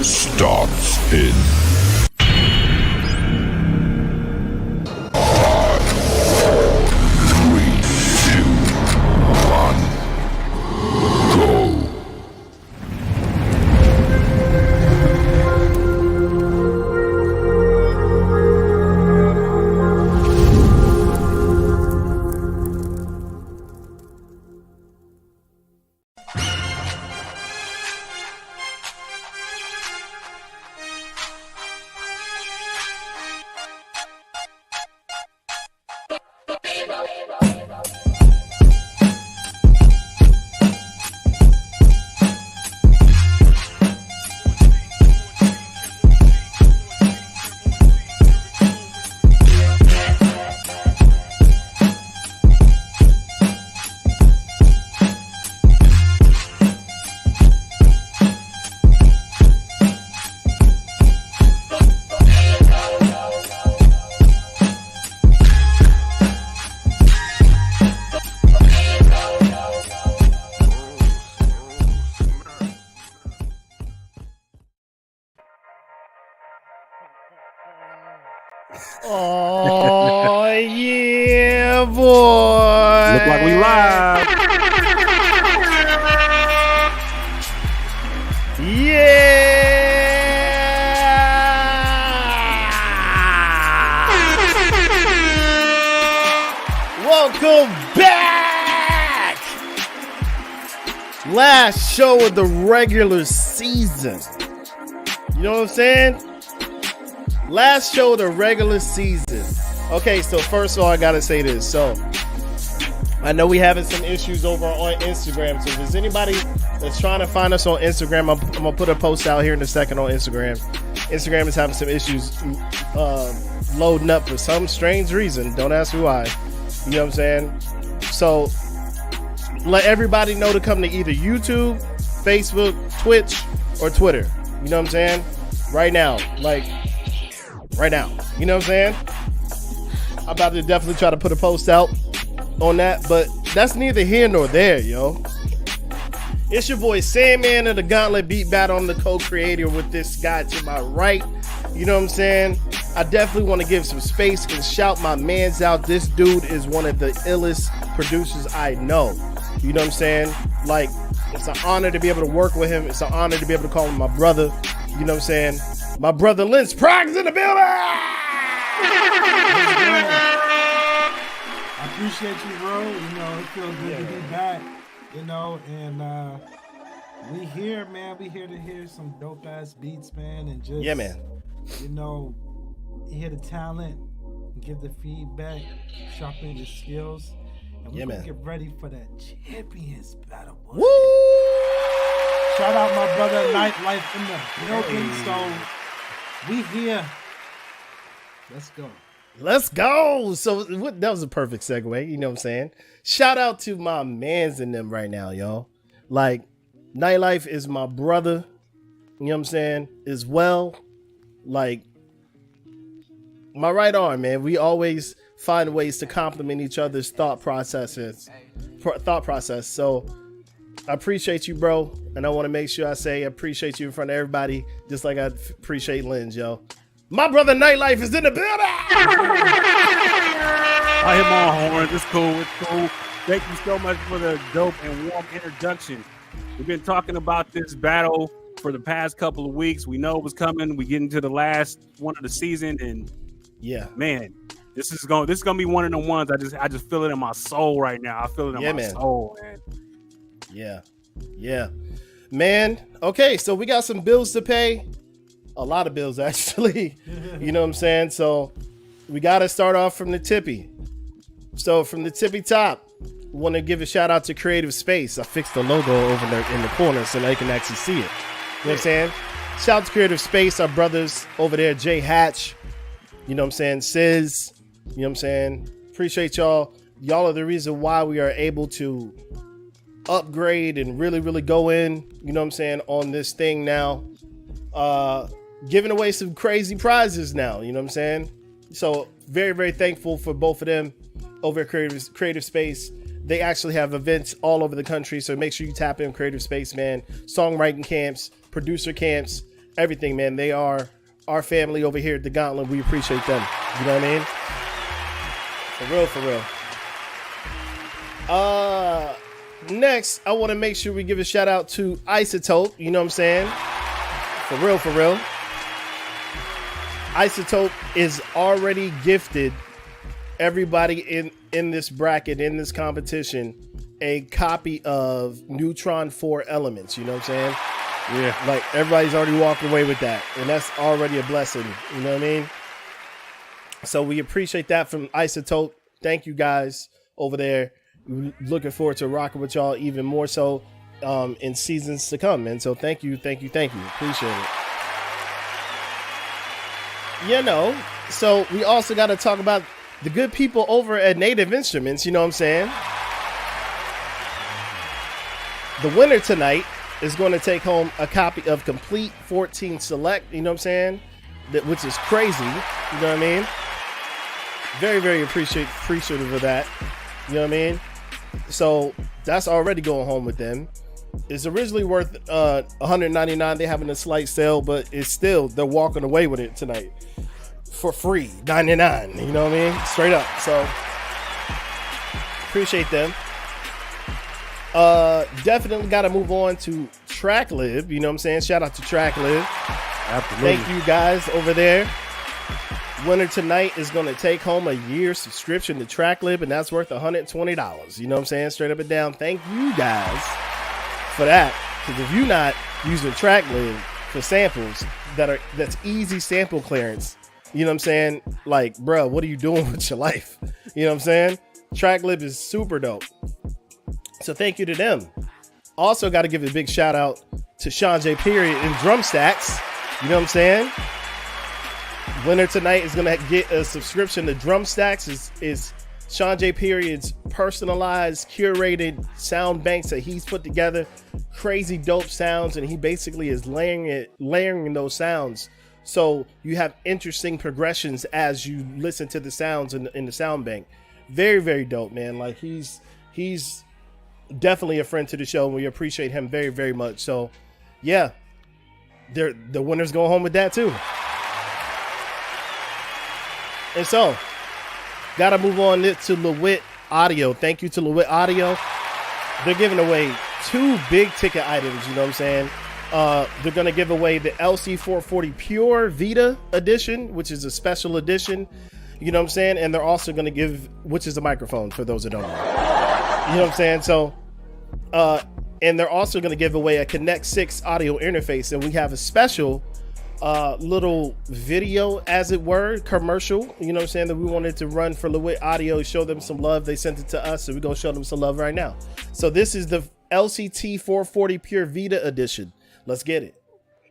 starts in 5, 4, 3, 2, 1, go. Oh, yeah, boy. Look like we live. Yeah. Welcome back. Last show of the regular season. You know what I'm saying? Last show of the regular season. Okay, so first of all, I gotta say this. So I know we having some issues over on Instagram. So if there's anybody that's trying to find us on Instagram, I'm gonna put a post out here in a second on Instagram. Instagram is having some issues loading up for some strange reason. Don't ask me why. You know what I'm saying? So let everybody know to come to either YouTube, Facebook, Twitch, or Twitter. You know what I'm saying? Right now. Right now. You know what I'm saying? I'm about to definitely try to put a post out on that, but that's neither here nor there, yo. It's your boy Sandman of the Gauntlet Beat Battle. I'm the co-creator with this guy to my right. You know what I'm saying? I definitely want to give some space and shout my mans out. This dude is one of the illest producers I know. You know what I'm saying? Like, it's an honor to be able to work with him. It's an honor to be able to call him my brother. You know what I'm saying? My brother Lynch Prague's in the building! I appreciate you, bro. You know, it feels good to be back. You know, and we here, man. We here to hear some dope ass beats, man, and just man. You know, hear the talent, give the feedback, sharpen your skills, and we're gonna get ready for that champions battle. Boy. Woo! Shout out my brother Nightlife in the building. So we here. Let's go. Let's go. So that was a perfect segue. You know what I'm saying? Shout out to my mans in them right now, yo. Like, Nightlife is my brother. You know what I'm saying? As well. Like, my right arm, man. We always find ways to complement each other's thought process. So I appreciate you, bro. And I want to make sure I say I appreciate you in front of everybody, just like I appreciate Lynn, yo. My brother Nightlife is in the building. I hit my horns. It's cool. It's cool. Thank you so much for the dope and warm introduction. We've been talking about this battle for the past couple of weeks. We know it was coming. We get into the last one of the season, and yeah, man, this is gonna be one of the ones. I just feel it in my soul right now. I feel it in my soul, man. Yeah, man. Okay, so we got some bills to pay. A lot of bills, actually. You know what I'm saying? So we got to start off from the tippy. So from the tippy top, want to give a shout out to Creative Space. I fixed the logo over there in the corner so they can actually see it. You know what I'm saying? Shout out to Creative Space, our brothers over there, Jay Hatch. You know what I'm saying? Sis. You know what I'm saying? Appreciate y'all. Y'all are the reason why we are able to upgrade and really, really go in, you know what I'm saying, on this thing now. Giving away some crazy prizes now, you know what I'm saying? So very, very thankful for both of them over at Creative Space. They actually have events all over the country, so make sure you tap in Creative Space, man. Songwriting camps, producer camps, everything, man. They are our family over here at the Gauntlet. We appreciate them. You know what I mean? For real. Next, I want to make sure we give a shout out to Isotope. You know what I'm saying? For real. Isotope is already gifted everybody in this bracket, in this competition, a copy of Neutron 4 Elements. You know what I'm saying? Yeah. Like, everybody's already walked away with that, and that's already a blessing. You know what I mean? So we appreciate that from Isotope. Thank you guys over there. Looking forward to rocking with y'all even more so in seasons to come. And so thank you. Appreciate it. You know, so we also got to talk about the good people over at Native Instruments. You know what I'm saying? The winner tonight is going to take home a copy of Complete 14 Select. You know what I'm saying? Which is crazy. You know what I mean? Very, very appreciative of that. You know what I mean? So that's already going home with them. It's originally worth $199. They're having a slight sale, but it's still, they're walking away with it tonight for free, $99. You know what I mean? Straight up. So appreciate them. Definitely got to move on to TrackLib. You know what I'm saying? Shout out to TrackLib. Absolutely. Thank you guys over there. Winner tonight is going to take home a year subscription to TrackLib, and that's worth $120. You know what I'm saying? Straight up and down. Thank you guys for that. Because if you're not using TrackLib for samples that's easy sample clearance, you know what I'm saying? Like, bro, what are you doing with your life? You know what I'm saying? TrackLib is super dope. So thank you to them. Also got to give a big shout out to Sean J. Period and Drum Stacks. You know what I'm saying? Winner tonight is going to get a subscription to Drum Stacks. Is Sean J. Period's personalized, curated sound banks that he's put together. Crazy dope sounds, and he basically is layering those sounds. So you have interesting progressions as you listen to the sounds in the sound bank. Very, very dope, man. Like he's definitely a friend to the show, and we appreciate him very, very much. So yeah, the winner's going home with that too. And so, gotta move on to LeWitt Audio. Thank you to LeWitt Audio. They're giving away 2 big ticket items, you know what I'm saying? They're gonna give away the LC440 Pure Vita edition, which is a special edition, you know what I'm saying? And they're also gonna give, which is a microphone for those that don't know. You know what I'm saying? So, and they're also gonna give away a Connect 6 audio interface, and we have a special little video, as it were, commercial, you know what I'm saying, that we wanted to run for LeWitt Audio, show them some love. They sent it to us, so we're gonna show them some love right now. So this is the LCT 440 Pure Vita edition. Let's get it.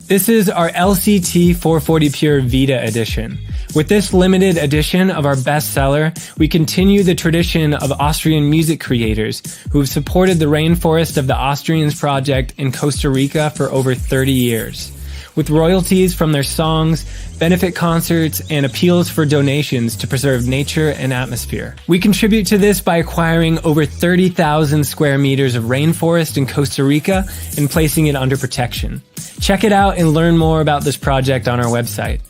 This is our LCT 440 Pure Vita edition. With this limited edition of our bestseller, we continue the tradition of Austrian music creators who have supported the rainforest of the Austrians project in Costa Rica for over 30 years. With royalties from their songs, benefit concerts, and appeals for donations to preserve nature and atmosphere. We contribute to this by acquiring over 30,000 square meters of rainforest in Costa Rica and placing it under protection. Check it out and learn more about this project on our website.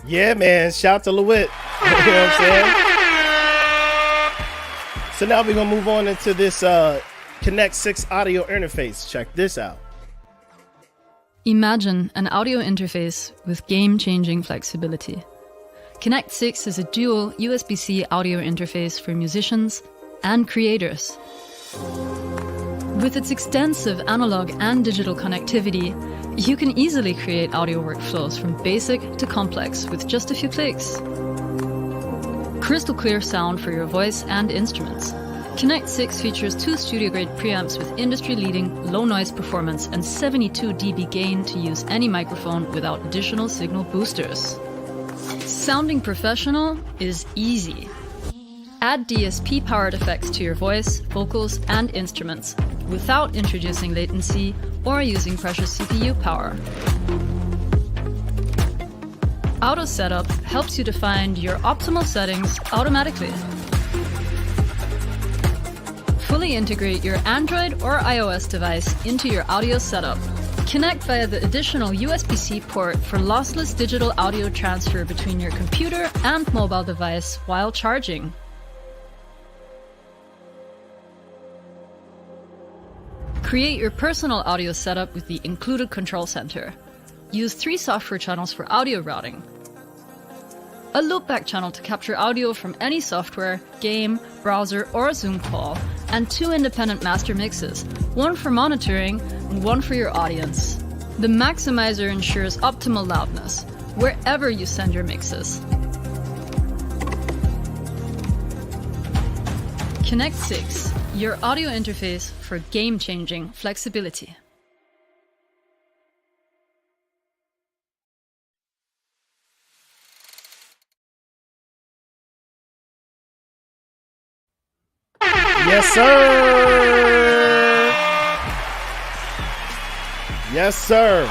Yeah, man. Shout out to LeWitt. You know what I'm saying? So now we're going to move on into this Connect 6 audio interface. Check this out. Imagine an audio interface with game-changing flexibility. Connect 6 is a dual USB-C audio interface for musicians and creators. With its extensive analog and digital connectivity, you can easily create audio workflows from basic to complex with just a few clicks. Crystal clear sound for your voice and instruments. Connect 6 features 2 studio-grade preamps with industry-leading low noise performance and 72 dB gain to use any microphone without additional signal boosters. Sounding professional is easy. Add DSP-powered effects to your voice, vocals, and instruments without introducing latency or using precious CPU power. Auto Setup helps you to find your optimal settings automatically. Fully integrate your Android or iOS device into your audio setup. Connect via the additional USB-C port for lossless digital audio transfer between your computer and mobile device while charging. Create your personal audio setup with the included control center. Use 3 software channels for audio routing. A loopback channel to capture audio from any software, game, browser, or Zoom call, and 2 independent master mixes, 1 for monitoring and 1 for your audience. The maximizer ensures optimal loudness wherever you send your mixes. Connect 6, your audio interface for game-changing flexibility. Yes, sir. Yes, sir.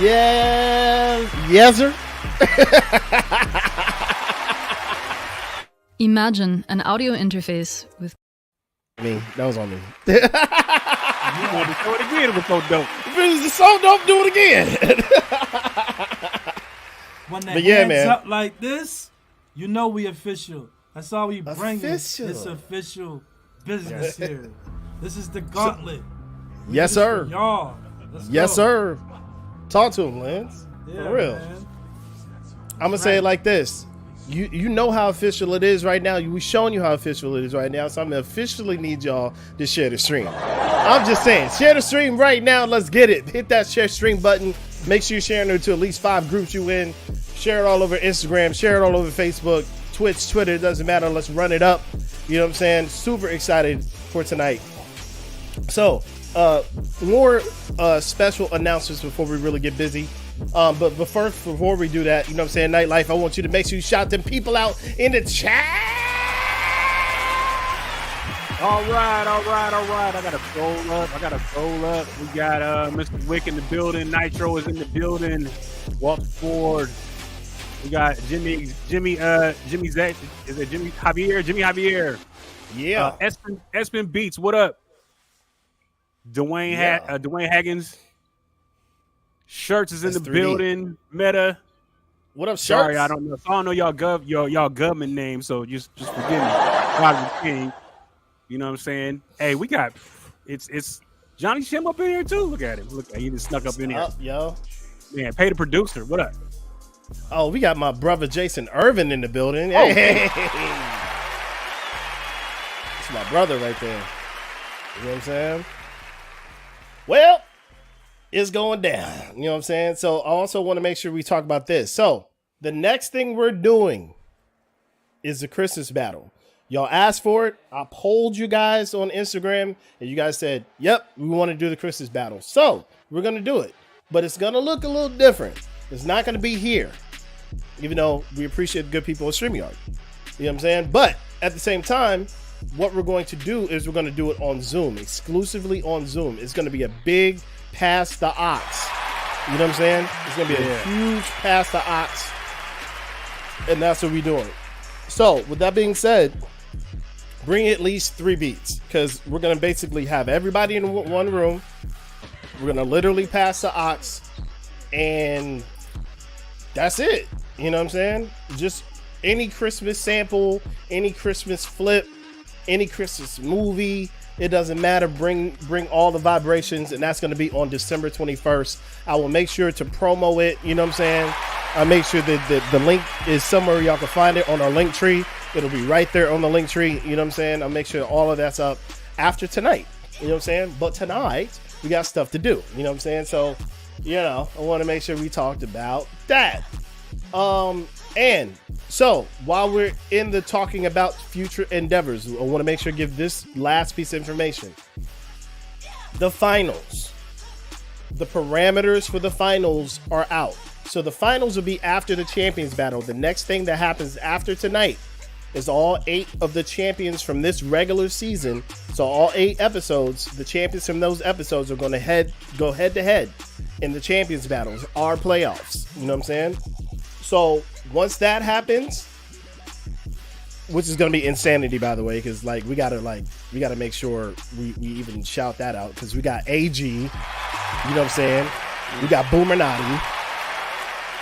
Yeah. Yes, sir. Imagine an audio interface with Me. That was on me. You want to do it again? It was so dope. If it was so dope, do it again. When the But yeah, hands man. up like this, you know we official. That's all we bring. Official. It's official business here. This is the Gauntlet. Yes, This is sir. for y'all. Let's Yes, go. sir. Talk to him, Lance. Yeah, For real. man. I'm gonna say it like this. You know how official it is right now. We showing you how official it is right now. So I'm gonna officially need y'all to share the stream. I'm just saying, share the stream right now. Let's get it. Hit that share stream button. Make sure you're sharing it to at least 5 groups you in. Share it all over Instagram. Share it all over Facebook, Twitch, Twitter. It doesn't matter. Let's run it up. You know what I'm saying? Super excited for tonight. So, more special announcements before we really get busy. But first, before we do that, you know what I'm saying, Nightlife, I want you to make sure you shout them people out in the chat. All right. I gotta scroll up. We got Mr. Wick in the building. Nitro is in the building. Walk forward. We got Jimmy Zach. Is it Jimmy Javier? Yeah. Espin Beats. What up? Dwayne Haggins. Shirts is in That's the 3D. building. Meta. What up, Sorry, Shirts? I don't know. I don't know y'all government names, so just forgive me. God is king. You know what I'm saying? Hey, we got it's Johnny Shim up in here too. Look at him. Look, he just snuck up in here. Up, yo. Man, pay the producer. What up? Oh, we got my brother Jason Irvin in the building. Oh. Hey. It's my brother right there. You know what I'm saying? Well, it's going down. You know what I'm saying? So I also want to make sure we talk about this. So the next thing we're doing is the Christmas battle. Y'all asked for it. I polled you guys on Instagram, and you guys said, yep, we want to do the Christmas battle. So we're going to do it. But it's going to look a little different. It's not going to be here, even though we appreciate the good people at StreamYard. You know what I'm saying? But at the same time, what we're going to do is we're going to do it on Zoom, exclusively on Zoom. It's going to be a big pass the ox. You know what I'm saying? It's going to be a huge pass the ox. And that's what we're doing. So with that being said, bring at least 3 beats, because we're going to basically have everybody in one room. We're going to literally pass the ox, and that's it. You know what I'm saying? Just any Christmas sample, any Christmas flip, any Christmas movie. It doesn't matter. Bring all the vibrations, and that's going to be on December 21st. I will make sure to promo it. You know what I'm saying? I'll make sure that the link is somewhere y'all can find it on our link tree. It'll be right there on the link tree. You know what I'm saying? I'll make sure all of that's up after tonight. You know what I'm saying? But tonight, we got stuff to do. You know what I'm saying? So, you know, I want to make sure we talked about that. And so while we're in the talking about future endeavors, I want to make sure to give this last piece of information. The finals, the parameters for the finals are out. So the finals will be after the champions battle. The next thing that happens after tonight is all 8 of the champions from this regular season. So all 8 episodes, the champions from those episodes are going to go head to head in the champions battles, our playoffs. You know what I'm saying? So once that happens, which is gonna be insanity, by the way, because like we gotta make sure we even shout that out, because we got AG, you know what I'm saying? We got Boomer Naughty,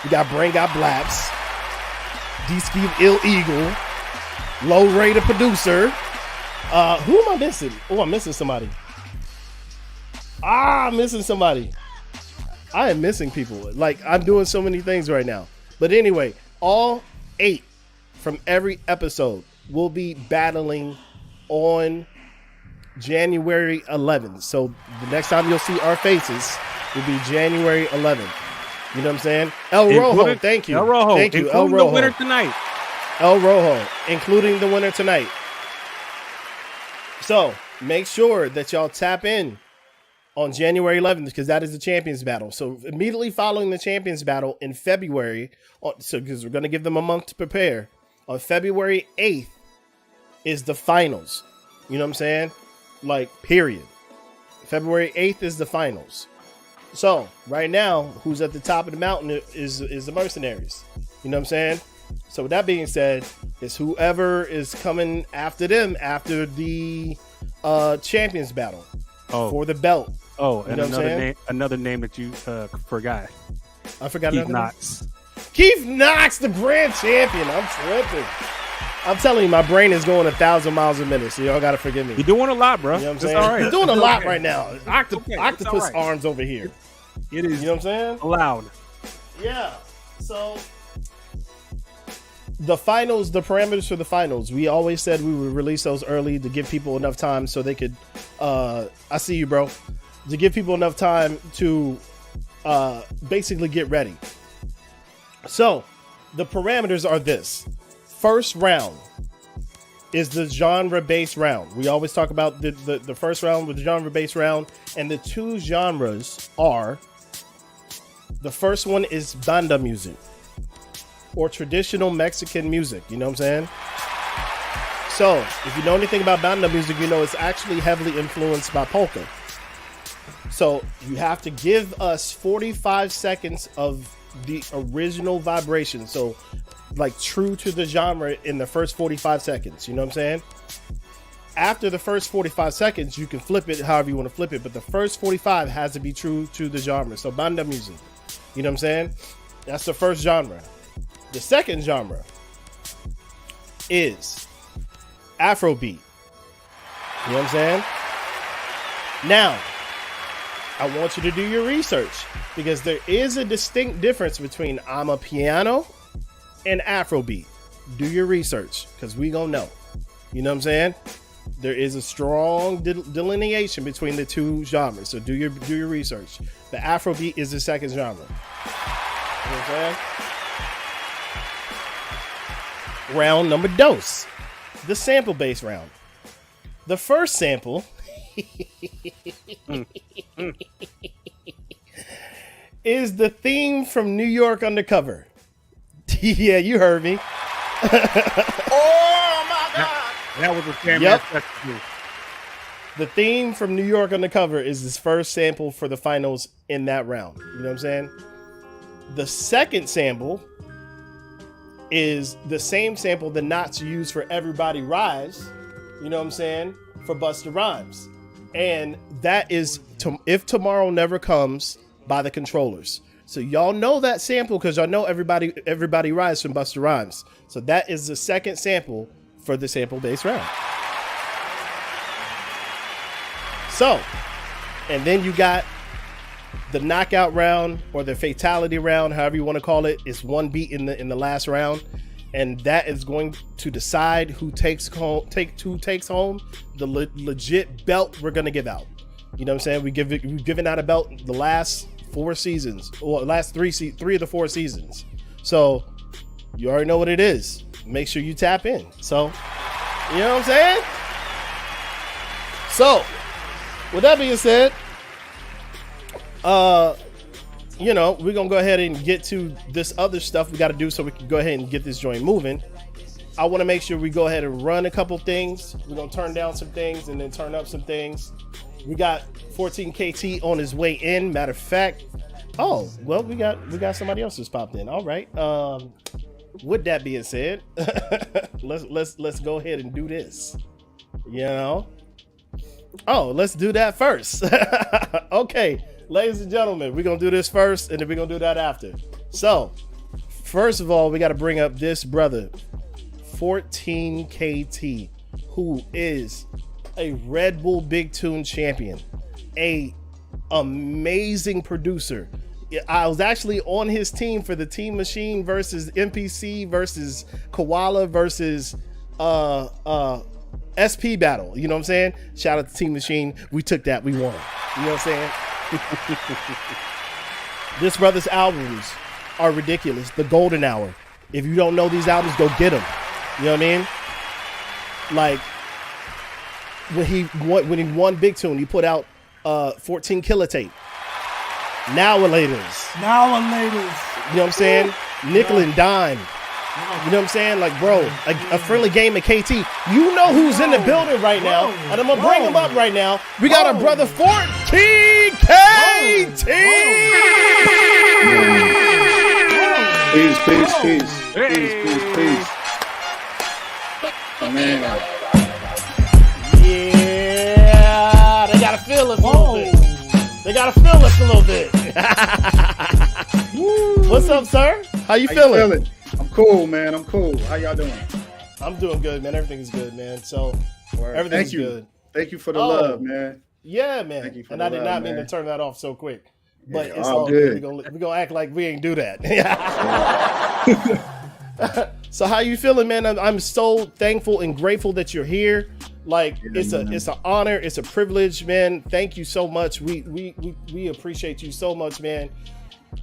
we got Brain Got Blaps, D-Ski Ill Eagle, Low Rate producer. Who am I missing? Oh, I'm missing somebody. I'm missing somebody. I am missing people. Like, I'm doing so many things right now. But anyway, all 8 from every episode will be battling on January 11th. So the next time you'll see our faces will be January 11th. You know what I'm saying? El Rojo, thank you. El Rojo, thank you. El Rojo. The winner tonight. El Rojo, including the winner tonight. So make sure that y'all tap in on January 11th, because that is the Champions Battle. So immediately following the Champions Battle in February, because we're going to give them a month to prepare, on February 8th is the finals. You know what I'm saying? Like, period. February 8th is the finals. So right now, who's at the top of the mountain is the Mercenaries. You know what I'm saying? So with that being said, it's whoever is coming after them after the Champions Battle for the belt. Oh, and another name that you forgot. I forgot Keith Knox. Keith Knox, the grand champion. I'm tripping. I'm telling you, my brain is going 1,000 miles a minute, so y'all got to forgive me. You're doing a lot, bro. You know what I'm saying? All right. You're doing a lot right now. Okay. Octopus arms over here. It is. You know what I'm saying? Allowed. Yeah. So the finals, the parameters for the finals, we always said we would release those early to give people enough time so they could, I see you, bro, to give people enough time to basically get ready. So the parameters are this. First round is the genre-based round. We always talk about the first round with the genre-based round, and the 2 genres are, the first one is banda music, or traditional Mexican music. You know what I'm saying? So if you know anything about banda music, you know it's actually heavily influenced by polka. So you have to give us 45 seconds of the original vibration. So like true to the genre in the first 45 seconds. You know what I'm saying? After the first 45 seconds, you can flip it however you want to flip it. But the first 45 has to be true to the genre. So banda music. You know what I'm saying? That's the first genre. The second genre is Afrobeat. You know what I'm saying? Now, I want you to do your research, because there is a distinct difference between Amapiano and Afrobeat. Do your research, because we gonna know. You know what I'm saying? There is a strong delineation between the 2 genres. So do your research. The Afrobeat is the second genre. You know what I'm saying? Round number dos, the sample-based round. The first sample is the theme from New York Undercover. Yeah, you heard me. Oh my God! That was a famous. Yep. The theme from New York Undercover is his first sample for the finals in that round. You know what I'm saying? The second sample is the same sample the Knots used for Everybody Rise. You know what I'm saying? For Busta Rhymes. And that is If Tomorrow Never Comes by the Controllers. So y'all know that sample because y'all know Everybody Rise from Busta Rhymes. So that is the second sample for the sample-based round. So, and then you got the knockout round or the fatality round, however you want to call it. It's one beat in the last round, and that is going to decide who takes home the legit belt we're gonna give out. You know what I'm saying? We've given out a belt the last 4 seasons, or last three of the 4 seasons. So you already know what it is. Make sure you tap in. So, you know what I'm saying? So, with that being said, you know, we're gonna go ahead and get to this other stuff we got to do so we can go ahead and get this joint moving. I want to make sure we go ahead and run a couple things. We're gonna turn down some things and then turn up some things, We got 14 KT on his way in. Matter of fact, oh well, we got somebody else who's popped in. All right. With that being said, let's go ahead and do this. You know. Oh, let's do that first. Okay, ladies and gentlemen, we're gonna do this first, and then we're gonna do that after. So, first of all, we got to bring up this brother, 14 KT, who is a Red Bull Big Tune champion, a amazing producer. I was actually on his team for the Team Machine versus NPC versus Koala versus SP battle. You know what I'm saying? Shout out to Team Machine. We took that. We won. You know what I'm saying? This brother's albums are ridiculous. The Golden Hour. If you don't know these albums, go get them. You know what I mean? Like when he won Big Tune, he put out 14 Killer Tape. Now and laters. You know what I'm saying? Nickel and dime. You know what I'm saying? Like, bro, a friendly game of KT. You know who's in the building right now, and I'm gonna bring him up right now. We got our brother 14 KT. Peace. Man. Yeah, they gotta feel us a little bit. They gotta feel us a little bit. What's up, sir? How you feeling? I'm cool, man. I'm cool. How y'all doing? I'm doing good, man. Everything is good, man. So everything's good. Thank you for the love, man. Yeah, man. Thank you for and the I did love, not mean man. to turn that off so quick. But Yeah, it's all all good. We're gonna act like we ain't do that. So how you feeling, man? I'm so thankful and grateful that you're here. Like it's an honor, it's a privilege, man. Thank you so much. We appreciate you so much, man.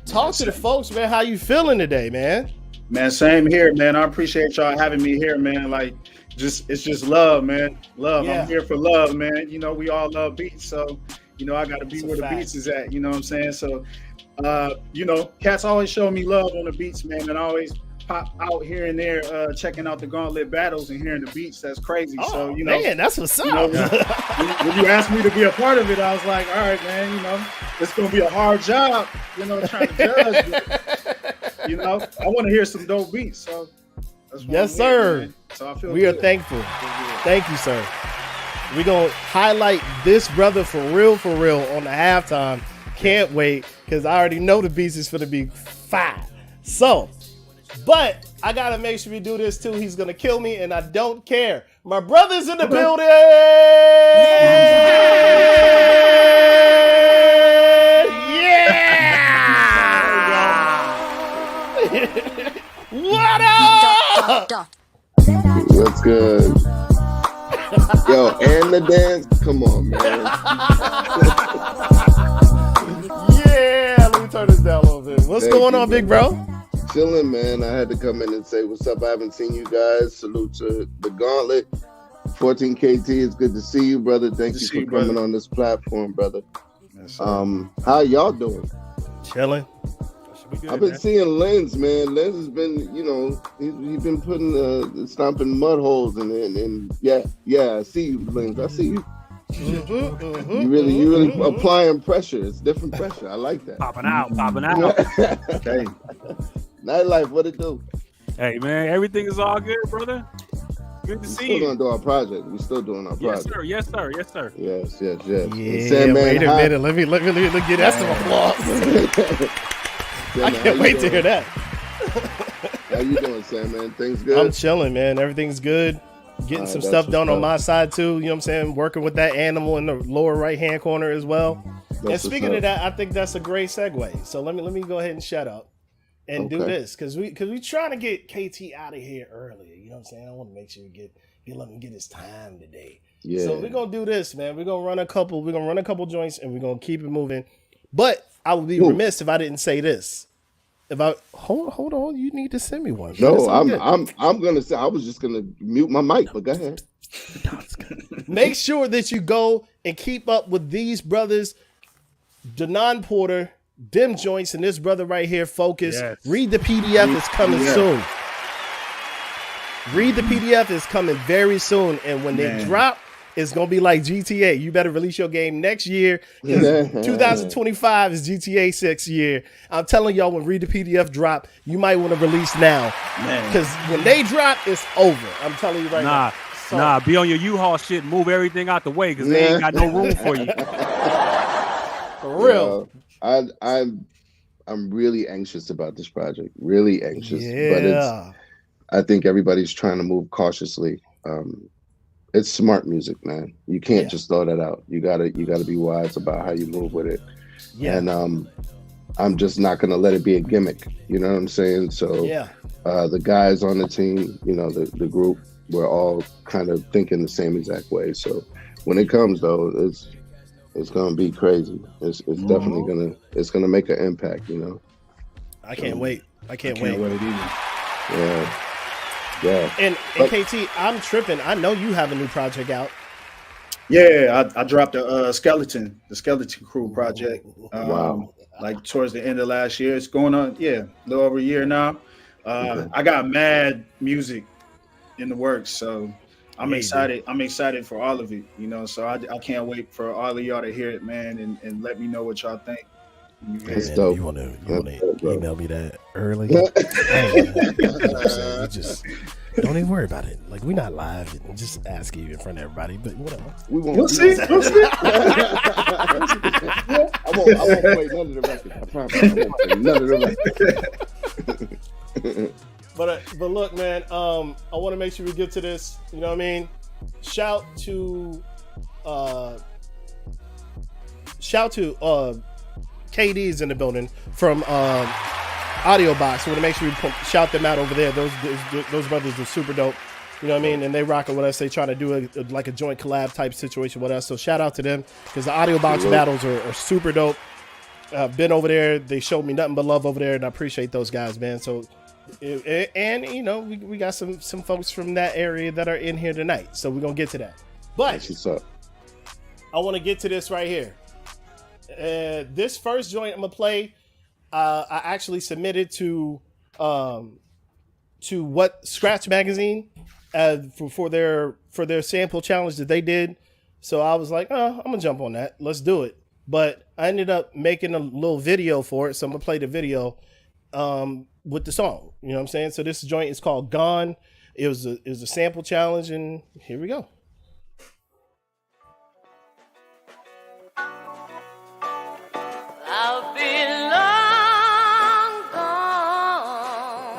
Talk to the folks, man. How you feeling today, man? Man, same here, man. I appreciate y'all having me here, man. Like, it's just love, man. Love. Yeah. I'm here for love, man. You know, we all love beats, so you know I got to be That's a where the fact. beats is at. You know what I'm saying? So, you know, cats always show me love on the beats, man, and I always pop out here and there, checking out the Gauntlet battles and hearing the beats. That's crazy. Oh, So, you know, man, that's what's up. you know, when you asked me to be a part of it, I was like, all right, man, you know, it's going to be a hard job, you know, trying to judge. But, you know, I want to hear some dope beats. So that's what Yes, I'm here, sir. man. So I feel We are good. thankful. Feel good. Thank you, sir. We're going to highlight this brother for real on the halftime. Can't wait, because I already know the beats is going to be fire. So, but I got to make sure we do this too. He's going to kill me, and I don't care. My brother's in the building. Yeah. What up? What's good? Yo, and the dance? Come on, man. Yeah, let me turn this down a little bit. What's Thank going you, on, big bro. bro? Chilling, man. I had to come in and say what's up. I haven't seen you guys. Salute to the Gauntlet. 14 KT, it's good to see you, brother. Thank you for coming on this platform, brother. Yes, sir. How y'all doing? Chilling. I've been seeing Lens, man. Lens has been, you know, he's been putting stomping mud holes and yeah, I see you, Lens. I see you. You really applying pressure. It's different pressure. I like that. Popping out. Okay. Nightlife, what it do? Hey, man, everything is all good, brother. Good to We see still you. gonna do our project. We still doing our Yes, project. sir. Yes, sir. Yes, sir. Yes. Yeah, Sandman, wait a minute. Let me get that some applause. I can't wait to hear that. How you doing, Sandman? Things good? I'm chilling, man. Everything's good. Getting some That's stuff done what's on my side too. You know what I'm saying? Working with that animal in the lower right hand corner as well. And That's speaking what's of that, I think that's a great segue. So let me go ahead and shut up and do Okay. this because we trying to get KT out of here earlier. You know what I'm saying? I want to make sure we let him get his time today. Yeah. So we're gonna do this, man. We're gonna run a couple joints and we're gonna keep it moving. But I would be remiss if I didn't say this. If I hold on, you need to send me one. It's No, all good. I'm gonna say I was just gonna mute my mic, but go ahead. Make sure that you go and keep up with these brothers, Denon Porter, Dim Joints, and this brother right here, Focus. Yes. Read the PDF is coming soon. Read the PDF is coming very soon. And when they drop, it's gonna be like GTA. You better release your game next year because 2025 is GTA 6 year. I'm telling y'all, when Read the PDF drop, you might want to release now because when they drop, it's over. I'm telling you right now. Nah, be on your U-Haul shit, move everything out the way because they ain't got no room for you. For real. I'm really anxious about this project. Really anxious. Yeah. But I think everybody's trying to move cautiously. It's smart music, man. You can't just throw that out. You gotta be wise about how you move with it. Yeah. And I'm just not gonna let it be a gimmick. You know what I'm saying? So the guys on the team, you know, the group, we're all kind of thinking the same exact way. So when it comes though, it's gonna be crazy. It's definitely gonna make an impact, you know. I can't wait. I can't wait either. Yeah. And KT, I'm tripping. I know you have a new project out. Yeah, I dropped the Skeleton Crew project. Wow. Like towards the end of last year. It's going on, a little over a year now. I got mad music in the works, so I'm excited. I'm excited for all of it, you know. So I can't wait for all of y'all to hear it, man, and let me know what y'all think. It's dope. You want to email me that early? Just don't even worry about it. Like, we're not live. And just ask you in front of everybody, but whatever. We'll see. I won't play none of the records. I promise. I won't play none of the records. But look, man. I want to make sure we get to this. You know what I mean? Shout to KD's in the building from Audio Box. I want to make sure we shout them out over there. Those brothers are super dope. You know what I mean? And they rocking with us. They trying to do a joint collab type situation with us. So shout out to them because the Audio Box battles are super dope. I've been over there. They showed me nothing but love over there, and I appreciate those guys, man. So, and you know, we got some folks from that area that are in here tonight. So we're gonna get to that. But what's up? I want to get to this right here. This first joint I'm gonna play, I actually submitted to What Scratch Magazine for their sample challenge that they did. So I was like, I'm gonna jump on that. Let's do it. But I ended up making a little video for it, so I'm gonna play the video with the song. You know what I'm saying? So this joint is called Gone. It was a sample challenge, and here we go. I'll be long gone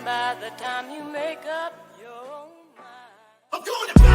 by the time you make up your own mind. I'm going to bed!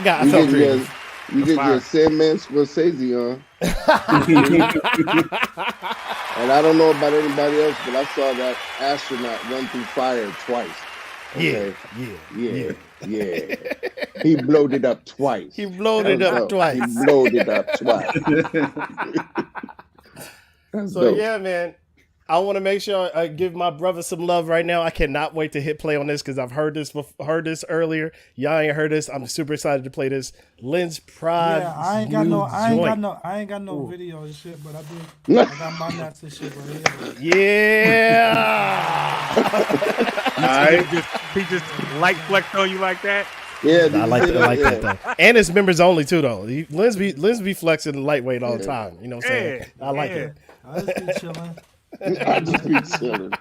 I felt creative. You get your Sandman Scorsese on. And I don't know about anybody else, but I saw that astronaut run through fire twice. Okay? Yeah. He blowed it up twice. He blowed it up twice. That's so dope. yeah, man. I want to make sure I give my brother some love right now. I cannot wait to hit play on this because I've heard this earlier. Y'all ain't heard this. I'm super excited to play this. Lens Pride. Yeah, I ain't got no video and shit, but I got my nuts and shit right here. Yeah. All right. He just light flexed on you like that. Yeah, I like that though. And it's members only too though. Lens be flexing lightweight all the time. You know what I'm saying? I like it. I just be chilling. I just be chilling.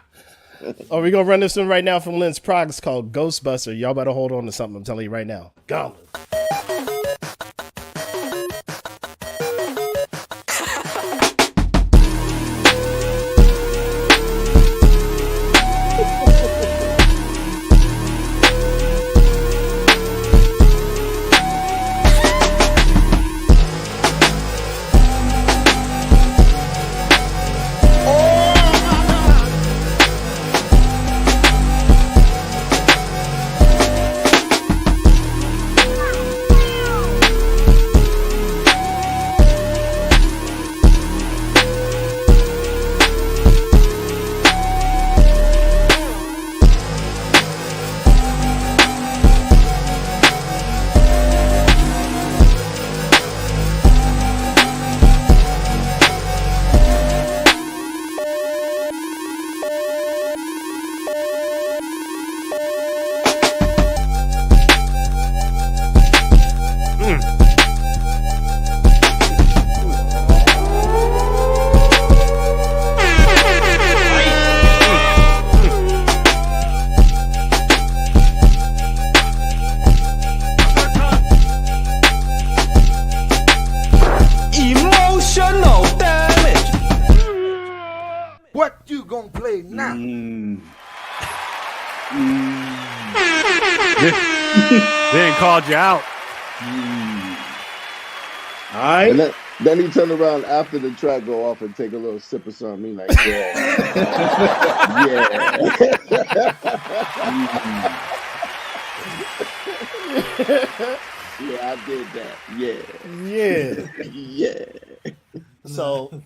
Oh, we're gonna run this one right now from Lens Prog. It's called Ghostbuster. Y'all better hold on to something. I'm telling you right now. Gauntlet. Then called you out. All right. And then he turned around after the track go off and take a little sip of something. He like, yeah. Yeah, I did that. Yeah. So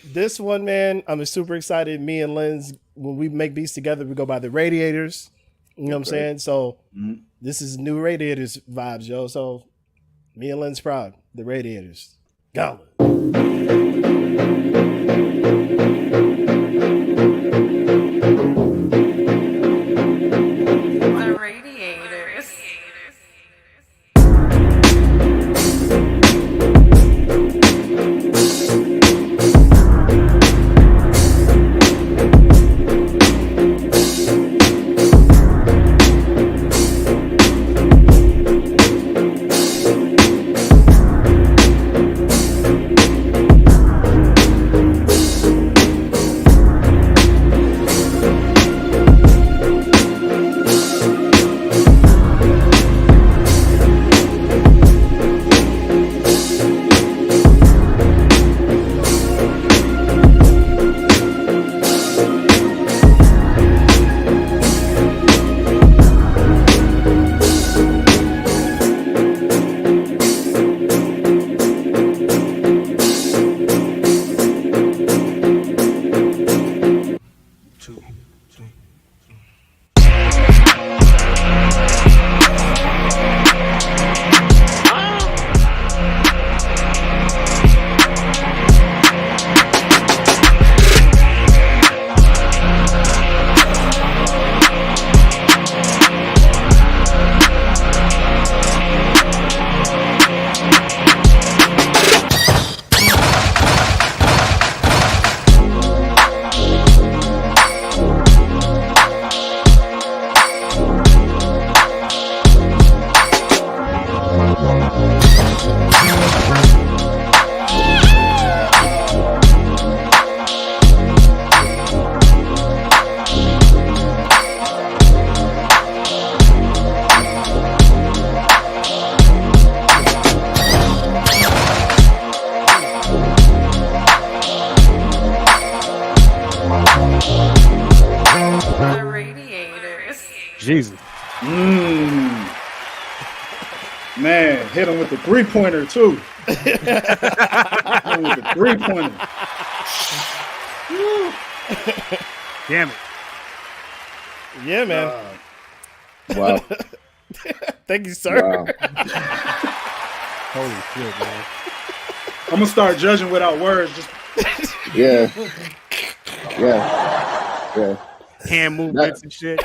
this one, man, I'm super excited. Me and Lens, when we make beats together, we go by the Radiators. You know what I'm saying? So this is new Radiators vibes, yo. So me and Lens Proud, the Radiators. Gauntlet. The Radiators. The Radiators. Jesus. Man, hit him with the 3-pointer too. Hit him with the 3-pointer. Damn it. Yeah, man. Wow. Thank you, sir. Wow. Holy shit, man. I'm gonna start judging without words. Just Yeah. Yeah. Hand movements and shit.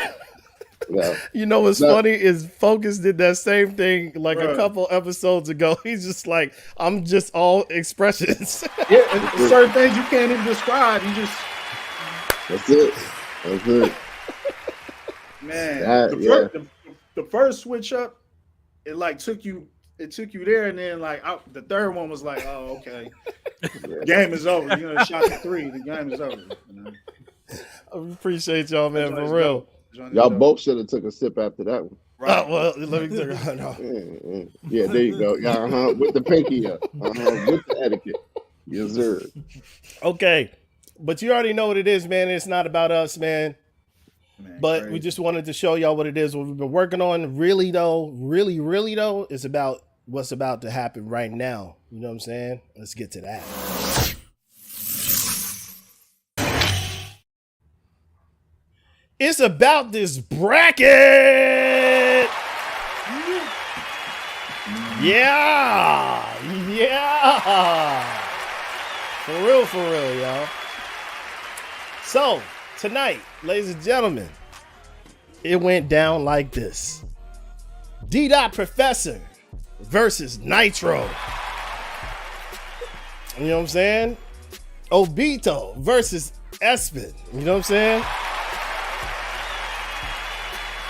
Yeah. You know what's funny is Focus did that same thing like a Right. couple episodes ago. He's just like, I'm just all expressions. yeah, and certain things you can't even describe. You just That's it. man. The first switch up, it like took you there, and then like the third one was like, oh okay, game is over. You know, shot to 3. The game is over. You know? I appreciate y'all, man, for real. Y'all both should have took a sip after that one. Right. Well, let me take no. Yeah, there you go. Yeah, with the pinky up. With the etiquette. Yes, sir. Okay, but you already know what it is, man. It's not about us, man. But crazy. we just wanted to show y'all what it is, what we've been working on. Really though, is about what's about to happen right now. You know what I'm saying? Let's get to that. It's about this bracket. Yeah. For real, y'all. So, tonight, ladies and gentlemen, it went down like this. D-Dot Professor versus Nitro. You know what I'm saying? Obito versus Espin. You know what I'm saying?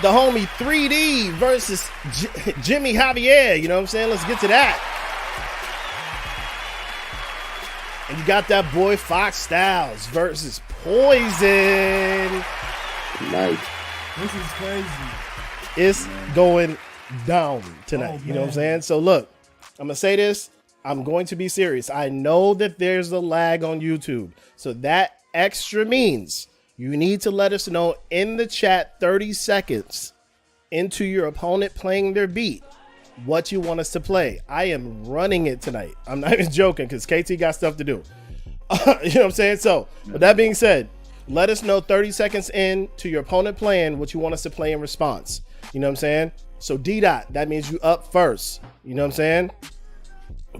The homie 3D versus Jimmy Javier. You know what I'm saying? Let's get to that. And you got that boy Fox Styles versus Poison. Nice. This is crazy. It's going down tonight. Oh, you know what I'm man. saying? So look, I'm going to say this. I'm going to be serious. I know that there's a lag on YouTube. So that extra means you need to let us know in the chat 30 seconds into your opponent playing their beat what you want us to play. I am running it tonight. I'm not even joking because KT got stuff to do. You know what I'm saying? So with that being said, let us know 30 seconds in to your opponent playing what you want us to play in response. You know what I'm saying? So D-Dot, that means you up first. You know what I'm saying?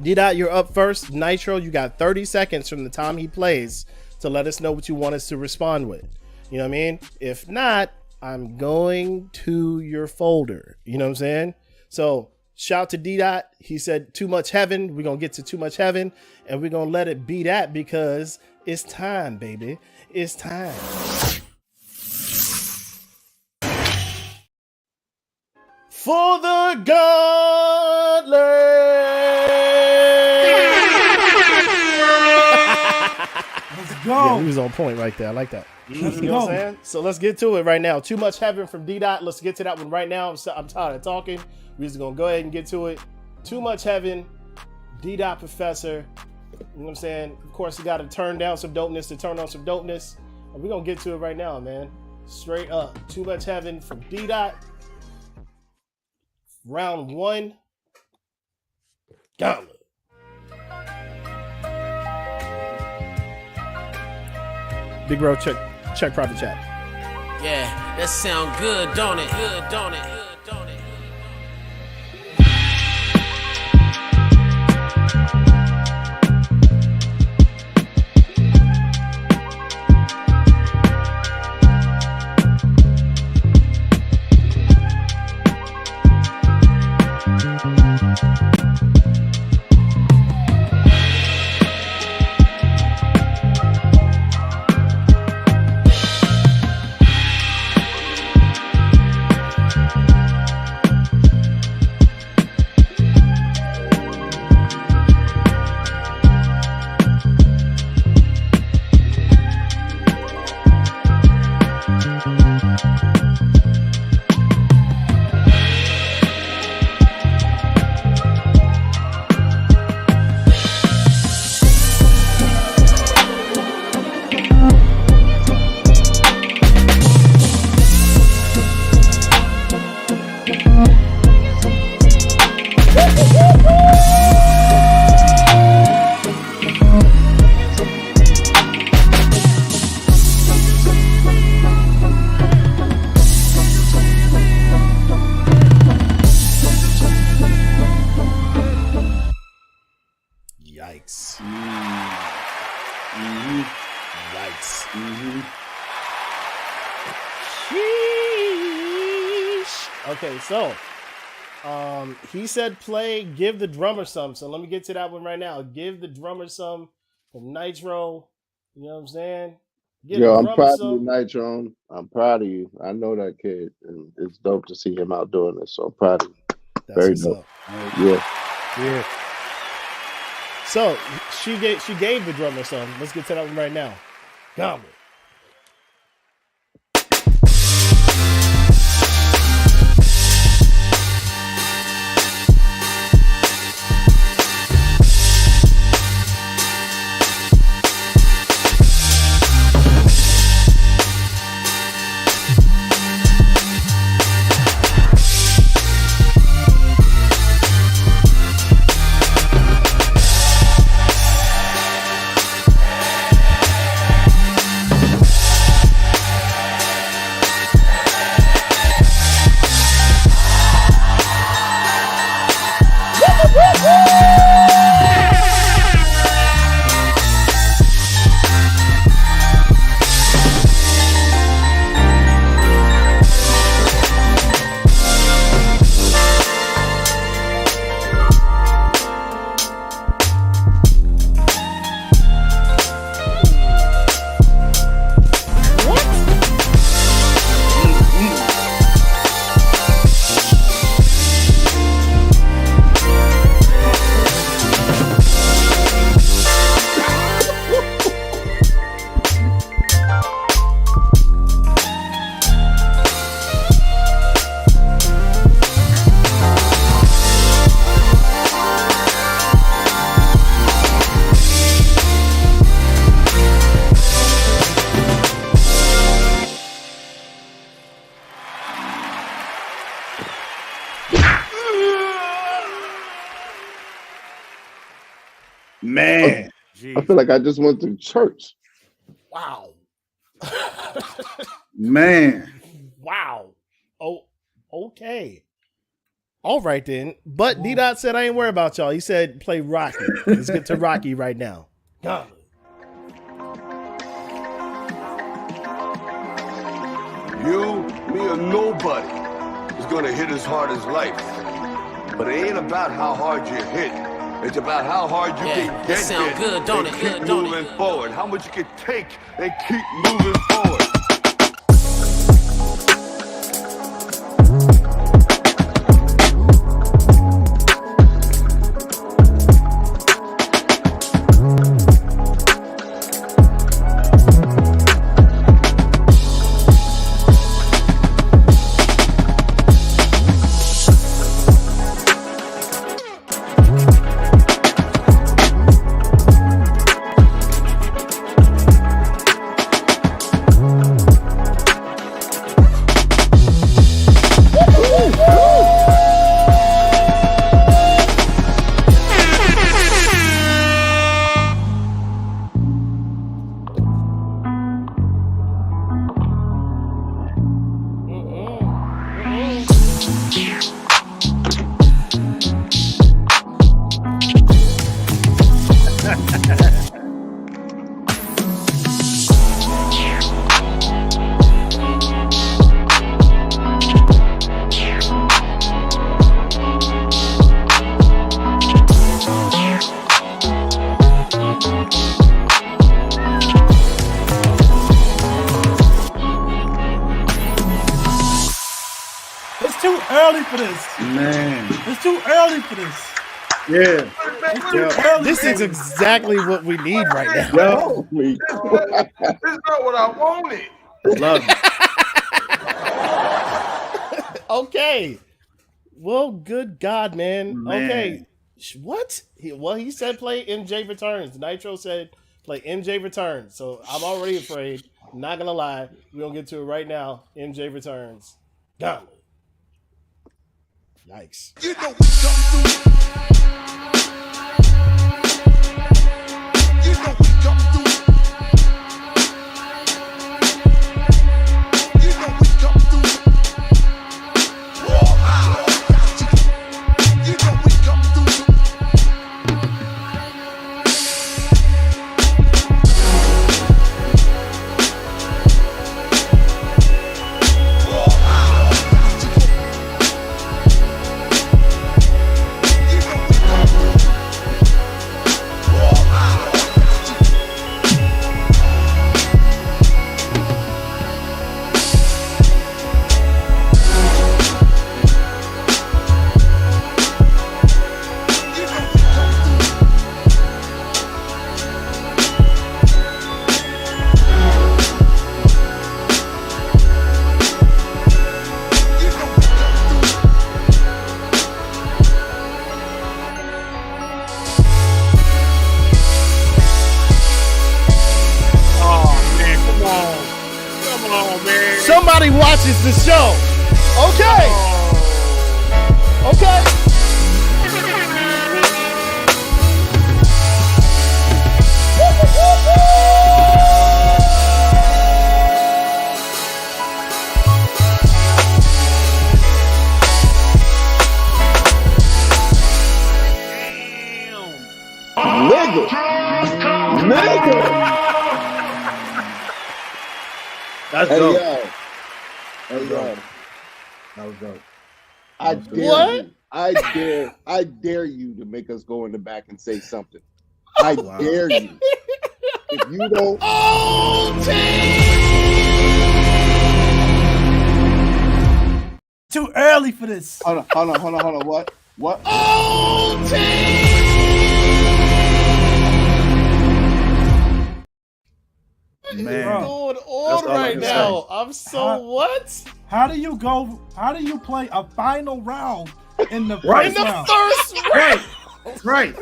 D-Dot, you're up first. Nitro, you got 30 seconds from the time he plays to let us know what you want us to respond with. You know what I mean? If not, I'm going to your folder. You know what I'm saying? So shout to D-Dot. He said too much heaven. We're going to get to too much heaven and we're going to let it be that because it's time, baby. It's time. For the Gauntlet! Let's Yeah, go. he was on point right there. I like that. Let's You know what I'm go. saying? So let's get to it right now. Too much heaven from D-Dot. Let's get to that one right now. I'm tired of talking. We're just going to go ahead and get to it. Too much heaven. D-Dot Professor. You know what I'm saying? Of course, you got to turn down some dopeness to turn on some dopeness. And we're going to get to it right now, man. Straight up. Too much heaven from D-Dot. Round 1. Gauntlet. Big bro, check private chat. Yeah, that sound good, don't it? Good, don't it? Good, don't it? Yikes. Sheesh. Okay, so he said give the drummer some. So let me get to that one right now. Give the drummer some from Nitro. You know what I'm saying? I'm proud of you, Nitro. I'm proud of you. I know that kid, and it's dope to see him out doing this. So I'm proud of you. That's Very what's dope. up. Yeah. So she gave the drummer some. Let's get to that one right now. Gauntlet. Man, I feel like I just went to church. Wow. Man. Wow. Oh, okay. All right then. But D-Dot said I ain't worried about y'all. He said play Rocky. Let's get to Rocky right now. Gauntlet. You, me, or nobody is gonna hit as hard as life. But it ain't about how hard you hit. It's about how hard you can get that sound it good, don't and it? keep Good, don't moving it? forward. How much you can take and keep moving forward. It's too early for this. Man. It's too early for this. Yeah. It's too early. This is exactly what we need right now. Yo. It's not what I wanted. Love it. Okay. Well, good God, man. Man. Okay. What? He said play MJ Returns. Nitro said play MJ Returns. So I'm already afraid. I'm not gonna lie. We're gonna get to it right now. MJ Returns. Gauntlet. Yikes. You know we come through. You know we come through. You know we come through. You know we come through. actually watches the show. Okay. Okay. Nigga. That's Hey, dope. yo. Hey, That was yo. dope. That was dope. I dare What? you. I dare you to make us go in the back and say something. I dare you. If you don't, Too early for this. hold on. What? Man. Going That's on all I right can now. say. I'm so what? How do you play a final round in the Right. In first the round? first round. Right.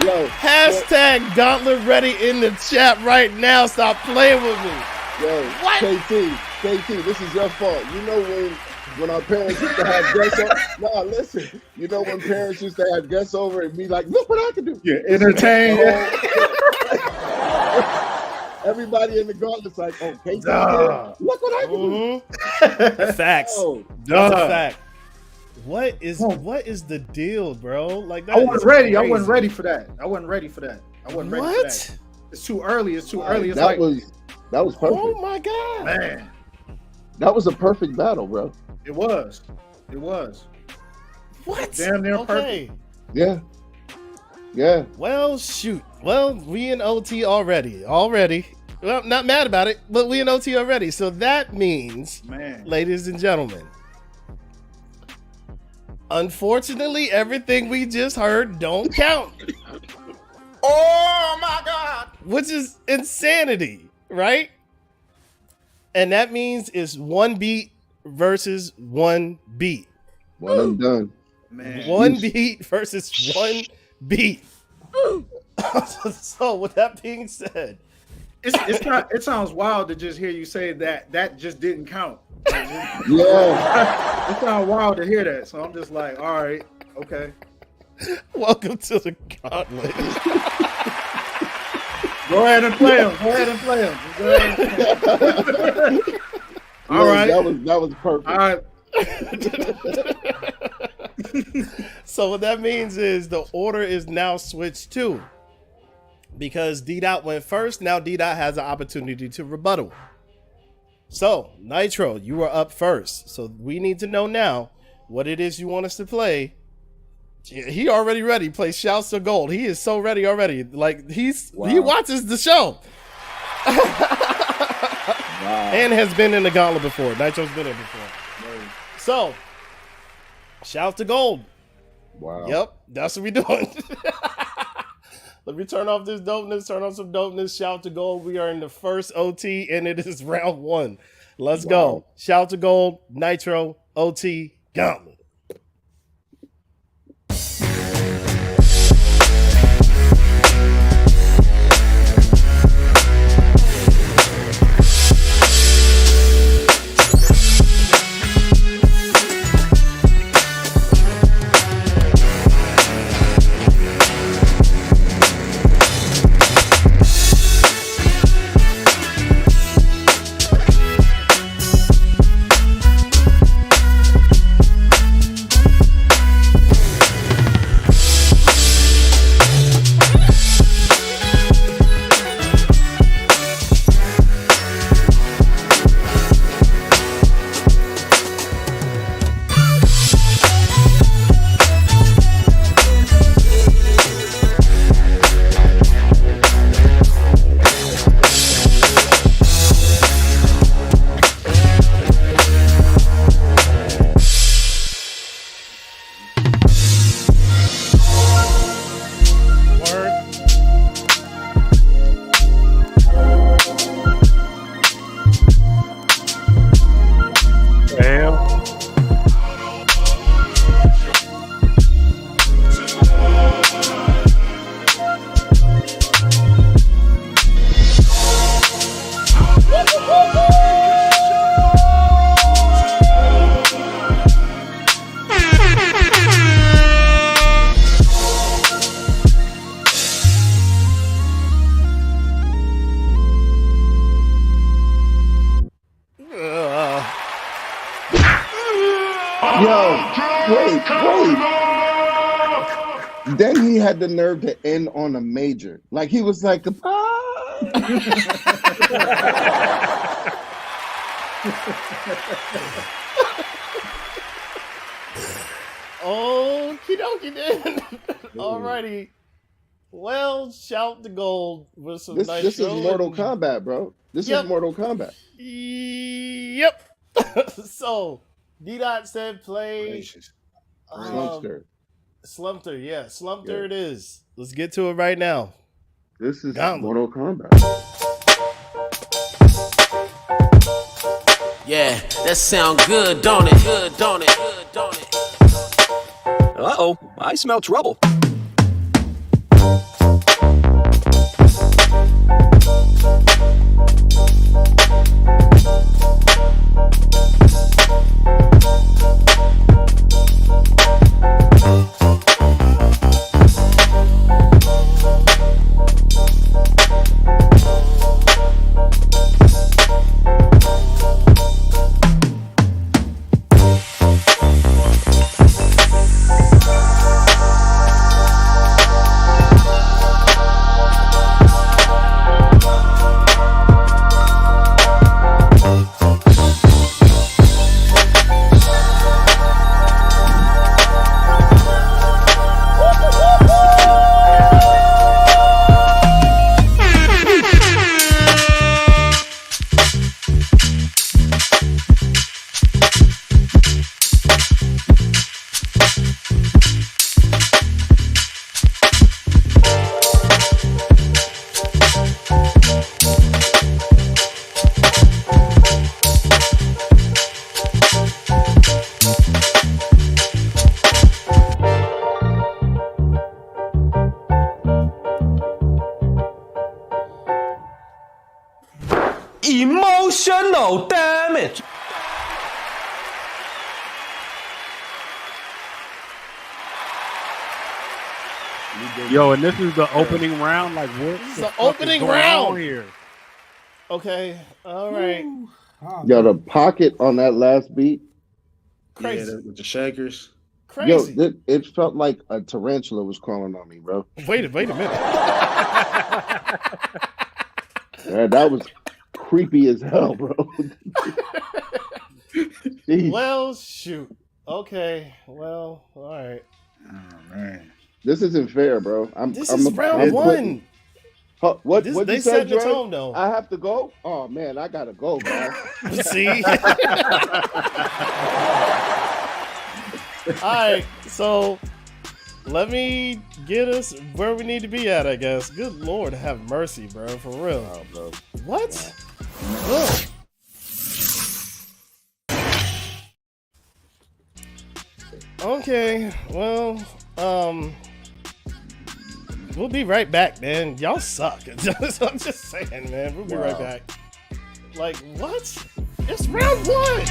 Yo, Hashtag Gauntlet ready in the chat right now. Stop playing with me. yo, What? KT, this is your fault. You know when our parents used to have guests over. Nah, listen. You know when parents used to have guests over and be like, look what I can do. Yeah, entertain. Everybody in the Gauntlet's like, oh, KT, Duh. look what I can do. Facts. Oh, That's a Duh. fact. What is the deal, bro? Like that I wasn't is ready. I crazy. wasn't ready for that. I wasn't ready for that. What? It's too early. It's that like, was perfect. Oh my god. man, That was a perfect battle, bro. it was. It was. What? Damn near okay. Yeah. Yeah. Well, shoot. Well, we in OT already. Well, not mad about it, but we in OT already. So that means, Man. ladies and gentlemen, unfortunately, everything we just heard don't count. Oh my God. Which is insanity, right? And that means it's one beat versus one beat. One and done. Man. One beat versus one beat. So with that being said, It sounds wild to just hear you say that just didn't count. Yeah. It sounds wild to hear that. So I'm just like, all right, okay. welcome to the Gauntlet. Go ahead and play him. All right. That was perfect. All right. So what that means is the order is now switched too. Because D-Dot went first, now D-Dot has an opportunity to rebuttal. So, Nitro, you are up first. So we need to know now what it is you want us to play. He already ready. Play Shouts to Gold. He is so ready already. Like he watches the show. And has been in the Gauntlet before. Nitro's been in before. So, Shouts to Gold. Wow. Yep, that's what we doing. Let me turn off this dopeness, turn on some dopeness. Shout to Gold. We are in the first OT and it is round one. Let's go. Shout to Gold, Nitro, OT, Gauntlet. Then he had the nerve to end on a major. Like he was like, Okie dokie then. Alrighty. Well, shout the gold with some nice. This is Mortal Kombat, bro. This is Mortal Kombat. Yep. So, D-Dot said play Slumpster. Slumpster, yeah. Slumpster it is. Let's get to it right now. This is Gauntlet. Mortal Kombat. Yeah, that sound good, don't it? Good, don't it? Good, don't it? Uh-oh, I smell trouble. Emotional damage. Yo, and this is the opening round. Like, what? This is the opening round here. Okay, all right. Yo, the pocket on that last beat. Crazy. Yeah, with the shakers. Crazy. Yo, it felt like a tarantula was crawling on me, bro. Wait a minute. Yeah, that was creepy as hell, bro. Well, shoot. Okay. Well, all right. Oh man, this isn't fair, bro. This is round one. What They you set said, the Dre? tone, though. I have to go. Oh man, I gotta go, man. See. All right. So let me get us where we need to be at, I guess. Good Lord, have mercy, bro. For real. Oh, bro. What? Ugh. Okay, well, we'll be right back, man. Y'all suck. I'm just saying, man. We'll be right back. Like, what? It's round one.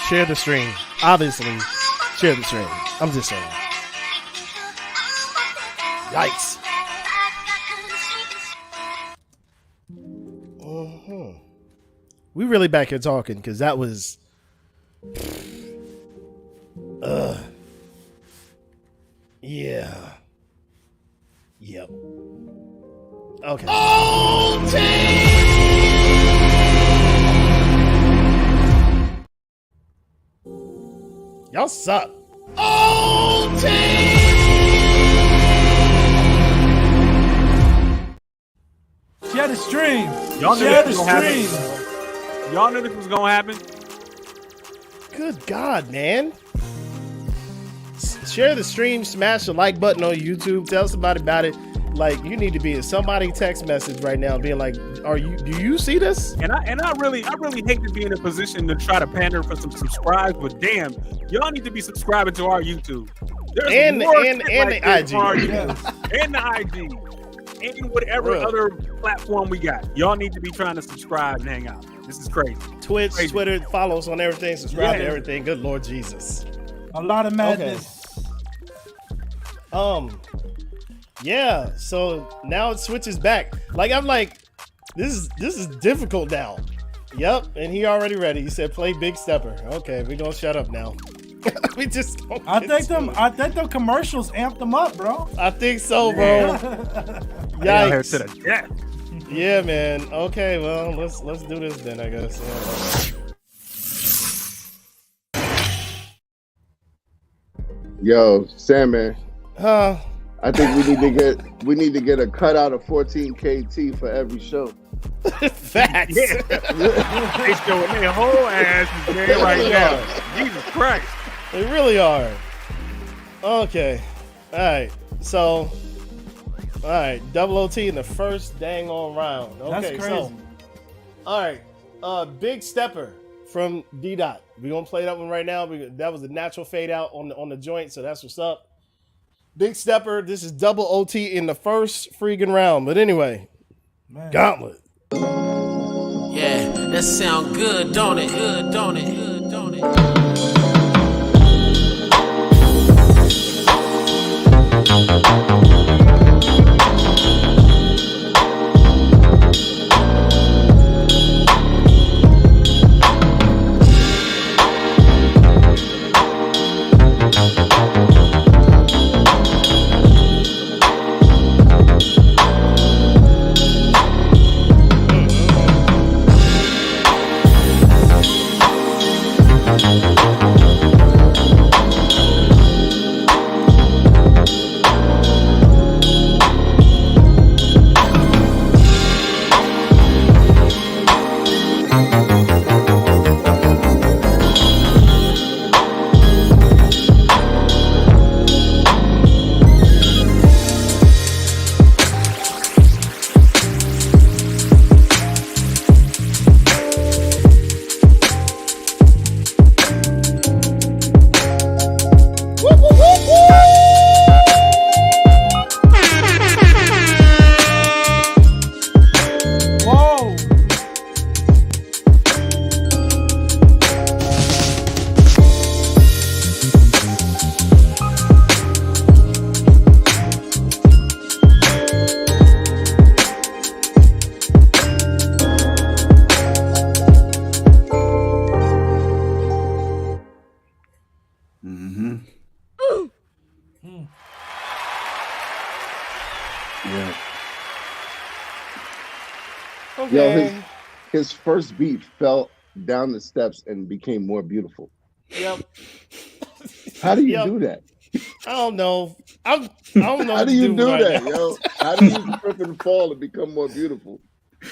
Share the stream. Obviously, share the stream. I'm just saying. Yikes. We really back here talking because that was. Yeah. Yep. Okay. Oh, y'all suck. Oh, the stream. Y'all knew Share this the was gonna stream. happen. Y'all knew this was gonna happen. Good God, man. Share the stream, smash the like button on YouTube, tell somebody about it. Like, you need to be in somebody text message right now being like, do you see this? And I really hate to be in a position to try to pander for some subscribes, but damn, y'all need to be subscribing to our YouTube. And the IG. And the IG. And whatever other platform we got. Y'all need to be trying to subscribe and hang out. This is crazy. Twitch, Twitter, follow us on everything, subscribe to everything. Good Lord Jesus. A lot of madness. Okay. Yeah, so now it switches back. Like, I'm like, this is difficult now. Yep, and he already ready. He said play Big Stepper. Okay, we gonna shut up now. We just I think them commercials amped them up, bro. I think so, bro. Yikes. To the death. Yeah, man. Okay, well, let's do this then, I guess. Yeah. Yo, Sandman. I think we need to get a cutout of 14 KT for every show. Facts. Yeah. They showing their whole asses man right now. Jesus Christ. They really are. Okay. All right. So, all right. Double OT in the first dang on round. Okay. That's crazy. So, all right. Big Stepper from D Dot. We're gonna play that one right now. That was a natural fade out on the joint, so that's what's up. Big Stepper, this is double OT in the first freaking round. But anyway, Gauntlet. Yeah, that sound good, don't it? Good, don't it? Good, don't it? Okay. Yo, his first beat fell down the steps and became more beautiful. Yep. How do you do that? I don't know. I don't know. How do you do that, yo? How do you trip and fall and become more beautiful?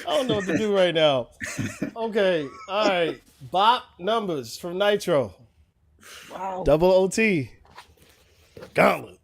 I don't know what to do right now. Okay. All right. Bop numbers from Nitro. Wow. Double OT. Gauntlet.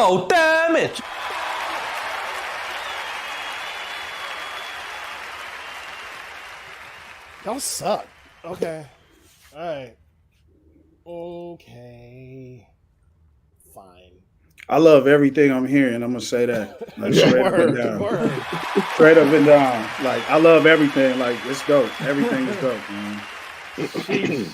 No, damn it. Y'all suck. Okay. All right. Okay. Fine. I love everything I'm hearing. I'm gonna say that. Like, straight up and down. Word. Straight up and down. Like, I love everything. Like, it's dope. Everything is dope, man. Jeez.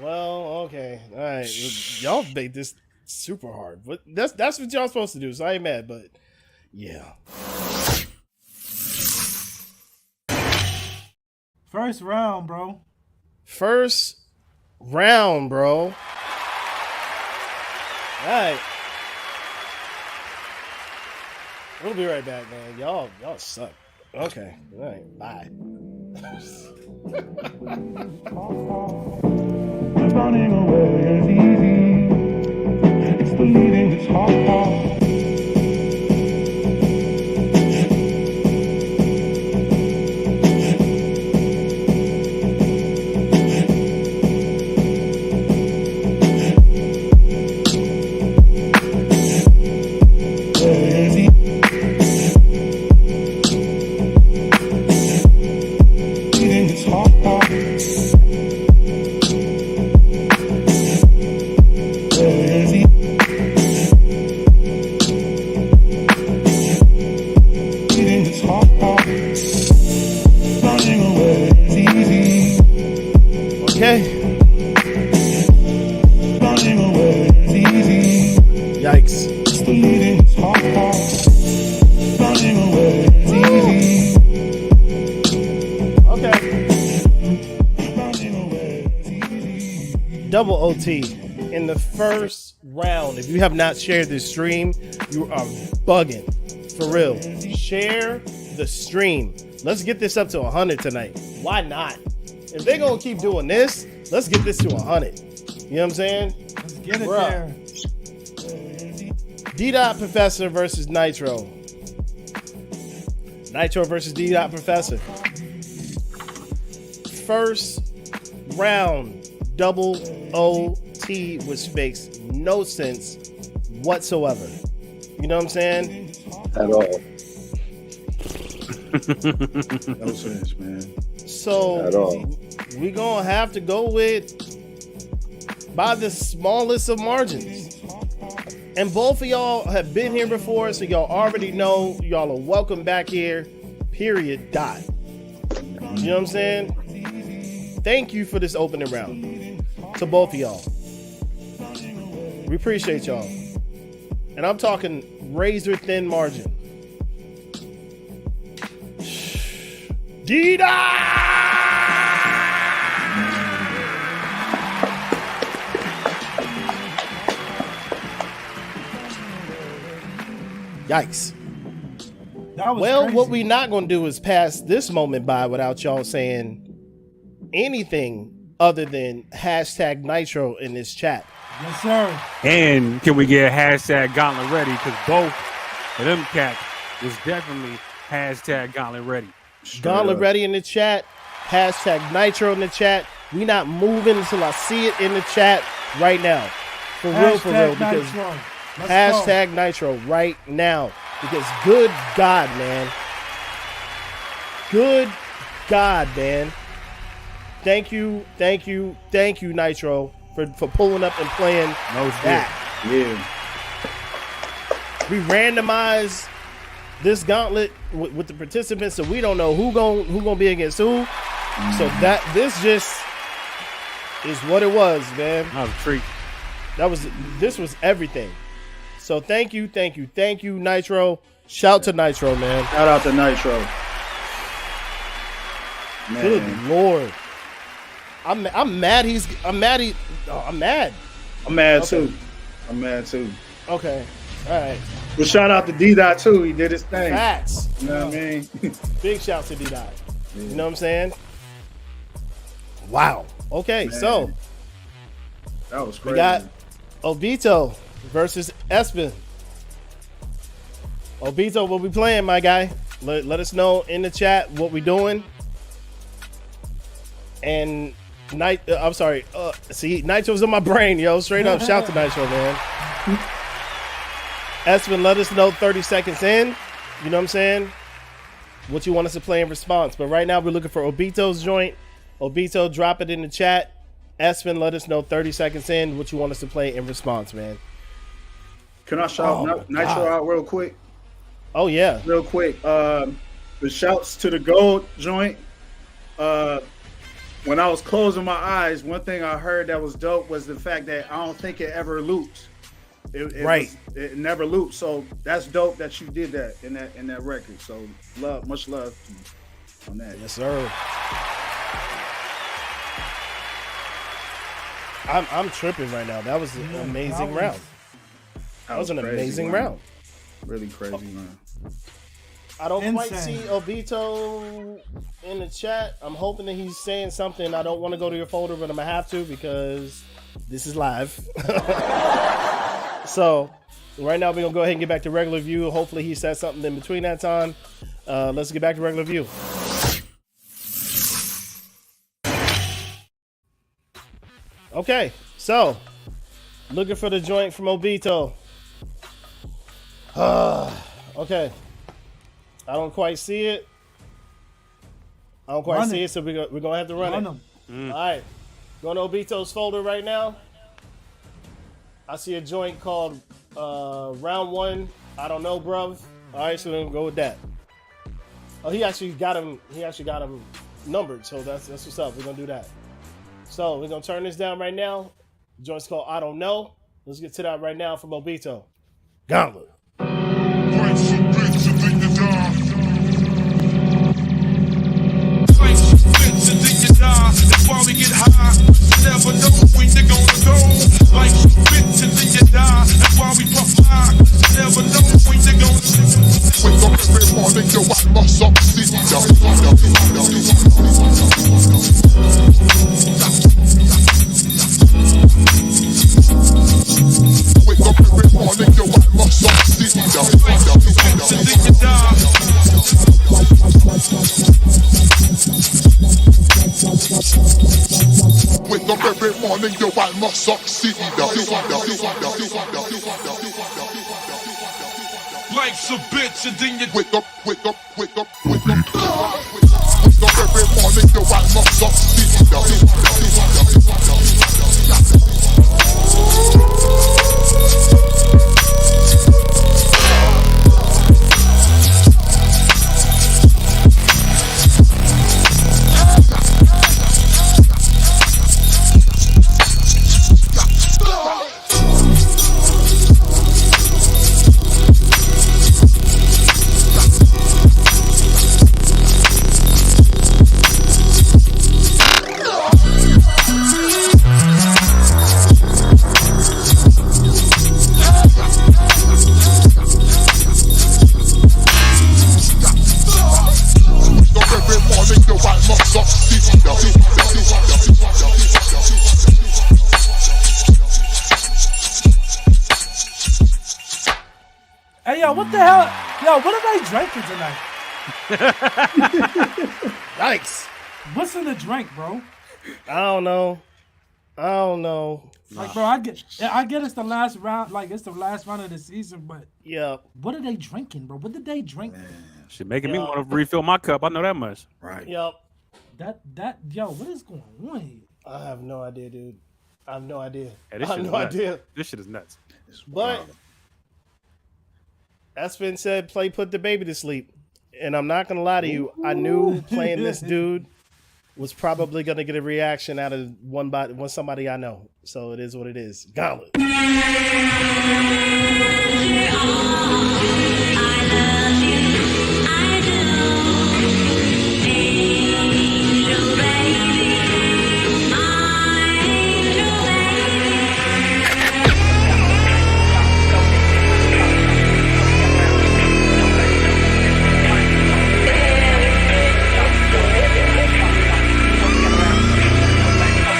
Well, okay. All right. Y'all made this super hard. But that's what y'all supposed to do. So I ain't mad, but yeah. First round, bro. First round, bro. All right. We'll be right back, man. Y'all suck. Okay. All right. Bye. Running away is easy. It's the leading that's hard. Double OT in the first round. If you have not shared this stream, you are bugging. For real. Share the stream. Let's get this up to 100 tonight. Why not? If they're going to keep doing this, let's get this to 100. You know what I'm saying? Let's get it there. D-Dot Professor versus Nitro. Nitro versus D-Dot Professor. First round. Double OT, which makes no sense whatsoever. You know what I'm saying? At all. No sense, man. So At all. we're gonna have to go with by the smallest of margins. And both of y'all have been here before, so y'all already know y'all are welcome back here. Period. Dot. You know what I'm saying? Thank you for this opening round. To both of y'all. We appreciate y'all. And I'm talking razor thin margin. D-Dot! Yikes. Well, crazy. what we not going to do is pass this moment by without y'all saying anything other than hashtag Nitro in this chat. Yes, sir. And can we get hashtag Gauntlet ready? Because both of them cats was definitely hashtag Gauntlet ready. Gauntlet ready in the chat. Hashtag Nitro in the chat. We not moving until I see it in the chat right now. For real, because hashtag Nitro right now. Because good God, man. Good God, man. Thank you, Nitro, for pulling up and playing that. Yeah. We randomized this gauntlet with the participants, so we don't know who gonna be against who. So that this just is what it was, man. That was a treat. This was everything. So thank you, Nitro. Shout to Nitro, man. Shout out to Nitro. Man. Good Lord. I'm mad. I'm mad. I'm mad too. I'm mad too. Okay. All right. Well, shout out to D-Dot too. He did his thing. Facts. You know what I mean? Big shout to D-Dot. You know what I'm saying? Wow. Okay, man. So that was crazy. We got Obito versus Espin. Obito, what we playing, my guy? Let us know in the chat what we doing. And I'm sorry. See, Nitro's in my brain, yo. Straight up, shout to Nitro, man. Espin, let us know 30 seconds in. You know what I'm saying? What you want us to play in response. But right now we're looking for Obito's joint. Obito, drop it in the chat. Espin, let us know 30 seconds in what you want us to play in response, man. Can I shout Nitro out real quick? Oh, yeah. Real quick. The shouts to the gold joint. When I was closing my eyes, one thing I heard that was dope was the fact that I don't think it ever loops. It never loops. So that's dope that you did that in that record. So much love on that. Yes, sir. I'm tripping right now. That was an amazing round. That was an amazing round. Really crazy, man. I don't quite see Obito in the chat. I'm hoping that he's saying something. I don't want to go to your folder, but I'm going to have to because this is live. So right now we're going to go ahead and get back to regular view. Hopefully he says something in between that time. Let's get back to regular view. Okay, so looking for the joint from Obito. Okay. I don't quite see it. So we're going to have to run it. All right. Going to Obito's folder right now. I see a joint called Round 1. I don't know, bruv. All right, so we're going to go with that. Oh, he actually got him numbered, so that's what's up. We're going to do that. So we're going to turn this down right now. The joint's called I Don't Know. Let's get to that right now from Obito. Gauntlet. That's why we get high. You never know when you're gonna go. Like bitch and then you die. That's why we puff high. You never know when you're gonna wake up every morning, yo, I must succeed. Wake up every morning, yo, I must succeed. Bitch and then you die. Wake up every morning, yo, I must succeed. Life's a bitch, and then you wake up. Wake up every morning, yo, I must succeed. Hey, yo, what the hell? Yo, what are they drinking tonight? Yikes. What's in the drink, bro? I don't know. Like, bro, I get it's the last round, like it's the last round of the season, but what are they drinking, bro? What did they drink? Shit making me want to refill my cup. I know that much. Right. Yep. Yo, what is going on here? I have no idea, dude. I have no idea. Yeah, I have no idea. This shit is nuts. But Espin said, put the baby to sleep. And I'm not going to lie to you. I knew playing this dude was probably going to get a reaction out of somebody I know. So it is what it is. Gauntlet.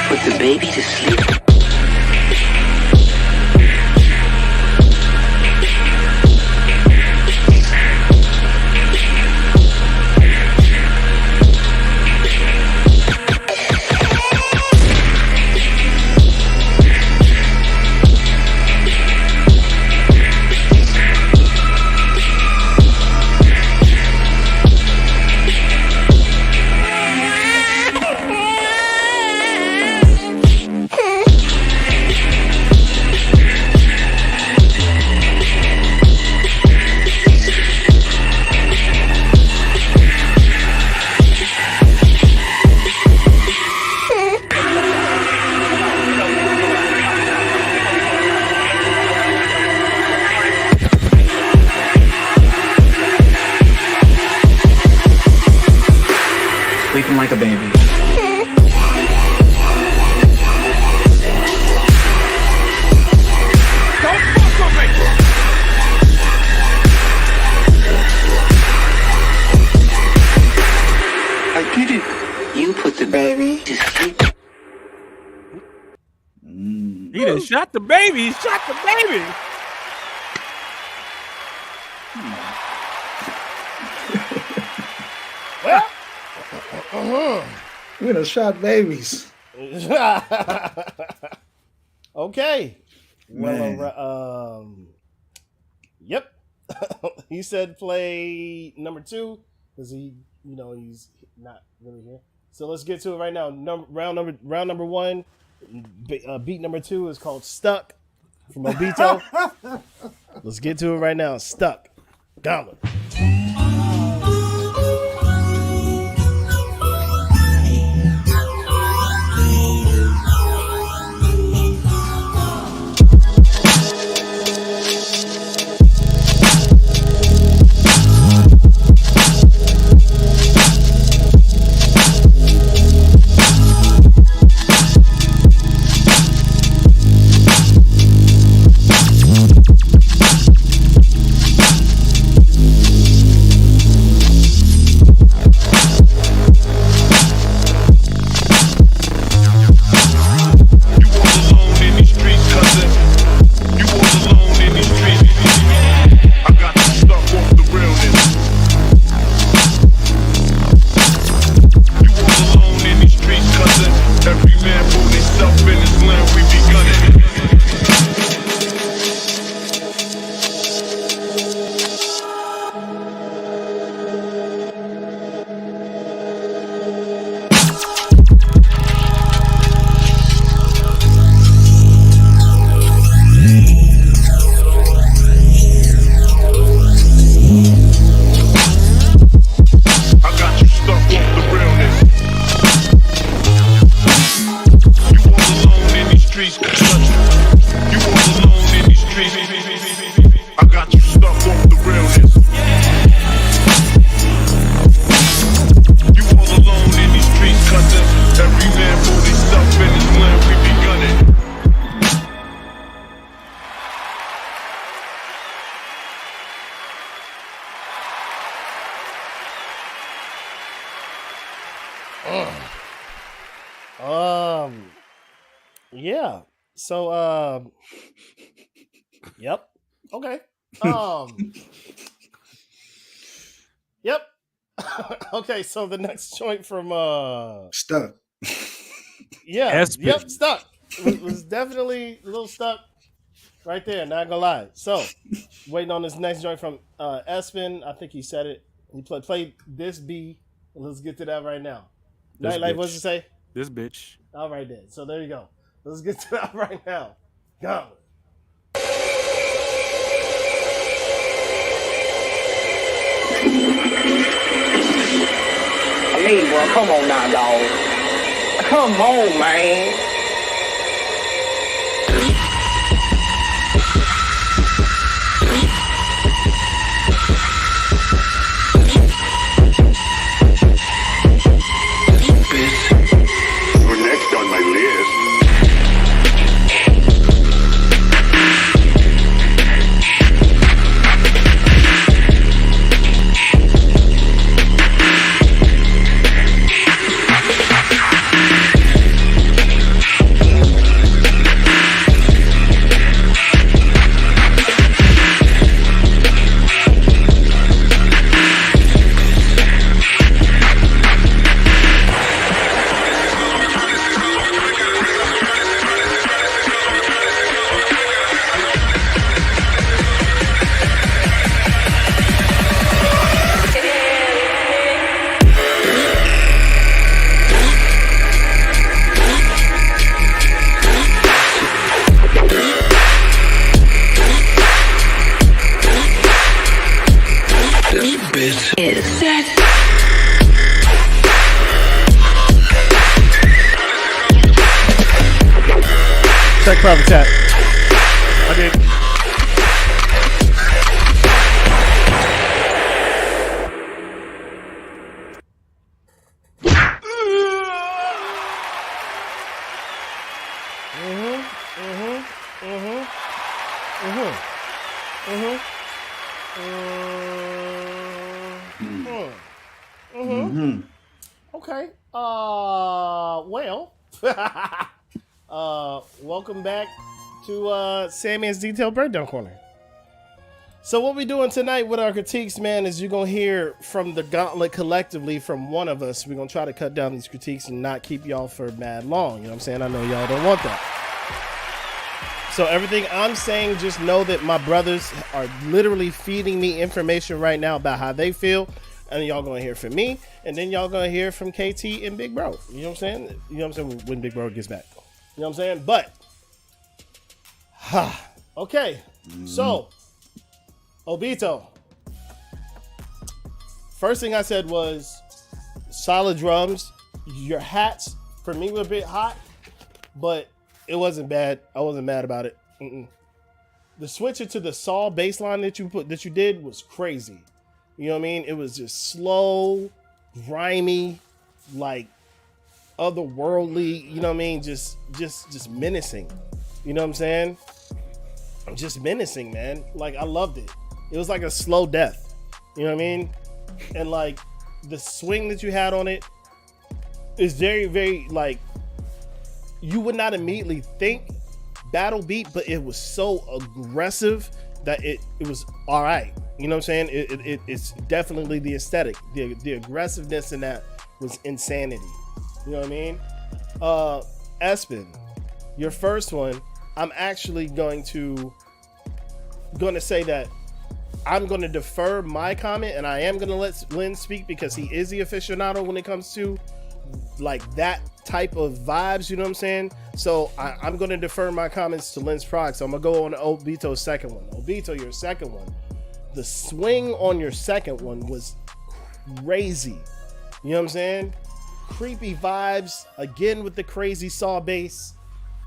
Put the baby to sleep. sleeping like a baby. Don't fuck with me! I get it. You put the baby to sleep. He done shot the baby. He shot the baby. We done shot babies. Okay. Man. Well, yep. He said play number 2 because he's not really here. So let's get to it right now. Round number 1. Beat number 2 is called Stuck from Obito. Let's get to it right now. Stuck. Gauntlet. Yeah. So yep. Okay. Yep. Okay, so the next joint from Stuck. Yeah. Espin. Yep, Stuck. Was definitely a little stuck right there, not gonna lie. So waiting on this next joint from Espin. I think he said it. He played this B. Let's get to that right now. Nightlight, what's it say? This bitch. All right then. So there you go. Let's get to that right now. Gauntlet. I mean, bro, come on now, dog. Come on, man. You're next on my list. Check private chat. I did. Okay. Well. Welcome back to Sammy's Detailed Breakdown Corner. So what we doing tonight with our critiques, man, is you're going to hear from the Gauntlet collectively from one of us. We're going to try to cut down these critiques and not keep y'all for mad long. You know what I'm saying? I know y'all don't want that. So everything I'm saying, just know that my brothers are literally feeding me information right now about how they feel. And y'all going to hear from me. And then y'all going to hear from KT and Big Bro. You know what I'm saying? You know what I'm saying? When Big Bro gets back. You know what I'm saying? But, okay. So, Obito. First thing I said was solid drums. Your hats for me were a bit hot, but it wasn't bad. I wasn't mad about it. The switch into the saw bass line that you did was crazy. You know what I mean? It was just slow, grimy, like otherworldly. You know what I mean? Just menacing. You know what I'm saying? Just menacing, man. Like I loved it. It was like a slow death. You know what I mean? And like the swing that you had on it is very, very like you would not immediately think battle beat, but it was so aggressive that it was all right. You know what I'm saying? It's definitely the aesthetic. The aggressiveness in that was insanity. You know what I mean? Espin, your first one, I'm actually going to say that I'm going to defer my comment, and I am going to let Lynn speak because he is the aficionado when it comes to like that type of vibes. You know what I'm saying? So I'm going to defer my comments to Lynn's prog. So I'm going to go on Obito's second one. Obito, your second one. The swing on your second one was crazy. You know what I'm saying? Creepy vibes again with the crazy saw bass,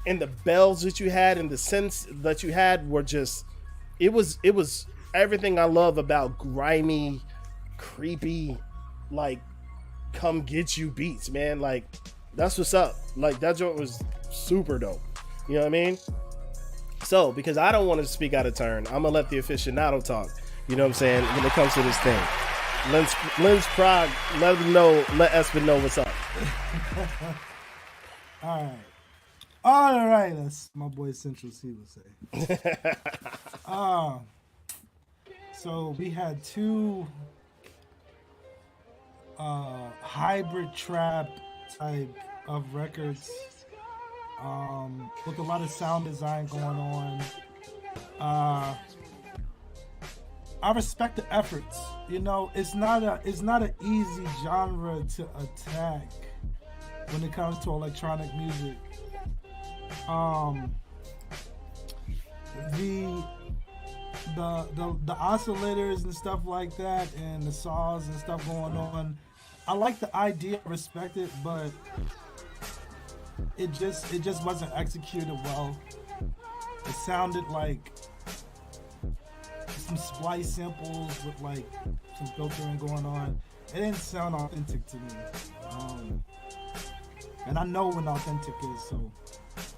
and the bells that you had and the synths that you had were just it was everything I love about grimy, creepy, like come get you beats, man. Like that's what's up. Like that joint was super dope. You know what I mean? So because I don't want to speak out of turn, I'm gonna let the aficionado talk. You know what I'm saying? When it comes to this thing, Lynn's prog, let Espin know what's up. All right, that's my boy Central C would say. So we had two hybrid trap type of records with a lot of sound design going on. I respect the efforts. You know, it's not an easy genre to attack when it comes to electronic music. The oscillators and stuff like that, and the saws and stuff going on. I like the idea, respect it, but it just wasn't executed well. It sounded like some splice samples with like some filtering going on. It didn't sound authentic to me. And I know when authentic is, so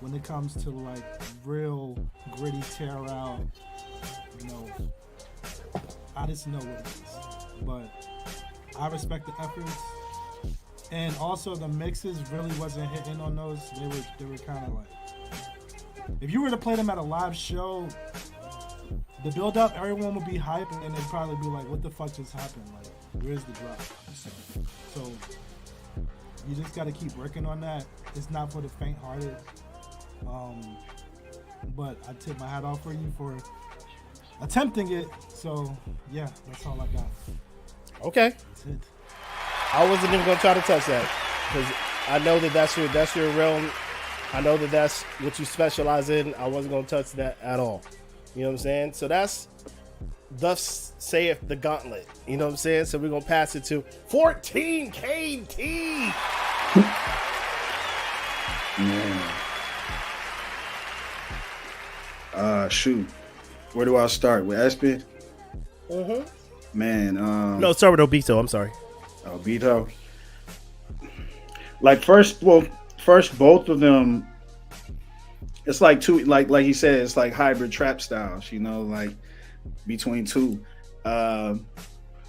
when it comes to like real gritty tear out, you know, I just know what it is. But I respect the efforts. And also the mixes really wasn't hitting on those. They were kind of like, if you were to play them at a live show, the build up, everyone would be hyped and they'd probably be like, what the fuck just happened? Like, where's the drop? So you just got to keep working on that. It's not for the faint-hearted. But I tip my hat off for you for attempting it. So yeah, that's all I got. Okay. That's it. I wasn't even gonna try to touch that because I know that's your realm. I know that's what you specialize in. I wasn't gonna touch that at all. You know what I'm saying? So that's thus saith the Gauntlet. You know what I'm saying? So we're gonna pass it to 14 KT. Man. Shoot. Where do I start? With Espin? Mm-hmm. Man, no, start with Obito. I'm sorry. Obito. Like first both of them. It's like two, like he said, it's like hybrid trap styles. You know, like between two. Now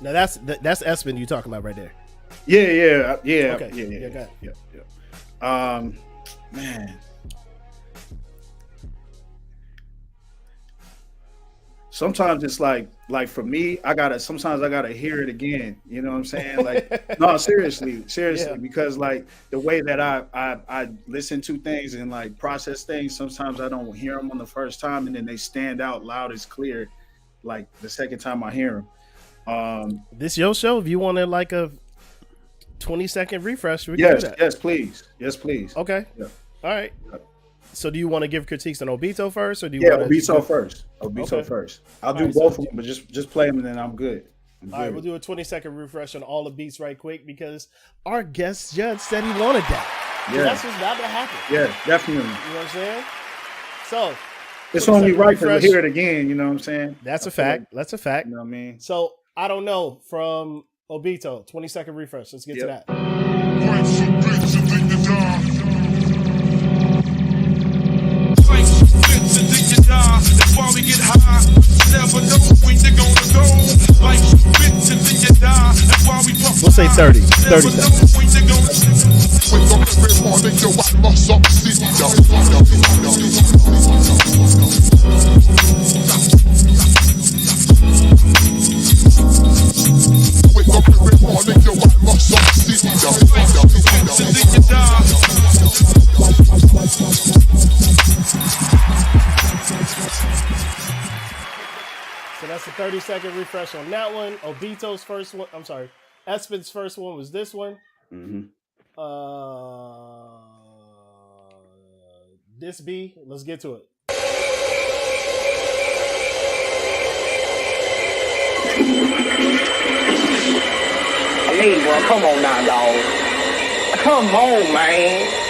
that's Espin you talking about right there. Yeah. Okay. Yeah. Go ahead. Man. Sometimes it's like for me, sometimes I gotta hear it again. You know what I'm saying? Like, no, seriously, Yeah. because like the way that I listen to things and like process things, sometimes I don't hear them on the first time, and then they stand out loud as clear, like the second time I hear them. This your show. If you wanted like a 20-second refresh, we can do that. Yes, please. Okay. Yeah. All right. So do you want to give critiques on Obito first, or do you? Yeah, want Obito first. Okay. First. I'll do All right, both so- of them, but just play them and then I'm good. All right, we'll do a 20-second refresh on all the beats right quick because our guest judge said he wanted that. Yeah. That's what's about to happen. Yeah, definitely. You know what I'm saying? So It's only 20-second right to refresh. hear it again. You know what I'm saying? That's I a feel fact. like- That's a fact. You know what I mean? So I don't know from Obito, 20-second refresh. Let's get to that. Fight some bitch and then you die. Fight some bitch and then you die. That's why we get high. You never know when you're gonna go. Like some bitch and then you die. That's why we puff. We'll say 30. 30 seconds. When you're gonna wake up every morning, yo, I must succeed. Wake up every morning, yo, I must succeed. So that's a 30-second refresh on that one. Obito's first one. I'm sorry. Espin's first one was this one. Mhm. This B. Let's get to it. I mean, bro, come on now, dog. Come on, man.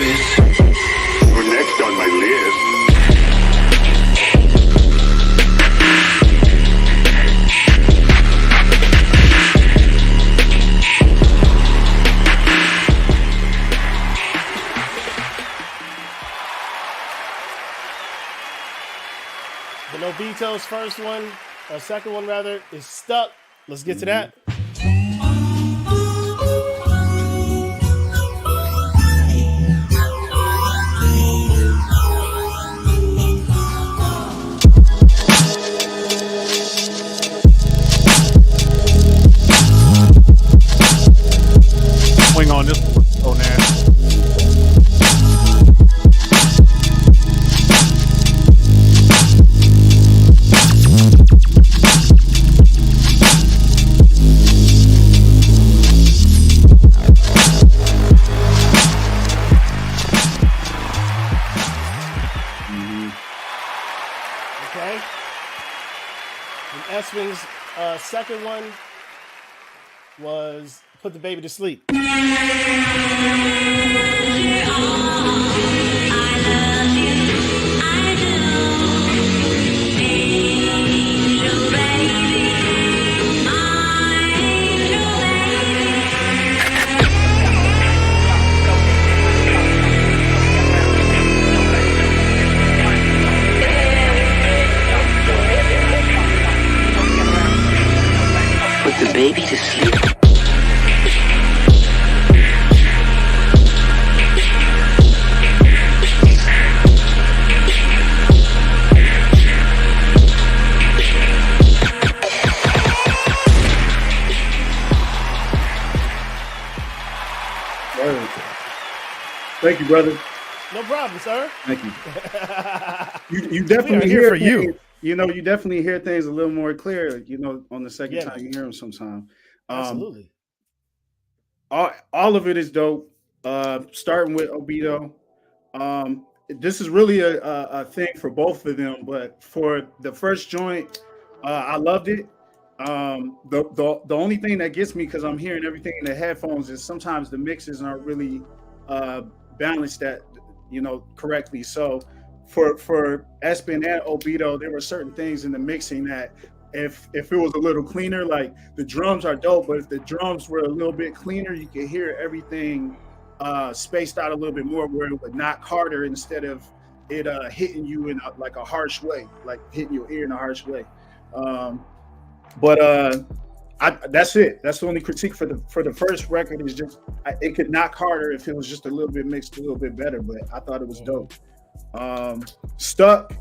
You're next on my list. The Obito's first one, or second one rather, is Stuck. Let's get to that. Swing on this one. Oh, nasty. Okay. And Espin's second one was Put the Baby to Sleep. Put the baby to sleep. Word. Thank you, brother. No problem, sir. Thank you. You We are definitely here hear for you. things- You know, you definitely hear things a little more clear. You know, on the second Yeah. time you hear them, sometime. Absolutely. All of it is dope. Starting with Obito. This is really a thing for both of them, but for the first joint, I loved it. The only thing that gets me, because I'm hearing everything in the headphones, is sometimes the mixes aren't really balanced correctly. So for Espin and Obito, there were certain things in the mixing that if it was a little cleaner, like the drums are dope, but if the drums were a little bit cleaner, you could hear everything spaced out a little bit more, where it would knock harder instead of it hitting you in like a harsh way, like hitting your ear in a harsh way. That's it. That's the only critique for the first record is just it could knock harder if it was just a little bit mixed a little bit better. But I thought it was dope. Stuck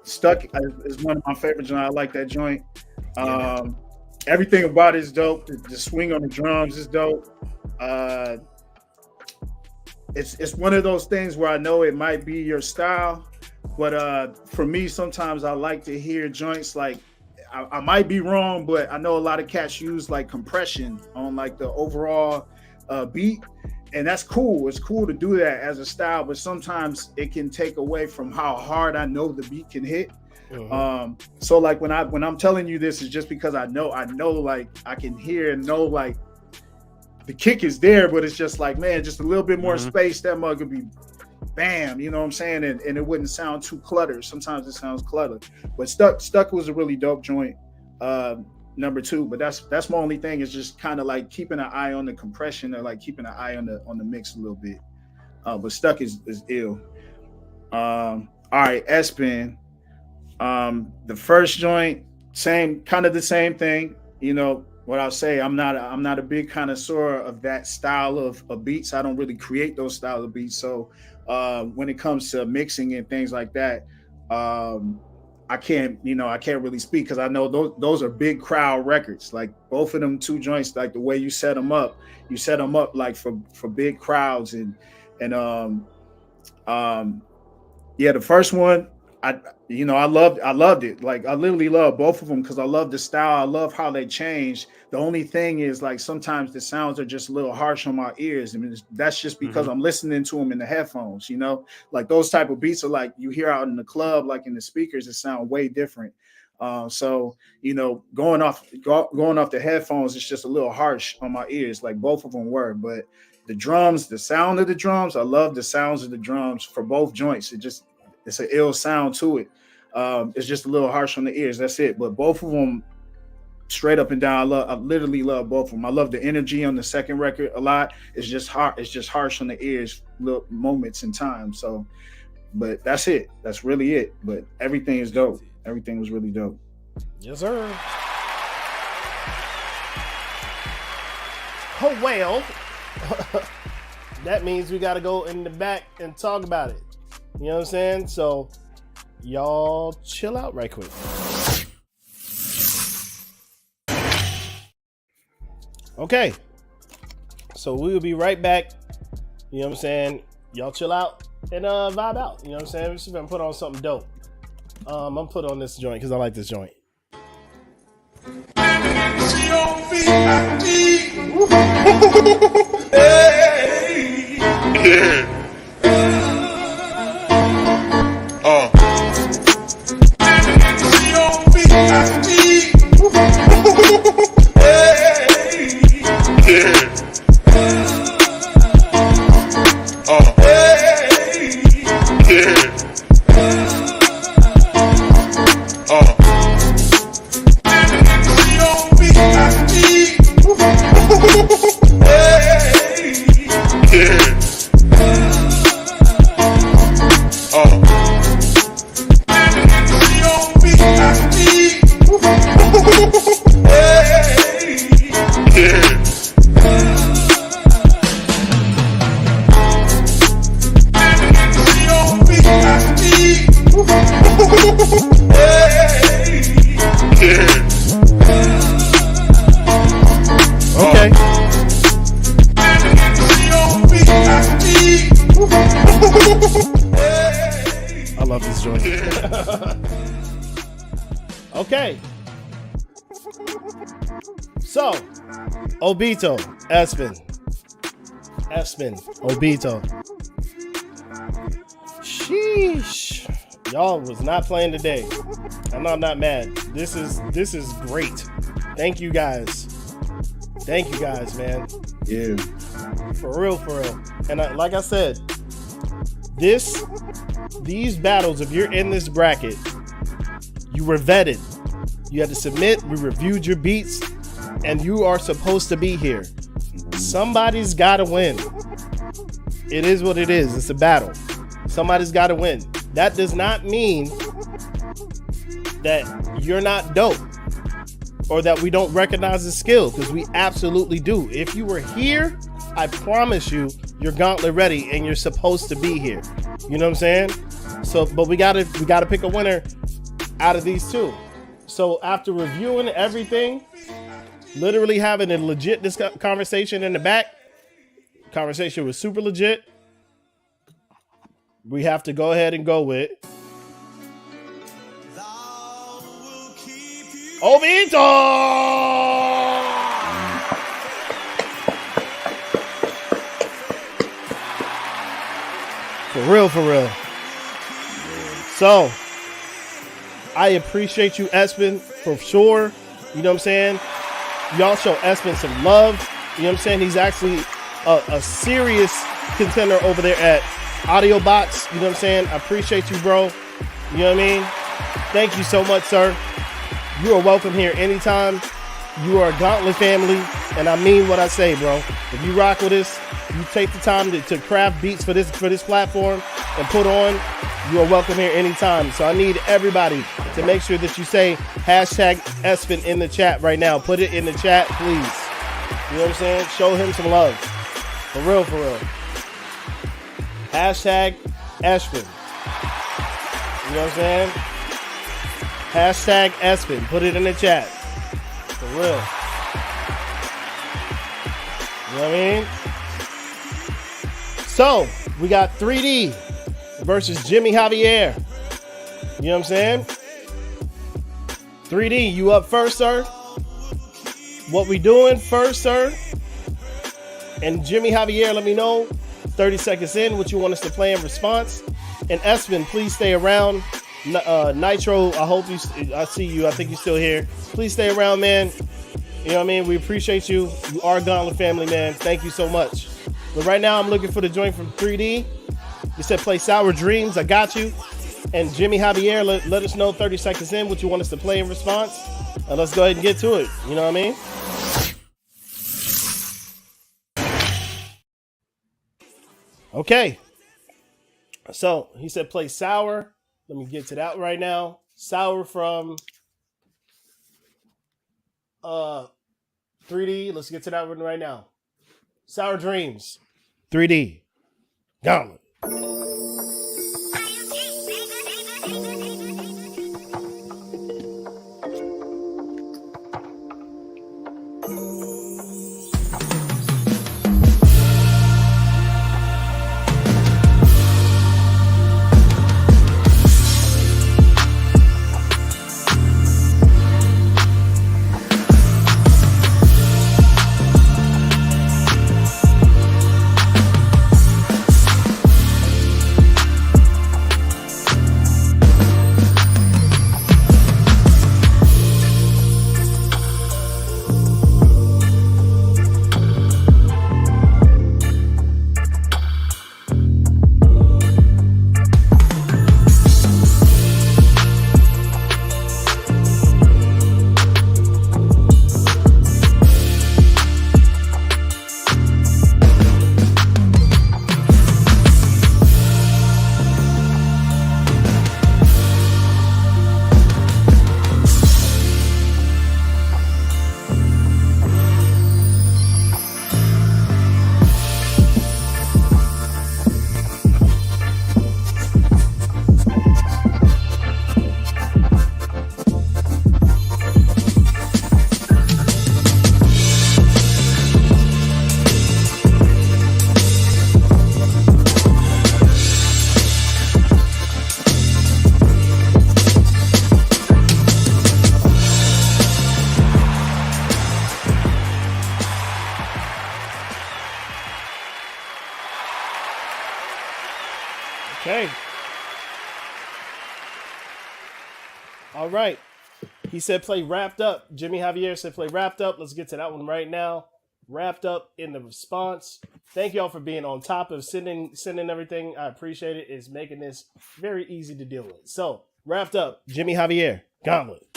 is one of my favorites, and I like that joint. Everything about it is dope. The swing on the drums is dope. It's one of those things where I know it might be your style, but for me, sometimes I like to hear joints like. I might be wrong, but I know a lot of cats use like compression on like the overall beat, and that's cool. It's cool to do that as a style, but sometimes it can take away from how hard I know the beat can hit. So like when I'm telling you this is just because I know like I can hear and know like the kick is there, but it's just like, man, just a little bit more space, that mug would be bam, you know what I'm saying? And it wouldn't sound too cluttered. Sometimes it sounds cluttered. But Stuck was a really dope joint, number 2. But that's my only thing, is just kind of like keeping an eye on the compression, or like keeping an eye on the mix a little bit. But Stuck is ill. All right, Espin. The first joint, the same thing. You know what I'll say, I'm not a big connoisseur of that style of beats. I don't really create those style of beats. So when it comes to mixing and things like that, I can't really speak, because I know those are big crowd records. Like both of them 2 joints, like the way you set them up like for big crowds, and the first one, I loved it. Like I literally love both of them because I love the style. I love how they changed. The only thing is, like, sometimes the sounds are just a little harsh on my ears. I mean, that's just because I'm listening to them in the headphones, you know, like those type of beats are like you hear out in the club, like in the speakers, it sound way different. So, you know, going off the headphones, it's just a little harsh on my ears. Like both of them were, but the drums, the sound of the drums, I love the sounds of the drums for both joints. It's an ill sound to it. It's just a little harsh on the ears. That's it. But both of them, straight up and down, I literally love both of them. I love the energy on the second record a lot. It's just hard. It's just harsh on the ears, little moments in time. So, but that's it. That's really it. But everything is dope. Everything was really dope. Yes, sir. Oh, well, that means we got to go in the back and talk about it. You know what I'm saying? So y'all chill out right quick. Okay. So we will be right back. You know what I'm saying? Y'all chill out and vibe out. You know what I'm saying? We're just gonna put on something dope. I'm gonna put on this joint because I like this joint. Okay. So, Obito, Espin, Obito. Sheesh. Y'all was not playing today. I'm not mad. This is great. Thank you guys. Thank you guys, man. Yeah. For real. And like I said, these battles, if you're in this bracket, you were vetted. You had to submit, we reviewed your beats, and you are supposed to be here. Somebody's got to win. It is what it is. It's a battle. Somebody's got to win. That does not mean that you're not dope or that we don't recognize the skill, because we absolutely do. If you were here, I promise you, you're Gauntlet ready and you're supposed to be here. You know what I'm saying? So, but we gotta pick a winner out of these two. So after reviewing everything, literally having a legit conversation in the back, conversation was super legit. We have to go ahead and go with Obito! For real, for real. So, I appreciate you, Espin, for sure. You know what I'm saying? Y'all show Espin some love. You know what I'm saying? He's actually a serious contender over there at Audio Box. You know what I'm saying? I appreciate you, bro. You know what I mean? Thank you so much, sir. You are welcome here anytime. You are a Gauntlet family, and I mean what I say, bro. If you rock with us, you take the time to craft beats for this platform and put on, you are welcome here anytime. So I need everybody to make sure that you say hashtag Espin in the chat right now. Put it in the chat, please. You know what I'm saying? Show him some love. For real, for real. Hashtag Espin. You know what I'm saying? Hashtag Espin. Put it in the chat. For real. You know what I mean? So, we got 3D versus Jimmy Javier. You know what I'm saying? 3D, you up first, sir? What we doing first, sir? And Jimmy Javier, let me know 30 seconds in what you want us to play in response. And Espin, please stay around. Nitro, I hope I see you. I think you're still here. Please stay around, man. You know what I mean? We appreciate you. You are Gauntlet family, man. Thank you so much. But right now, I'm looking for the joint from 3D. You said play Sour Dreams. I got you. And Jimmy Javier, let us know 30 seconds in what you want us to play in response. And let's go ahead and get to it. You know what I mean? Okay. So he said play Sour. Let me get to that right now. Sour from 3D. Let's get to that one right now. Sour Dreams. 3D. Gauntlet. Okay. All right. He said play Wrapped Up. Jimmy Javier said play Wrapped Up. Let's get to that one right now. Wrapped Up in the response. Thank y'all for being on top of sending everything. I appreciate it. It's making this very easy to deal with. So, Wrapped Up. Jimmy Javier. Gauntlet.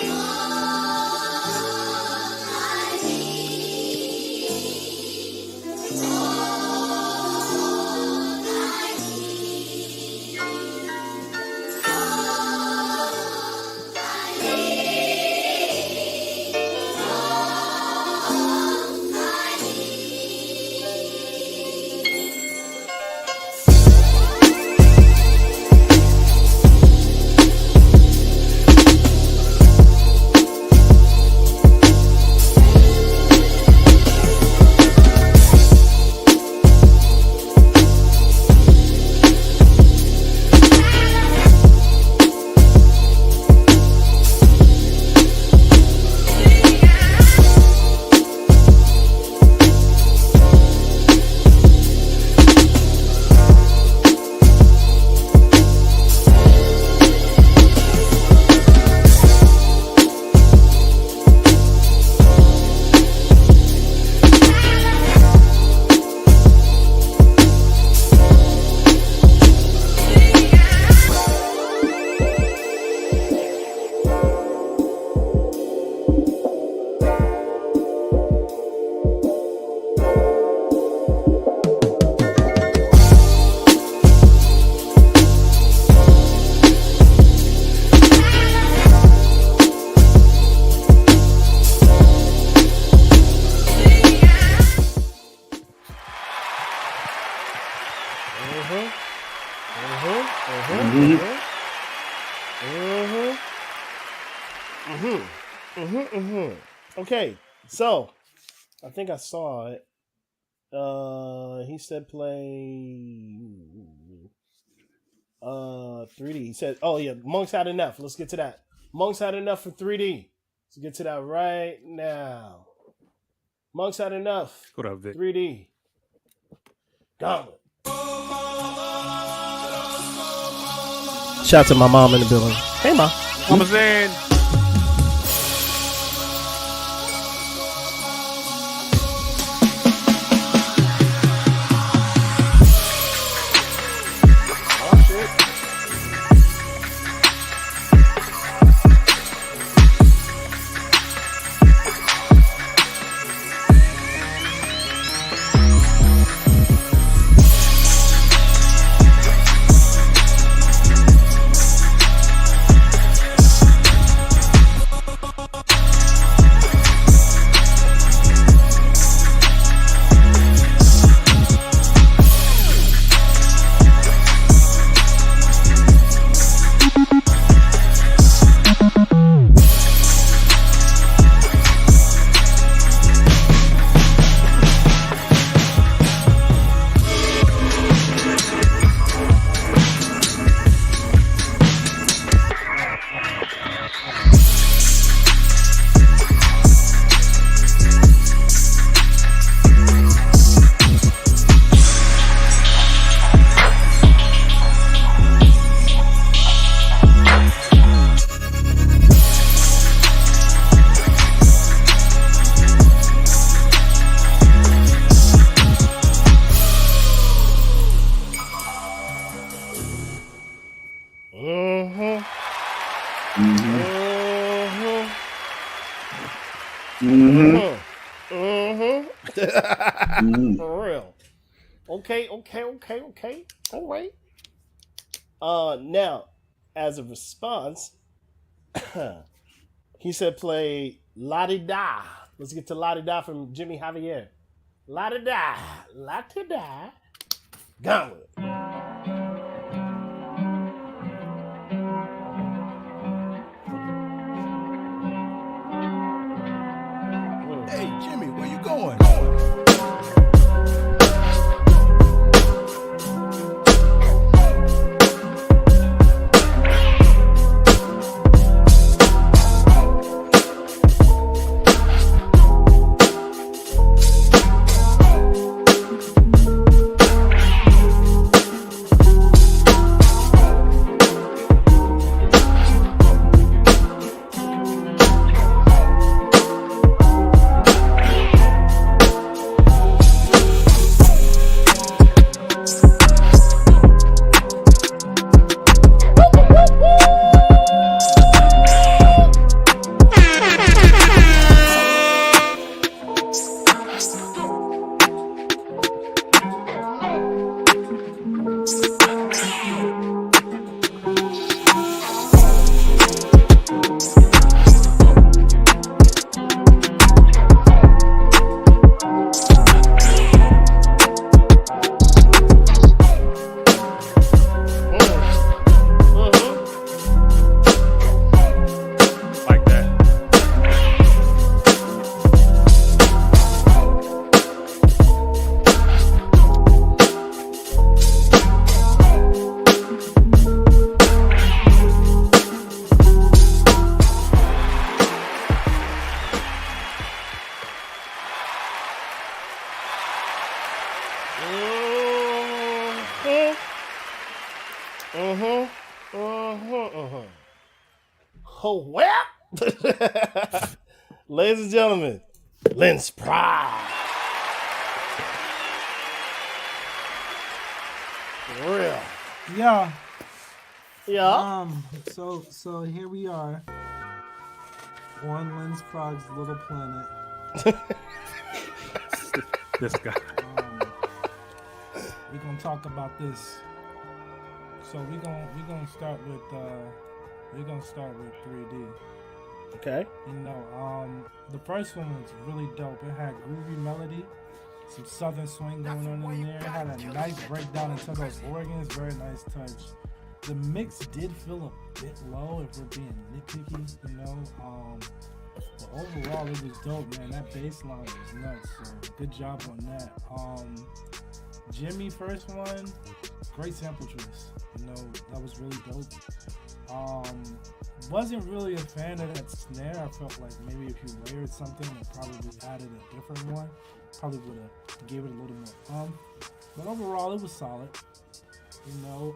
Okay, so I think I saw it. He said play 3D. He said, "Oh yeah, Monks had enough." Let's get to that. Monks had enough for 3D. Let's get to that right now. Monks had enough. What up, Vic? 3D. Gauntlet. Shout out to my mom in the building. Hey, Mom. Mama's in. For real. Okay. All right. Now, as a response, he said play La Di Da. Let's get to La Di Da from Jimmy Javier. La Di Da. La Di Da. Gauntlet. Hey, Jimmy, where you going? Oh, well. Ladies and gentlemen, Lens Pride. For real. Yeah. Yeah. So here we are on Lens Pride's little planet. This guy. We're gonna talk about this. So we're gonna start with 3D. Okay. You know, the first one was really dope. It had groovy melody, some southern swing going on in there. Had a nice breakdown into those organs. Very nice touch. The mix did feel a bit low if we're being nitpicky, you know. But overall, it was dope, man. That bass line was nuts. So good job on that. Jimmy, first one, great sample choice. You know, that was really dope. Wasn't really a fan of that snare. I felt like maybe if you layered something and probably added a different one, probably would have gave it a little more But overall, it was solid. You know,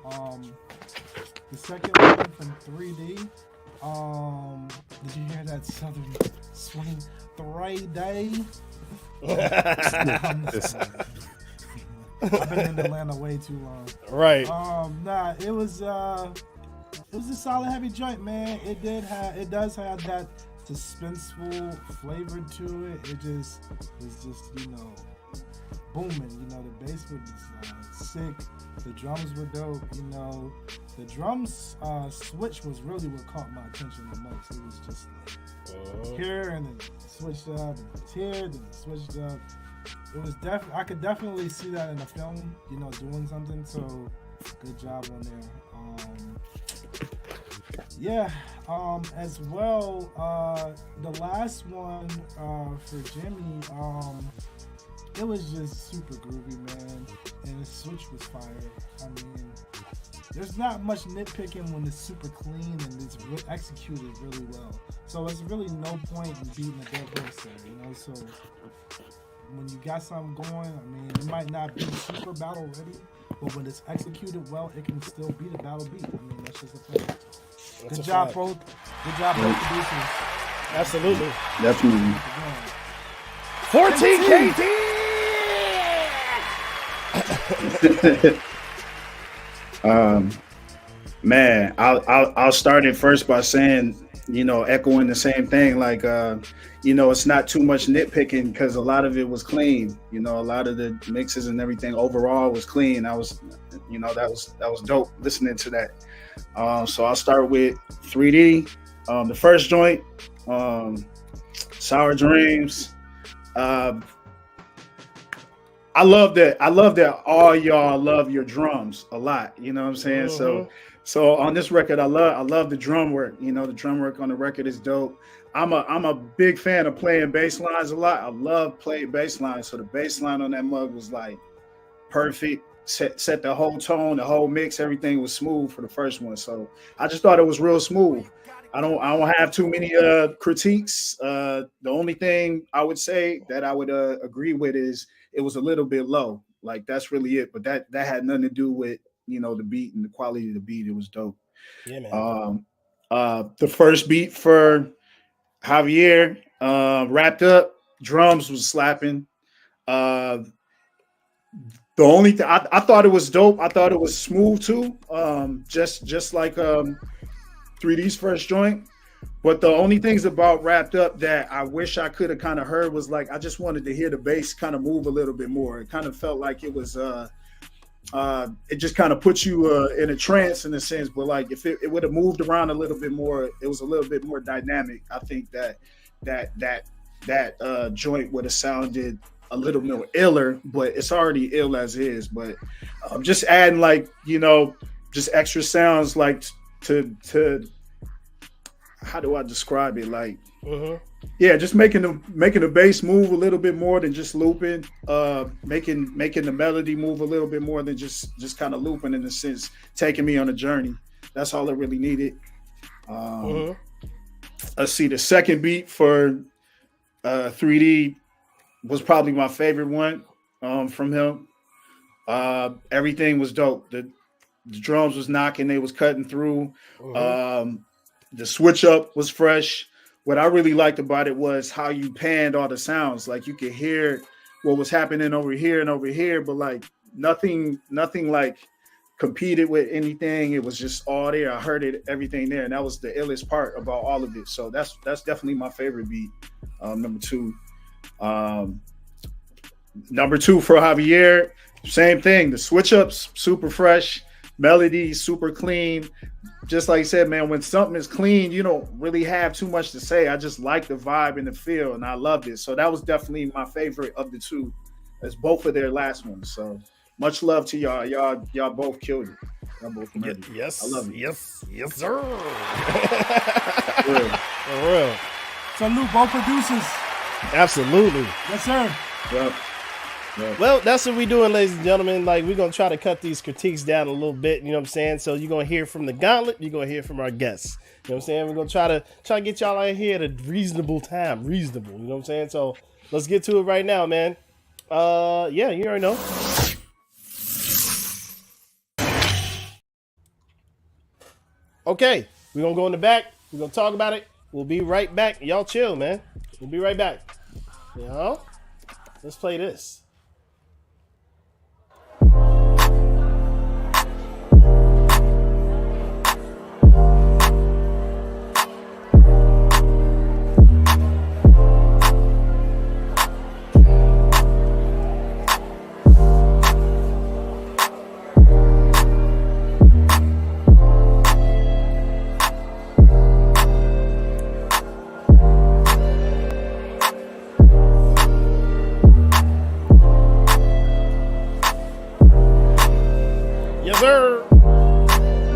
the second one from 3D. Did you hear that southern swing 3D? I've been in Atlanta way too long. Right. Nah, it was a solid heavy joint, man. It does have that suspenseful flavor to it. It just was just, you know, booming. You know, the bass was sick. The drums were dope. You know, the drums switch was really what caught my attention the most. It was just like here and then switched up, and it's here, then switched up. It was I could definitely see that in the film, you know, doing something. So good job on there. Yeah. As well, the last one for Jimmy, it was just super groovy, man, and the switch was fire. I mean, there's not much nitpicking when it's super clean and it's executed really well. So there's really no point in beating a dead horse there, you know. So when you got something going, I mean, it might not be super battle ready, but when it's executed well, it can still beat a battle beat. I mean, that's just a fact. Good job, both. Good job, both producers. Absolutely. Definitely. 14 KD. Man, I'll start it first by saying, you know, echoing the same thing. Like, you know, it's not too much nitpicking because a lot of it was clean. You know, a lot of the mixes and everything overall was clean. I was, you know, that was dope listening to that. So I'll start with 3D. The first joint, Sour Dreams. I love that all y'all love your drums a lot. You know what I'm saying? So on this record, I love the drum work. You know, the drum work on the record is dope. I'm a big fan of playing bass lines a lot. I love playing bass lines. So the bass line on that mug was like perfect. Set the whole tone, the whole mix, everything was smooth for the first one. So I just thought it was real smooth. I don't have too many critiques. The only thing I would say that I would agree with is it was a little bit low. Like that's really it. But that had nothing to do with, you know, the beat and the quality of the beat. It was dope. Yeah, man. The first beat for Javier, wrapped up, drums was slapping. The only thing I thought it was dope. I thought it was smooth too. Just like 3D's first joint. But the only things about Wrapped Up that I wish I could have kind of heard was like I just wanted to hear the bass kind of move a little bit more. It kind of felt like it was it just kind of puts you in a trance in a sense. But like if it would have moved around a little bit more, it was a little bit more dynamic. I think that joint would have sounded a little more iller, but it's already ill as is. But just adding like, you know, just extra sounds like to how do I describe it? Like, yeah, just making the bass move a little bit more than just looping, making the melody move a little bit more than just kind of looping, in a sense, taking me on a journey. That's all it really needed. Let's see, the second beat for 3D was probably my favorite one from him. Everything was dope. The drums was knocking, they was cutting through. The switch up was fresh. What I really liked about it was how you panned all the sounds. Like you could hear what was happening over here and over here, but like nothing like competed with anything. It was just all there. I heard it, everything there, and that was the illest part about all of it. So that's definitely my favorite beat. Number two. Number two for Javier, same thing. The switch ups super fresh, melody super clean. Just like I said, man, when something is clean, you don't really have too much to say. I just like the vibe and the feel, and I loved it. So that was definitely my favorite of the two as both of their last ones. So much love to y'all. Y'all both killed it. Y'all both murdered it. Yes. I love it. Yes, sir. For real. For real. Salute both producers. Absolutely. Yes, sir. Yep. Well, that's what we're doing, ladies and gentlemen. Like, we're going to try to cut these critiques down a little bit, you know what I'm saying? So you're going to hear from the Gauntlet, you're going to hear from our guests. You know what I'm saying? We're going to try to get y'all out here at a reasonable time. Reasonable, you know what I'm saying? So let's get to it right now, man. Yeah, you already know. Okay, we're going to go in the back. We're going to talk about it. We'll be right back. Y'all chill, man. We'll be right back. You know? Let's play this.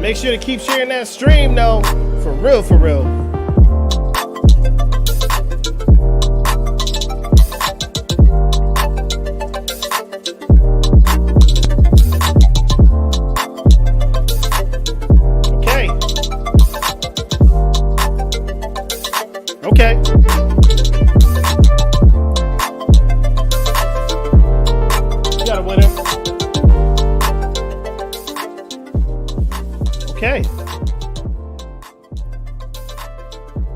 Make sure to keep sharing that stream, though. For real, for real. Okay. You got a winner. Okay.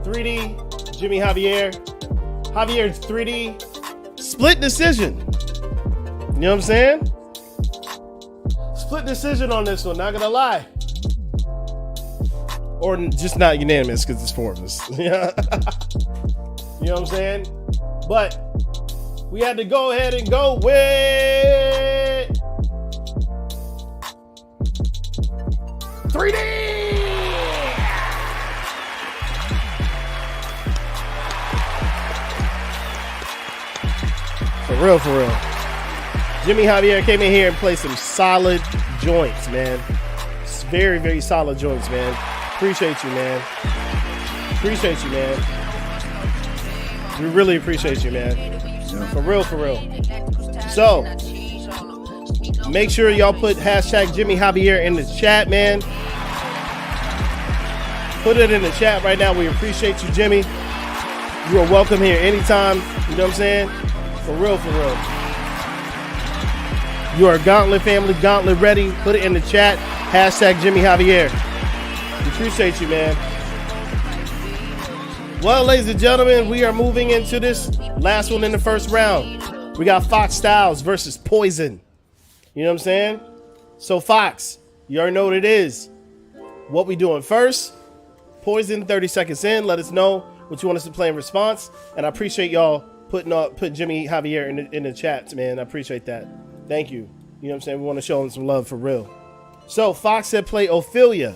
3D, Jimmy Javier. Javier's 3D. Split decision. You know what I'm saying? Split decision on this one, not gonna lie. Or just not unanimous because it's four of us. You know what I'm saying? But we had to go ahead and go with 3D. For real, for real. Jimmy Javier came in here and played some solid joints, man. It's very, very solid joints, man. Appreciate you, man. Appreciate you, man. We really appreciate you, man. For real, for real. So, make sure y'all put hashtag Jimmy Javier in the chat, man. Put it in the chat right now. We appreciate you, Jimmy. You are welcome here anytime. You know what I'm saying? For real, for real. You are Gauntlet family, Gauntlet ready. Put it in the chat. Hashtag Jimmy Javier. We appreciate you, man. Well, ladies and gentlemen, we are moving into this last one in the first round. We got Fox Styles versus Poison. You know what I'm saying? So, Fox, you already know what it is. What we doing first? Poison, 30 seconds in. Let us know what you want us to play in response. And I appreciate y'all put Jimmy Javier in the chat, man. I appreciate that. Thank you. You know what I'm saying? We want to show him some love for real. So, Fox said play Ophelia.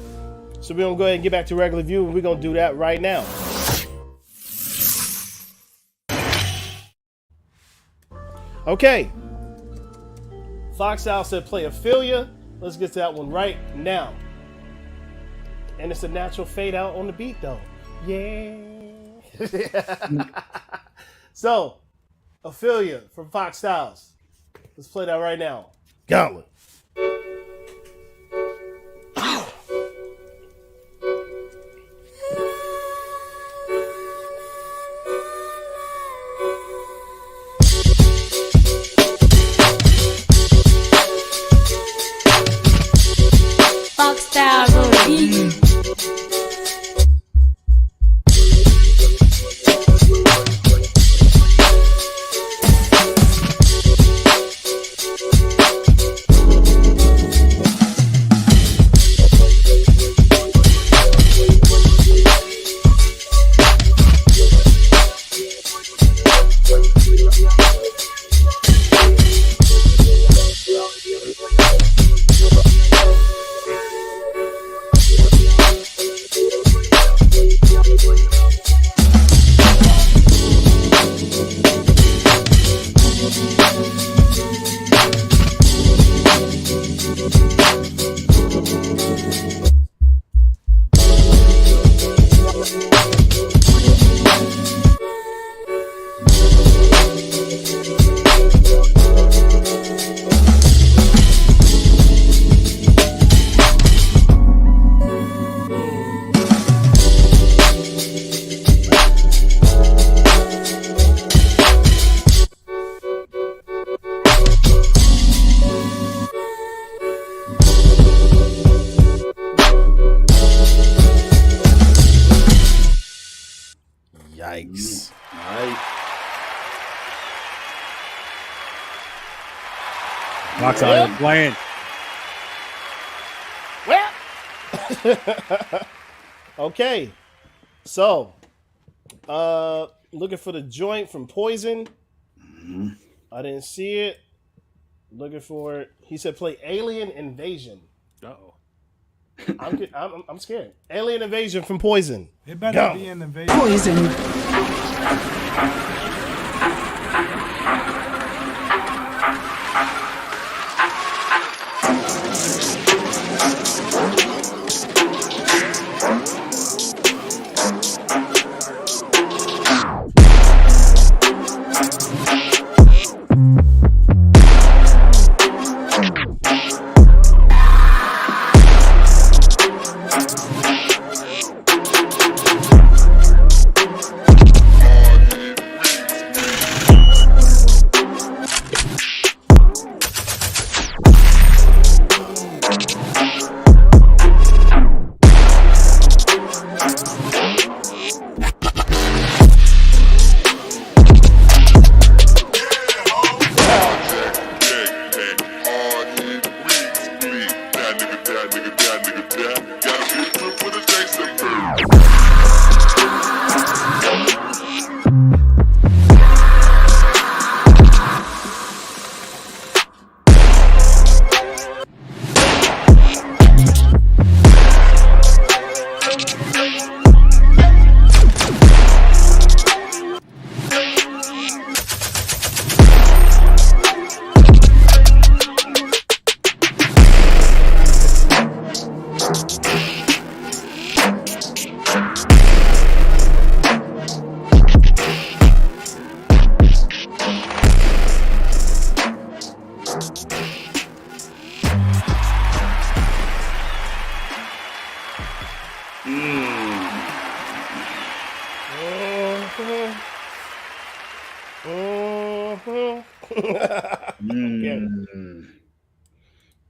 So we're going to go ahead and get back to regular view, and we're going to do that right now. Okay. Fox Owl said play Ophelia. Let's get to that one right now. And it's a natural fade out on the beat, though. Yeah. So, Ophelia from Fox Styles. Let's play that right now. Gauntlet. Fox Styles on the beat. Yikes. Right. Fox out here playing. Okay. So, looking for the joint from Poison. I didn't see it. Looking for it. He said play Alien Invasion. Uh-oh. I'm scared. Alien Invasion from Poison. It better be an invasion. Poison.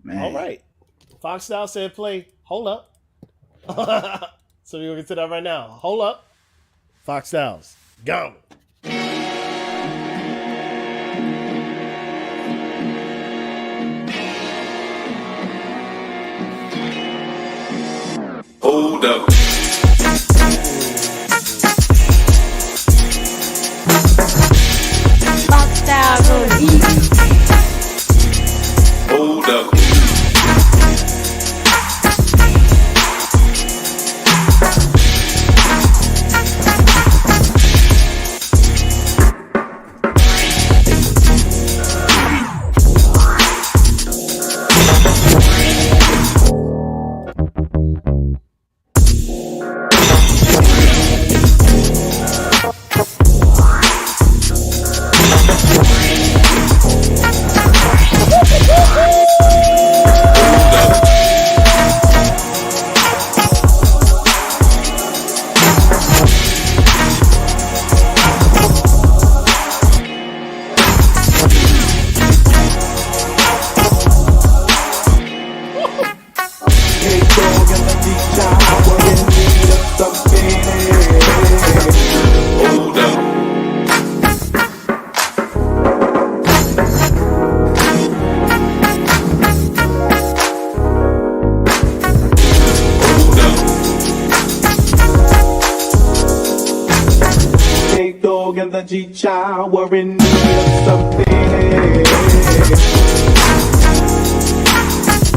Man. All right. Fox Style said play. Hold up. So we're going to get to that right now. Hold up. Fox Styles. Gone. Hold up. Fox Style goes easy. Hold up. And the G-Child were in need of something.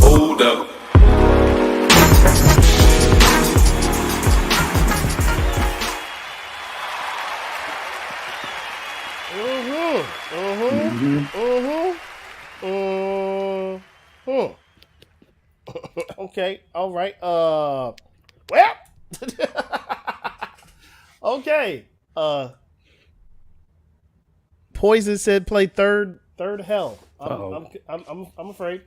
Hold up. Okay. All right. Well. Okay. Poison said play third hell. I'm afraid.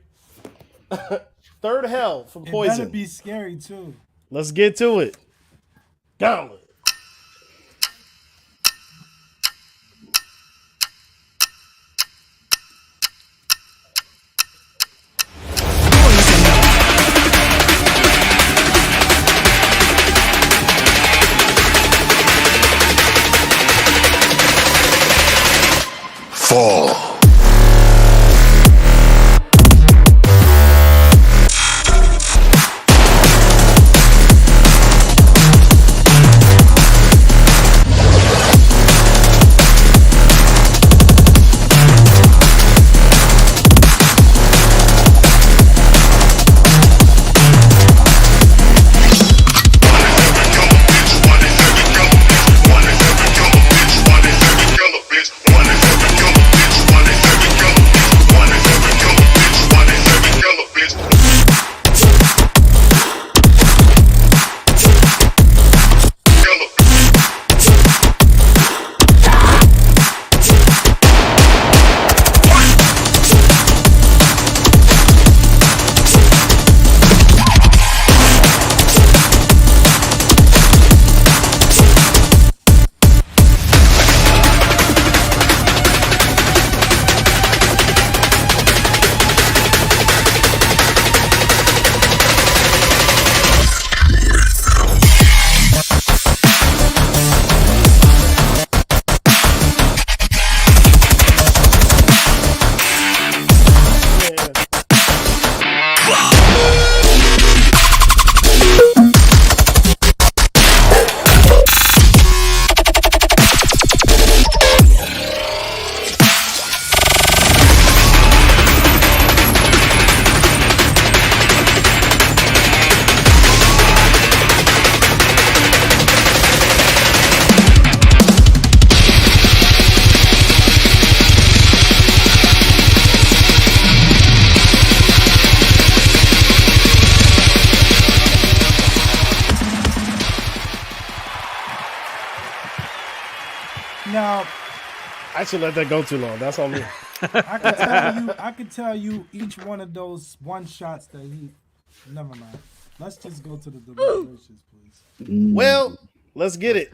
Third hell from It Poison. better be scary too. Let's get to it. Gauntlet. Fall. Now, I should let that go too long. That's on me. I could tell you each one of those one shots that he. Never mind. Let's just go to the deliberations, please. Well, let's get it.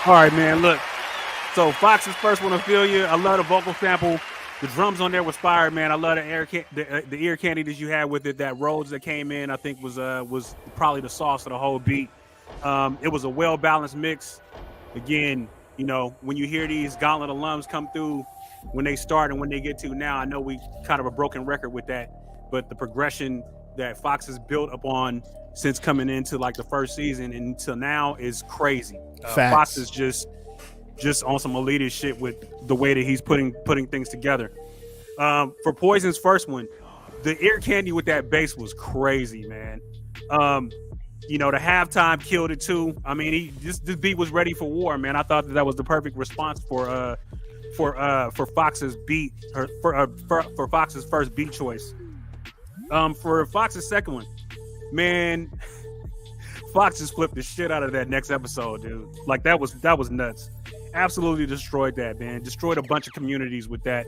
All right, man. Look, so Fox's first one to feel you. I love the vocal sample. The drums on there was fire, man. I love the ear candy that you had with it. That Rhodes that came in, I think was probably the sauce of the whole beat. It was a well balanced mix. Again, you know, when you hear these Gauntlet alums come through, when they start and when they get to now, I know we kind of a broken record with that, but the progression that Fox has built upon since coming into like the first season and until now is crazy. Fox is just on some elitist shit with the way that he's putting things together. For Poison's first one, the ear candy with that bass was crazy, man. You know, the halftime killed it too. I mean, this beat was ready for war, man. I thought that was the perfect response for Fox's beat, or for Fox's first beat choice. For Fox's second one, man, Fox just flipped the shit out of that next episode, dude. Like that was nuts. Absolutely destroyed that, man. Destroyed a bunch of communities with that.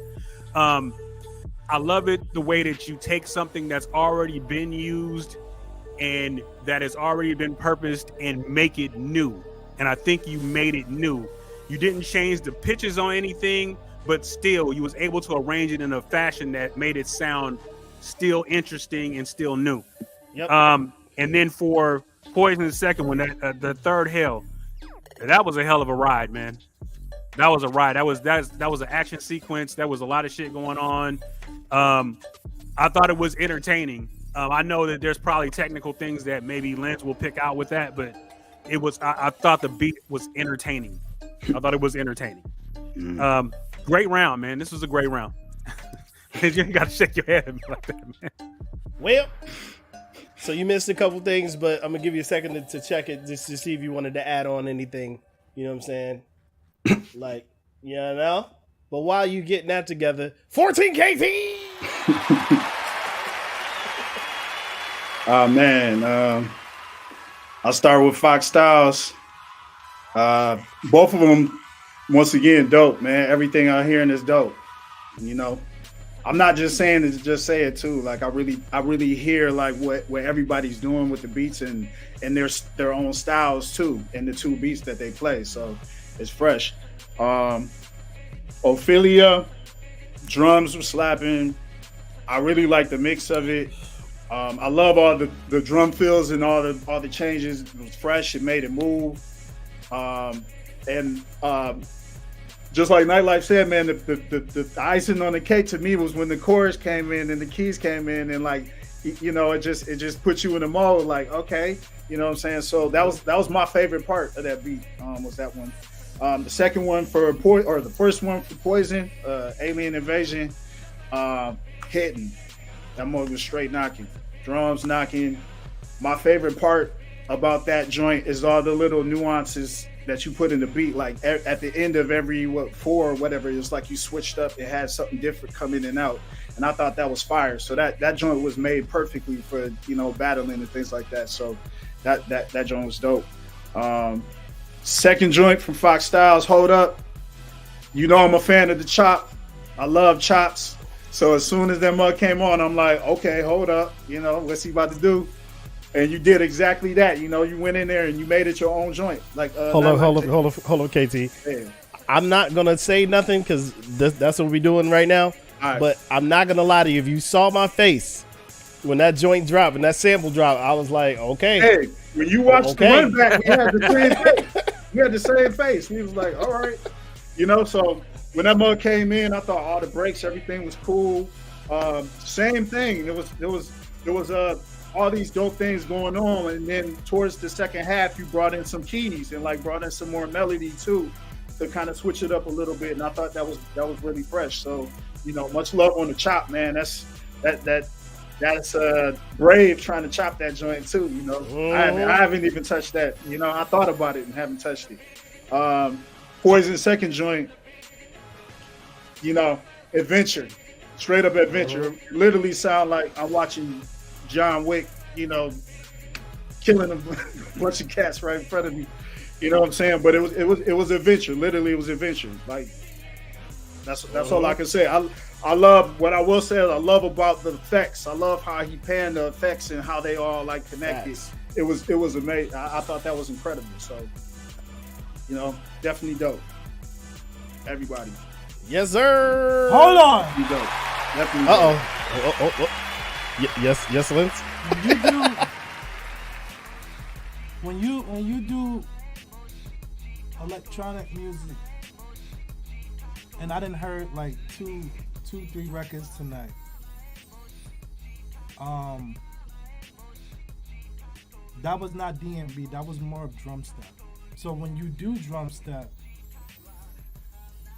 I love it the way that you take something that's already been used and that has already been purposed and make it new. And I think you made it new. You didn't change the pitches on anything, but still you was able to arrange it in a fashion that made it sound still interesting and still new. Yep. And then for Poison's second one, the third hell, that was a hell of a ride, man. That was a ride. That was an action sequence. That was a lot of shit going on. I thought it was entertaining. I know that there's probably technical things that maybe Lens will pick out with that, but it was. I thought the beat was entertaining. I thought it was entertaining. Great round, man. This was a great round. You ain't got to shake your head at me like that, man. Well, so you missed a couple things, but I'm gonna give you a second to check it just to see if you wanted to add on anything. You know what I'm saying? Like, you know. But while you getting that together, 14 KT. Oh man, I'll start with Fox Styles. Both of them, once again, dope, man. Everything I'm hearing is dope. You know, I'm not just saying it to just say it too. Like I really hear like what everybody's doing with the beats and their own styles too, and the two beats that they play. So it's fresh. Ophelia, drums were slapping. I really like the mix of it. I love all the drum fills and all the changes. It was fresh. It made it move. Just like Nightlife said, man, the icing on the cake to me was when the chorus came in and the keys came in, and like, you know, it just put you in the mode. Like, okay, you know what I'm saying. So that was my favorite part of that beat. Was that one. The second one the first one for Poison, Alien Invasion, hitting. That mode was straight knocking, drums knocking. My favorite part about that joint is all the little nuances that you put in the beat. Like at the end of every four or whatever, it's like you switched up. It had something different come in and out, and I thought that was fire. So that joint was made perfectly for, you know, battling and things like that. So that joint was dope. Second joint from Fox Styles, Hold Up. You know I'm a fan of the chop. I love chops. So as soon as that mug came on, I'm like, okay, hold up. You know, what's he about to do? And you did exactly that. You know, you went in there and you made it your own joint. Like, hold on, KT. Yeah. I'm not gonna say nothing because that's what we're doing right now. Right. But I'm not gonna lie to you. If you saw my face when that joint dropped and that sample dropped, I was like, okay. Hey, when you watched the run back, we had the same face. We had the same face. We was like, all right, you know. So when that mug came in, I thought all the breaks, everything was cool. Same thing. It was all these dope things going on, and then towards the second half, you brought in some keys and like brought in some more melody too, to kind of switch it up a little bit. And I thought that was really fresh. So, you know, much love on the chop, man. That's brave trying to chop that joint too. You know, I haven't even touched that. You know, I thought about it and haven't touched it. Poison second joint. You know, adventure, straight up adventure. Literally sound like I'm watching John Wick, you know, killing a bunch of cats right in front of me. You know what I'm saying? But it was adventure. Literally, it was adventure. Like that's all I can say. I love what I will say. I love about the effects. I love how he panned the effects and how they all like connected. Yes. It was amazing. I thought that was incredible. So, you know, definitely dope. Everybody. Yes, sir. Hold on. You dope. Definitely. Oh. Yes, Lance. When you do electronic music, and I didn't heard like two, 3 records tonight. That was not D&B. That was more of drum step. So when you do drum step,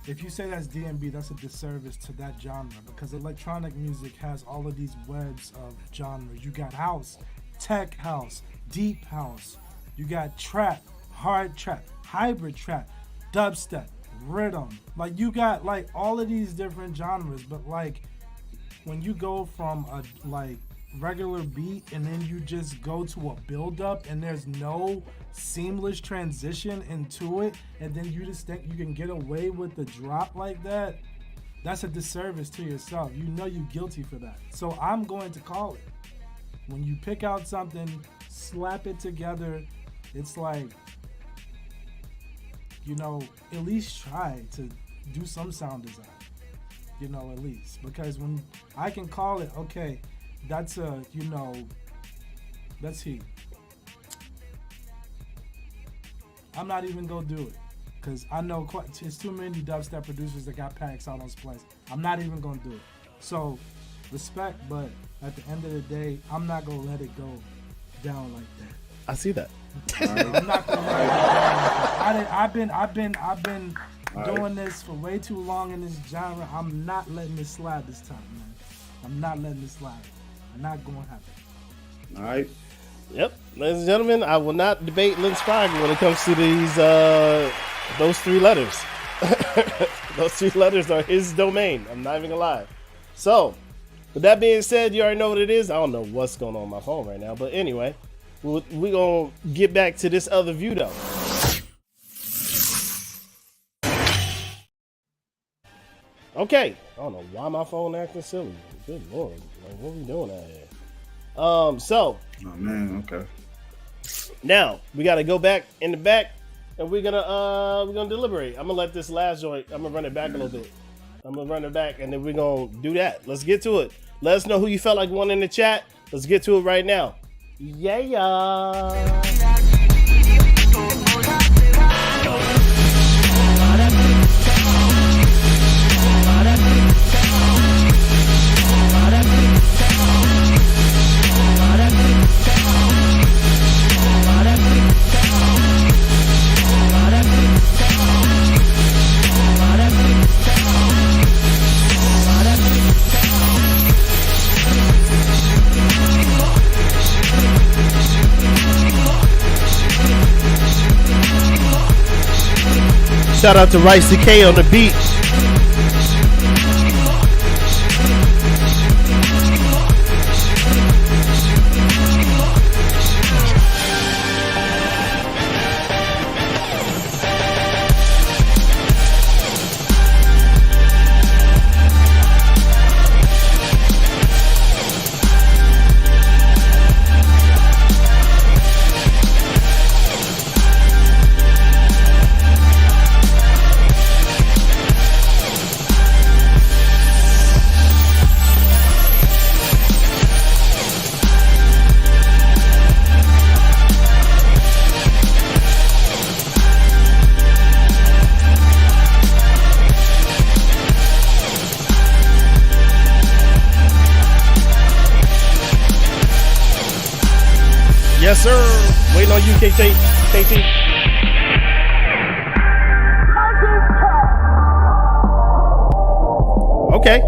if you say that's D&B, that's a disservice to that genre, because electronic music has all of these webs of genres. You got house, tech house, deep house. You got trap, hard trap, hybrid trap, dubstep, rhythm. Like you got like all of these different genres, but like when you go from a like regular beat and then you just go to a build up and there's no seamless transition into it, and then you just think you can get away with the drop like that, that's a disservice to yourself. You know you're guilty for that. So I'm going to call it. When you pick out something, slap it together, it's like, you know, at least try to do some sound design, you know, at least. Because when I can call it, okay, that's a, you know, that's heat. I'm not even gonna do it because I know it's too many dubstep producers that got packs out on Splice. I'm not even gonna do it. So respect, but at the end of the day, I'm not gonna let it go down like that. I see that. I'm not gonna let it go down like that. I've been doing this for way too long in this genre. I'm not letting this slide this time, man. I'm not letting this slide. I'm not gonna happen. All right. Yep, ladies and gentlemen, I will not debate Lynn Sprague when it comes to these those 3 letters. Those 3 letters are his domain. I'm not even gonna lie. So, With that being said, you already know what it is. I don't know what's going on my phone right now, but anyway, we're gonna get back to this other view though. Okay, I don't know why my phone acting silly. Good lord, like what are we doing out here? So. Oh man, okay. Now we got to go back in the back, and we're gonna deliberate. I'm gonna let this last joint. I'm gonna run it back a little bit. I'm gonna run it back, and then we're gonna do that. Let's get to it. Let us know who you felt like won in the chat. Let's get to it right now. Yeah. Shout out to Rice K on the beat. Yes, sir. Waiting on you, KT. Okay.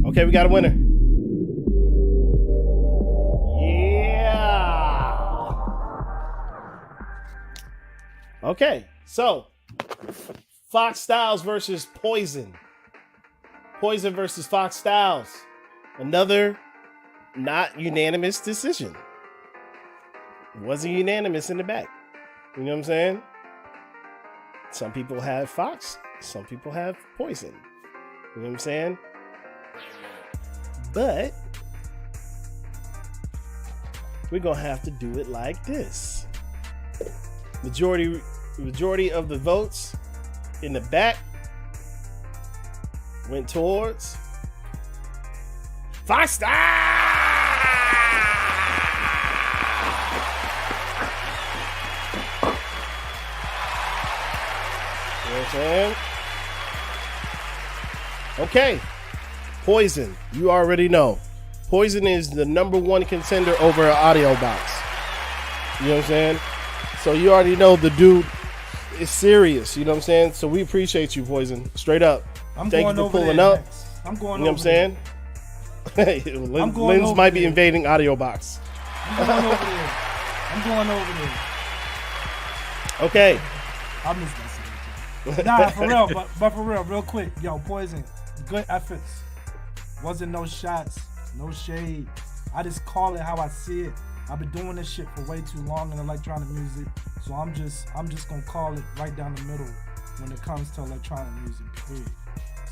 Okay, we got a winner. Yeah. Okay, so Fox Styles versus Poison. Poison versus Fox Styles. Another not unanimous decision. It wasn't unanimous in the back. You know what I'm saying? Some people have Fox. Some people have Poison. You know what I'm saying? But we're going to have to do it like this. Majority of the votes in the back went towards Fox Styles! You know what I'm saying? Okay. Poison. You already know. Poison is the #1 contender over an audio box. You know what I'm saying? So you already know the dude is serious. You know what I'm saying? So we appreciate you, Poison. Straight up. Thank you for pulling up. I'm going you know what I'm saying? Lens might be invading audio box. I'm going over there. Okay. I missed that. Nah, for real, but for real, real quick. Yo, Poison, good efforts. Wasn't no shots, no shade. I just call it how I see it. I've been doing this shit for way too long in electronic music, so I'm just gonna call it right down the middle when it comes to electronic music, period.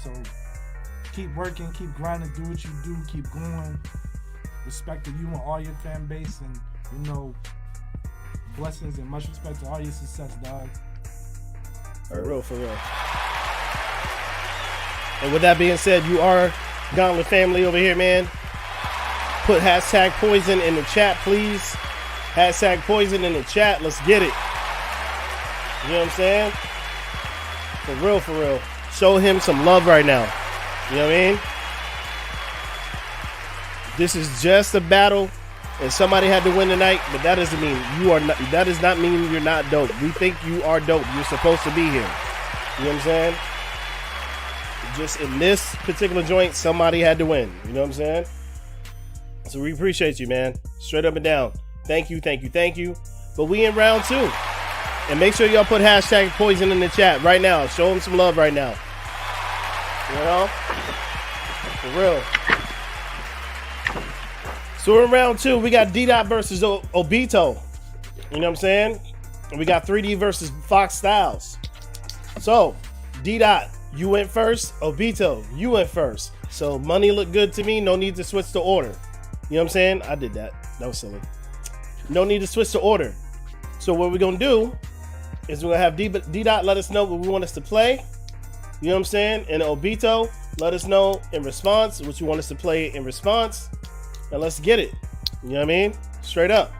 So keep working, keep grinding, do what you do, keep going. Respect to you and all your fan base, and you know, blessings and much respect to all your success, dog. For real. And with that being said, you are Gauntlet family over here, man. Put hashtag Poison in the chat, please. Hashtag Poison in the chat. Let's get it. You know what I'm saying? For real. Show him some love right now. You know what I mean? This is just a battle, and somebody had to win tonight, but that doesn't mean you are not. That does not mean you're not dope. We think you are dope. You're supposed to be here. You know what I'm saying? Just in this particular joint, somebody had to win. You know what I'm saying? So we appreciate you, man. Straight up and down. Thank you. But we in round 2. And make sure y'all put hashtag Poison in the chat right now. Show him some love right now. You know? For real. So we're in round 2. We got D-Dot versus Obito. You know what I'm saying? And we got 3D versus Fox Styles. So, D-Dot, you went first. Obito, you went first. So money looked good to me. No need to switch the order. You know what I'm saying? I did that. That was silly. No need to switch the order. So what we're going to do is we're going to have D-Dot let us know what we want us to play. You know what I'm saying? And Obito, let us know in response what you want us to play in response. And let's get it. You know what I mean? Straight up.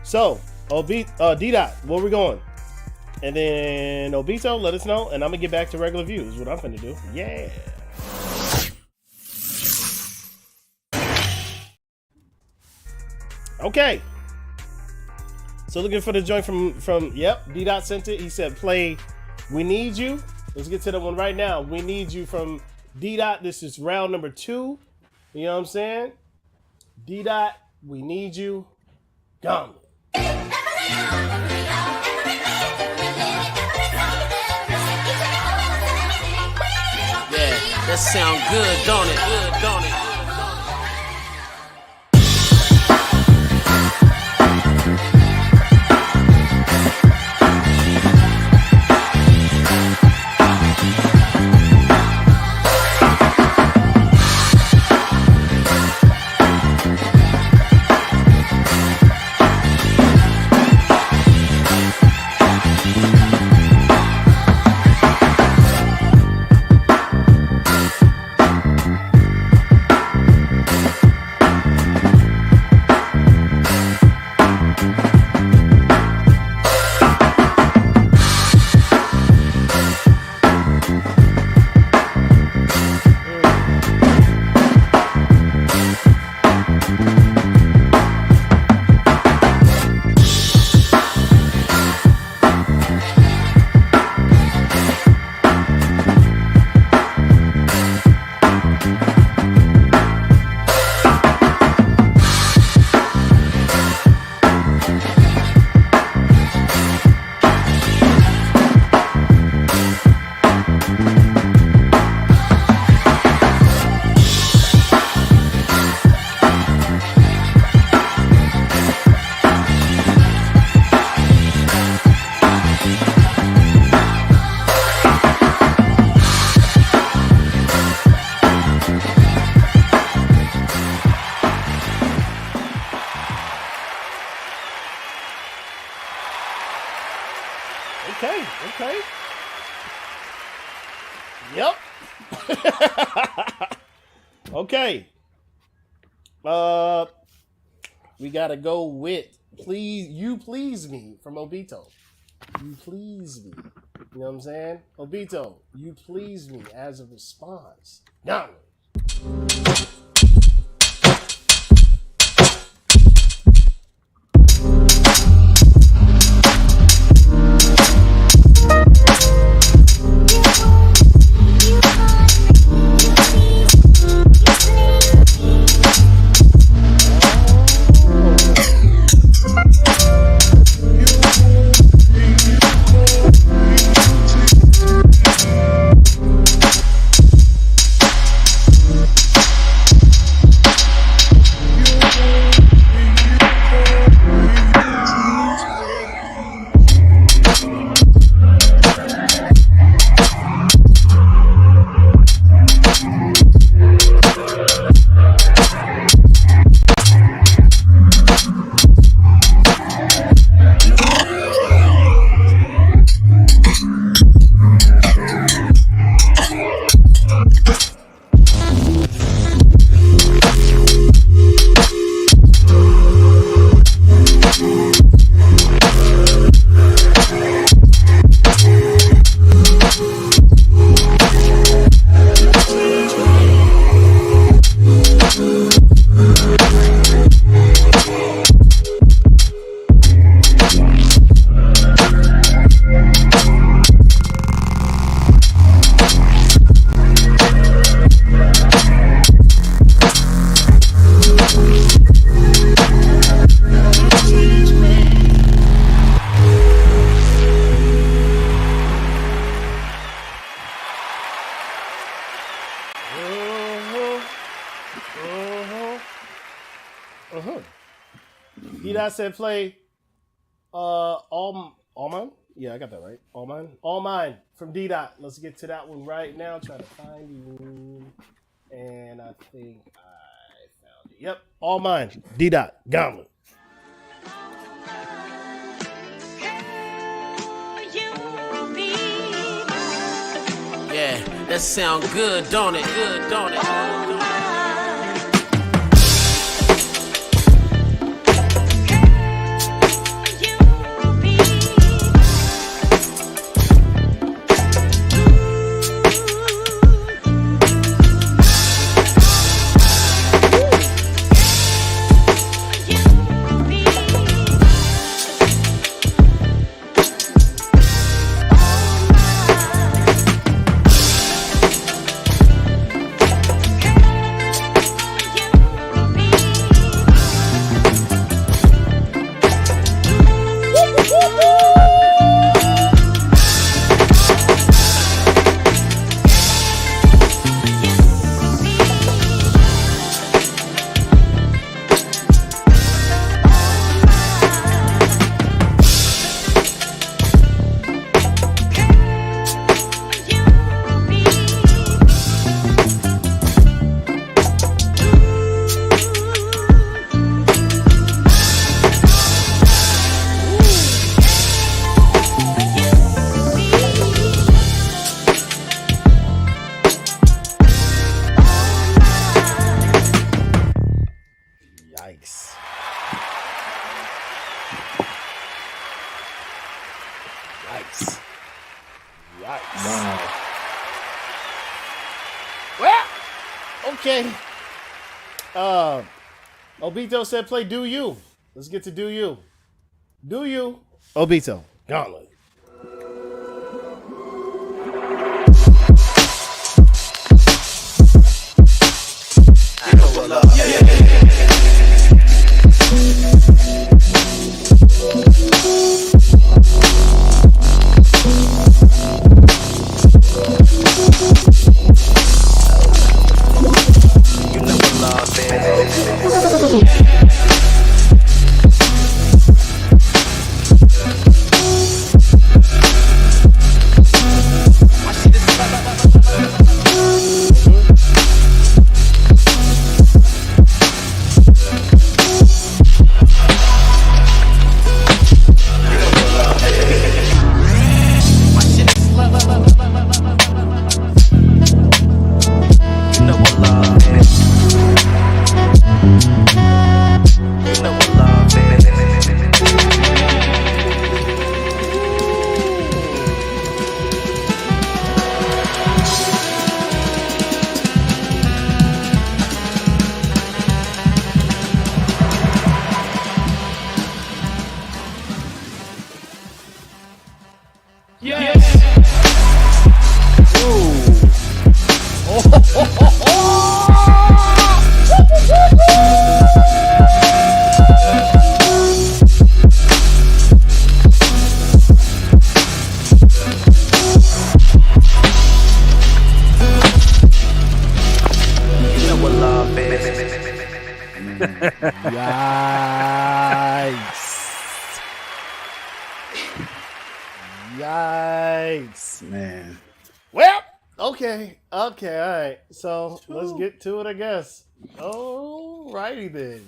So, D-Dot, where we going? And then Obito, let us know. And I'm going to get back to regular views. What I'm finna do. Yeah. Okay. So looking for the joint from yep, D-Dot sent it. He said play We Need You. Let's get to that one right now. We Need You from D-Dot. This is round number 2. You know what I'm saying? D-Dot, We Need You. Gauntlet. Yeah, that sound good, don't it? Good, don't it? Okay. Yep. Okay. We gotta go with You Please Me from Obito. You Please Me. You know what I'm saying? Obito, You Please Me as a response. Now. D-Dot said play All Mine? Yeah, I got that right. All Mine from D-Dot. Let's get to that one right now. Try to find you. And I think I found it. Yep, All Mine. D-Dot. Gauntlet. Yeah, that sound good, don't it? Good, don't it? Okay. Obito said play Do You. Let's get to Do You. Do You. Obito. Gauntlet. Yikes. Man. Well, okay, all right. So let's get to it, I guess. Alrighty then.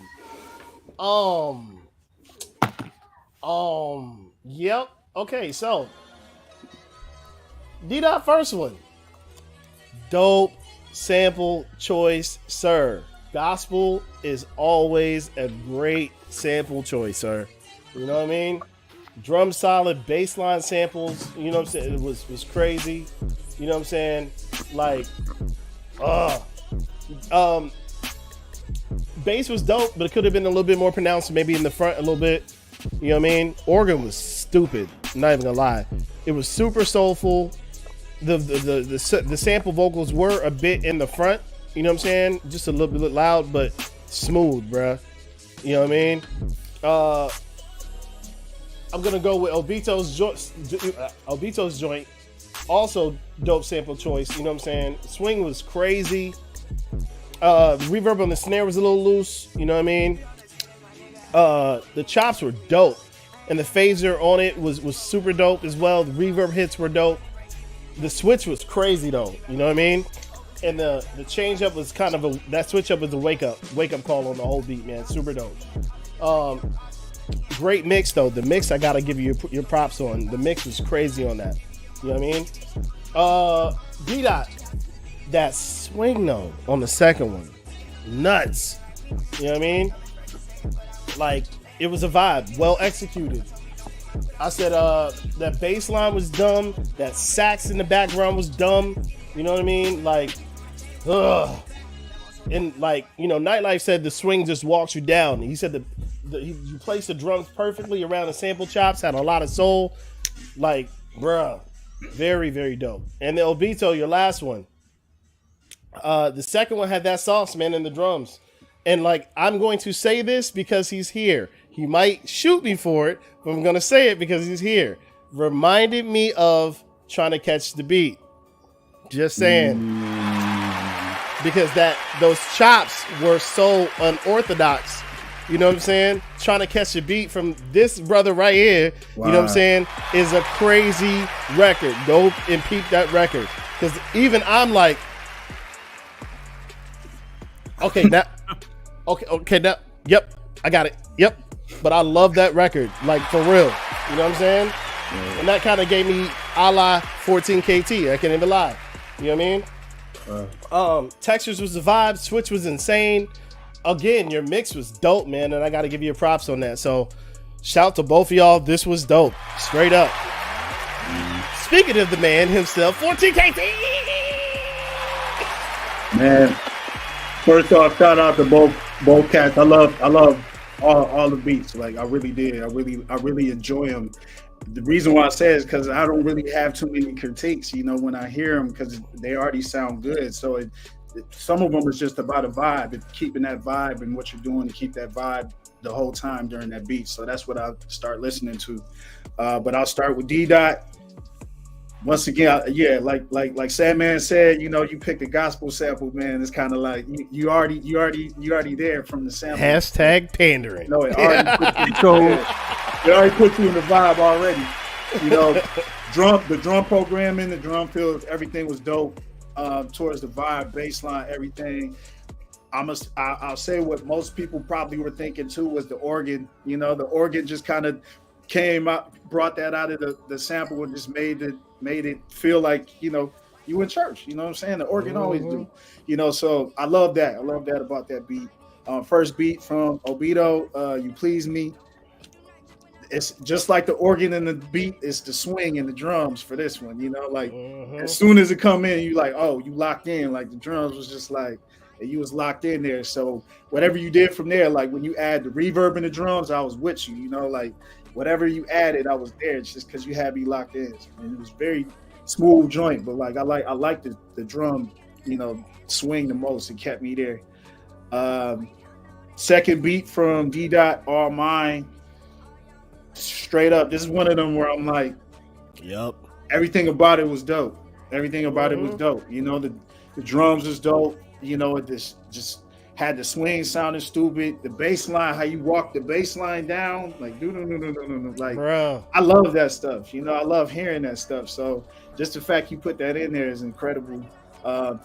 Yep. Okay, so D-Dot first one. Dope sample choice, sir. Gospel is always a great sample choice, sir. You know what I mean? Drum solid, bassline samples, you know what I'm saying? It was crazy. You know what I'm saying? Like, bass was dope, but it could have been a little bit more pronounced, maybe in the front a little bit. You know what I mean? Organ was stupid. I'm not even gonna lie. It was super soulful. The sample vocals were a bit in the front. You know what I'm saying? Just a little bit loud, but smooth, bruh. You know what I mean? I'm gonna go with Obito's joint. Also dope sample choice. You know what I'm saying? Swing was crazy. The reverb on the snare was a little loose. You know what I mean? The chops were dope, and the phaser on it was super dope as well. The reverb hits were dope. The switch was crazy though, you know what I mean? And the change up was kind of that switch up was a wake up call on the whole beat, man. Super dope. Great mix though. The mix I gotta give you your props on. The mix was crazy on that. You know what I mean? D-Dot, that swing though on the second one, nuts. You know what I mean? Like, it was a vibe, well executed. I said that bass line was dumb, that sax in the background was dumb. You know what I mean? Like, ugh. And like, you know, Nightlife said the swing just walks you down. He said you placed the drums perfectly around the sample chops, had a lot of soul. Like, bruh, very, very dope. And the Obito, your last one. The second one had that sauce, man, in the drums. And like, I'm going to say this because he's here. He might shoot me for it, but I'm going to say it because he's here. Reminded me of Trying to Catch the Beat. Just saying. Because those chops were so unorthodox. You know what I'm saying? Trying to Catch the Beat from this brother right here, wow. You know what I'm saying, is a crazy record. Go and peep that record. Because even I'm like, okay, now, okay, now, yep, I got it, yep. But I love that record, like, for real. You know what I'm saying? Yeah. And that kind of gave me a la 14KT. I can't even lie. You know what I mean? Textures was the vibe. Switch was insane. Again, your mix was dope, man, and I got to give you props on that. So, shout to both of y'all. This was dope, straight up. Speaking of the man himself, 14KT. Man, first off, shout out to both cats. I love all the beats. Like, I really did. I really enjoy them. The reason why I say it is because I don't really have too many critiques, you know, when I hear them, because they already sound good. So some of them is just about a vibe. It's keeping that vibe and what you're doing to keep that vibe the whole time during that beat. So that's what I'll start listening to. But I'll start with D-Dot. Once again, yeah, like Sadman said, you know, you picked a gospel sample, man. It's kind of like you already there from the sample. Hashtag pandering. No, it already put you in the vibe already. You know, the drum programming, the drum fills, everything was dope. Towards the vibe, bass line, everything. I'll say what most people probably were thinking too was the organ. You know, the organ just kind of came out, brought that out of the sample and just made it feel like, you know, you in church. You know what I'm saying? The organ always do. You know, so I love that. I love that about that beat. First beat from Obito, You Please Me. It's just like the organ and the beat, it's the swing and the drums for this one, you know, like as soon as it come in, you like, oh, you locked in, like the drums was just like, you was locked in there. So whatever you did from there, like when you add the reverb and the drums, I was with you, you know, like whatever you added, I was there. It's just because you had me locked in. And it was very smooth joint, but like I like the drum, you know, swing the most. It kept me there. Second beat from D-Dot, All Mine. Straight up, this is one of them where I'm like, yep, everything about it was dope. Everything about it was dope. You know, the drums was dope. You know, it just had the swing sounding stupid. The bass line, how you walk the bass line down, like no. Like, bro, I love that stuff. You know, I love hearing that stuff. So just the fact you put that in there is incredible.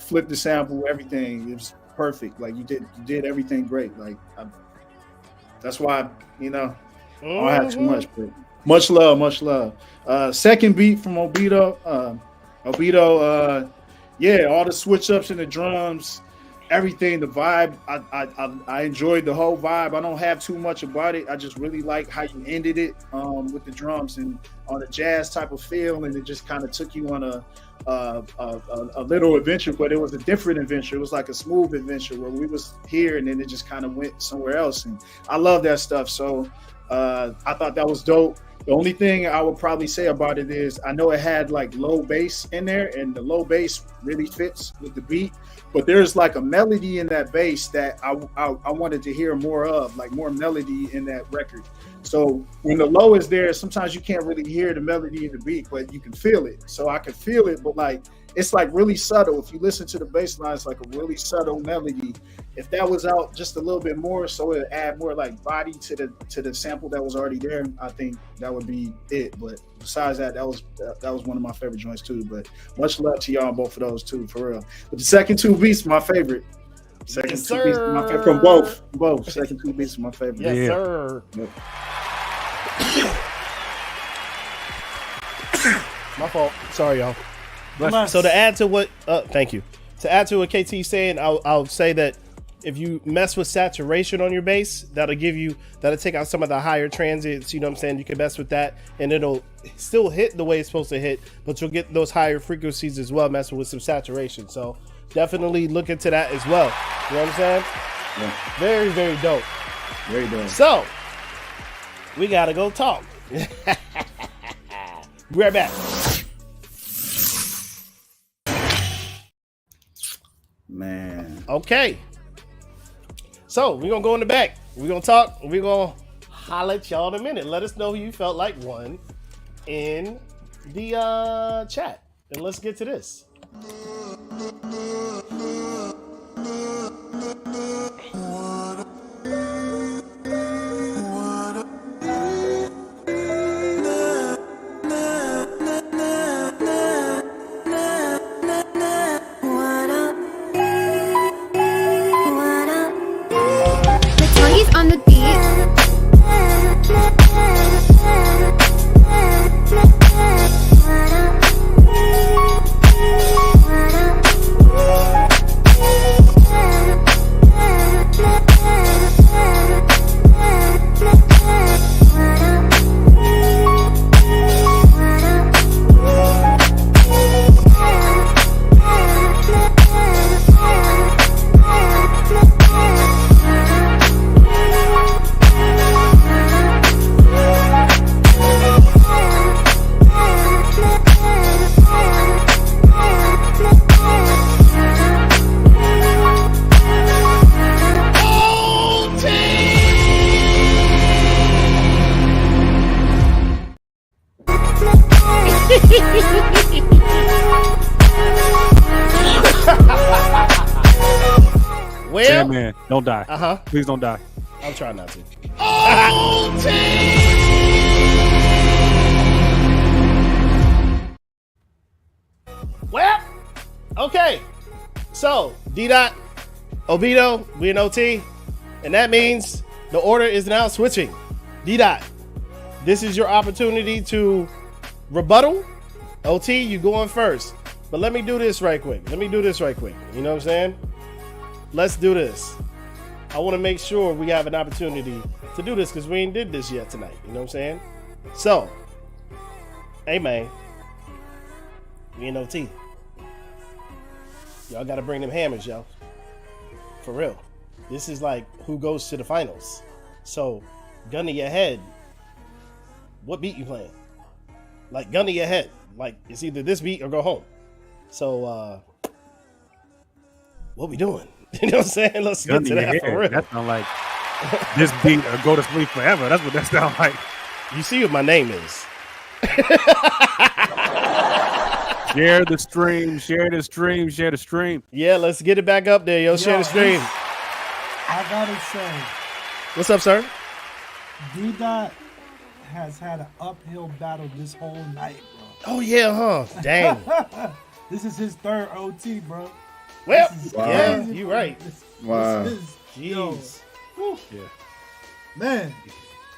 Flip the sample, everything. It was perfect. Like you did everything great. Like that's why, you know, I don't have too much, but much love. Second beat from Obito. Yeah, all the switch ups in the drums, everything, the vibe. I enjoyed the whole vibe. I don't have too much about it. I just really like how you ended it with the drums and on a jazz type of feel, and it just kind of took you on a little adventure, but it was a different adventure. It was like a smooth adventure where we was here and then it just kind of went somewhere else. And I love that stuff. So I thought that was dope. The only thing I would probably say about it is I know it had like low bass in there, and the low bass really fits with the beat, but there's like a melody in that bass that I wanted to hear more of, like more melody in that record. So when the low is there, sometimes you can't really hear the melody in the beat, but you can feel it. So I could feel it, but like it's like really subtle. If you listen to the bass line, it's like a really subtle melody. If that was out just a little bit more, so it add more like body to the sample that was already there, I think that would be it. But besides that, that was one of my favorite joints too. But much love to y'all on both of those too, for real. But the second two beats, my favorite. Second Yes, two beats, my favorite from both. Second two beats, my favorite. Yes, sir. Yep. My fault. Sorry, y'all. Bless. So to add to what, thank you. To add to what KT's saying, I'll say that if you mess with saturation on your bass, that'll take out some of the higher transits. You know what I'm saying? You can mess with that, and it'll still hit the way it's supposed to hit, but you'll get those higher frequencies as well, messing with some saturation. So definitely look into that as well. You know what I'm saying? Yeah. Very, very dope. Very dope. So we gotta go talk. Be right back. Man. Okay. So we're gonna go in the back. We're gonna talk. We're gonna holler at y'all in a minute. Let us know who you felt like won in the chat. And let's get to this. On the beat. Well, Sandman, don't die. Please don't die. I'm trying not to. Well, okay. So D-Dot, Obito, we in OT, and that means the order is now switching. D-Dot, this is your opportunity to rebuttal. OT, you going first. But let me do this right quick. You know what I'm saying? Let's do this. I want to make sure we have an opportunity to do this because we ain't did this yet tonight. You know what I'm saying? So, hey man, we in OT. Y'all got to bring them hammers, yo. For real. This is like who goes to the finals. So, gun to your head. What beat you playing? Like gun to your head. Like it's either this beat or go home. So, what we doing? You know what I'm saying? Let's get to that for real. That sound like this beat or go to sleep forever. That's what that sounds like. You see what my name is. Share the stream, share the stream, share the stream. Yeah, let's get it back up there, yo. Share the stream. I gotta say, what's up, sir? D-Dot has had an uphill battle this whole night, bro. Oh yeah, huh? Dang. This is his third OT, bro. Well, yeah, you're right. Wow. Jeez. Yeah. Man.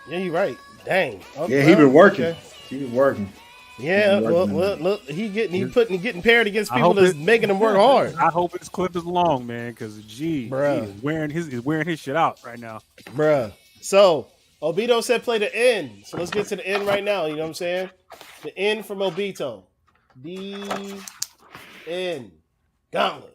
Yeah, you're right. Dang. Okay. Yeah, he been working. Okay. He been working. Yeah, look, he getting paired against people that's making him work hard. I hope his clip is long, man, because he is wearing his shit out right now. Bruh. So Obito said play the end. So let's get to the end right now. You know what I'm saying? The end from Obito. The end. Gauntlet.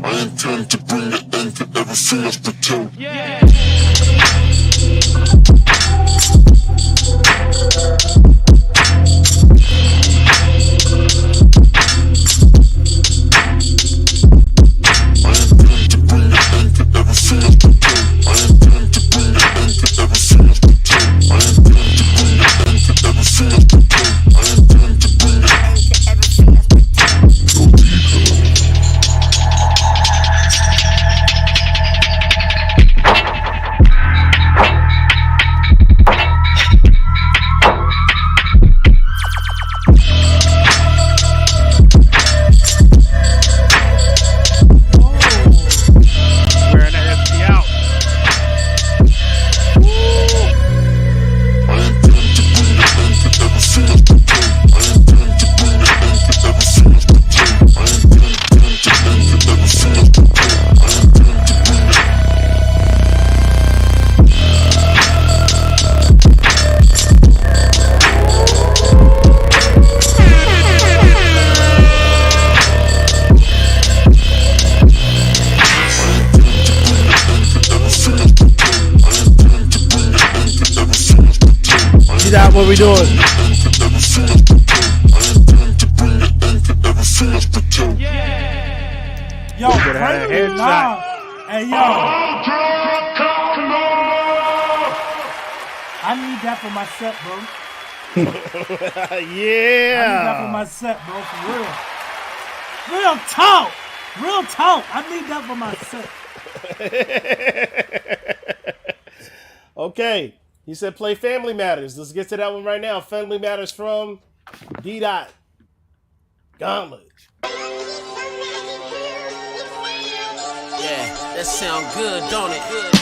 I intend to bring the end to everything that's pretend. Yeah. I intend to bring the end to everything that's pretend. I intend to bring the What we doing? Yo, Could have had a headshot. Hey, yo. I need that for my set, bro. Yeah. I need that for my set, bro, for real. Real talk. Real talk. I need that for my set. Okay. He said play Family Matters. Let's get to that one right now. Family Matters from D. Dot. Gauntlet. Yeah, that sound good, don't it? Good.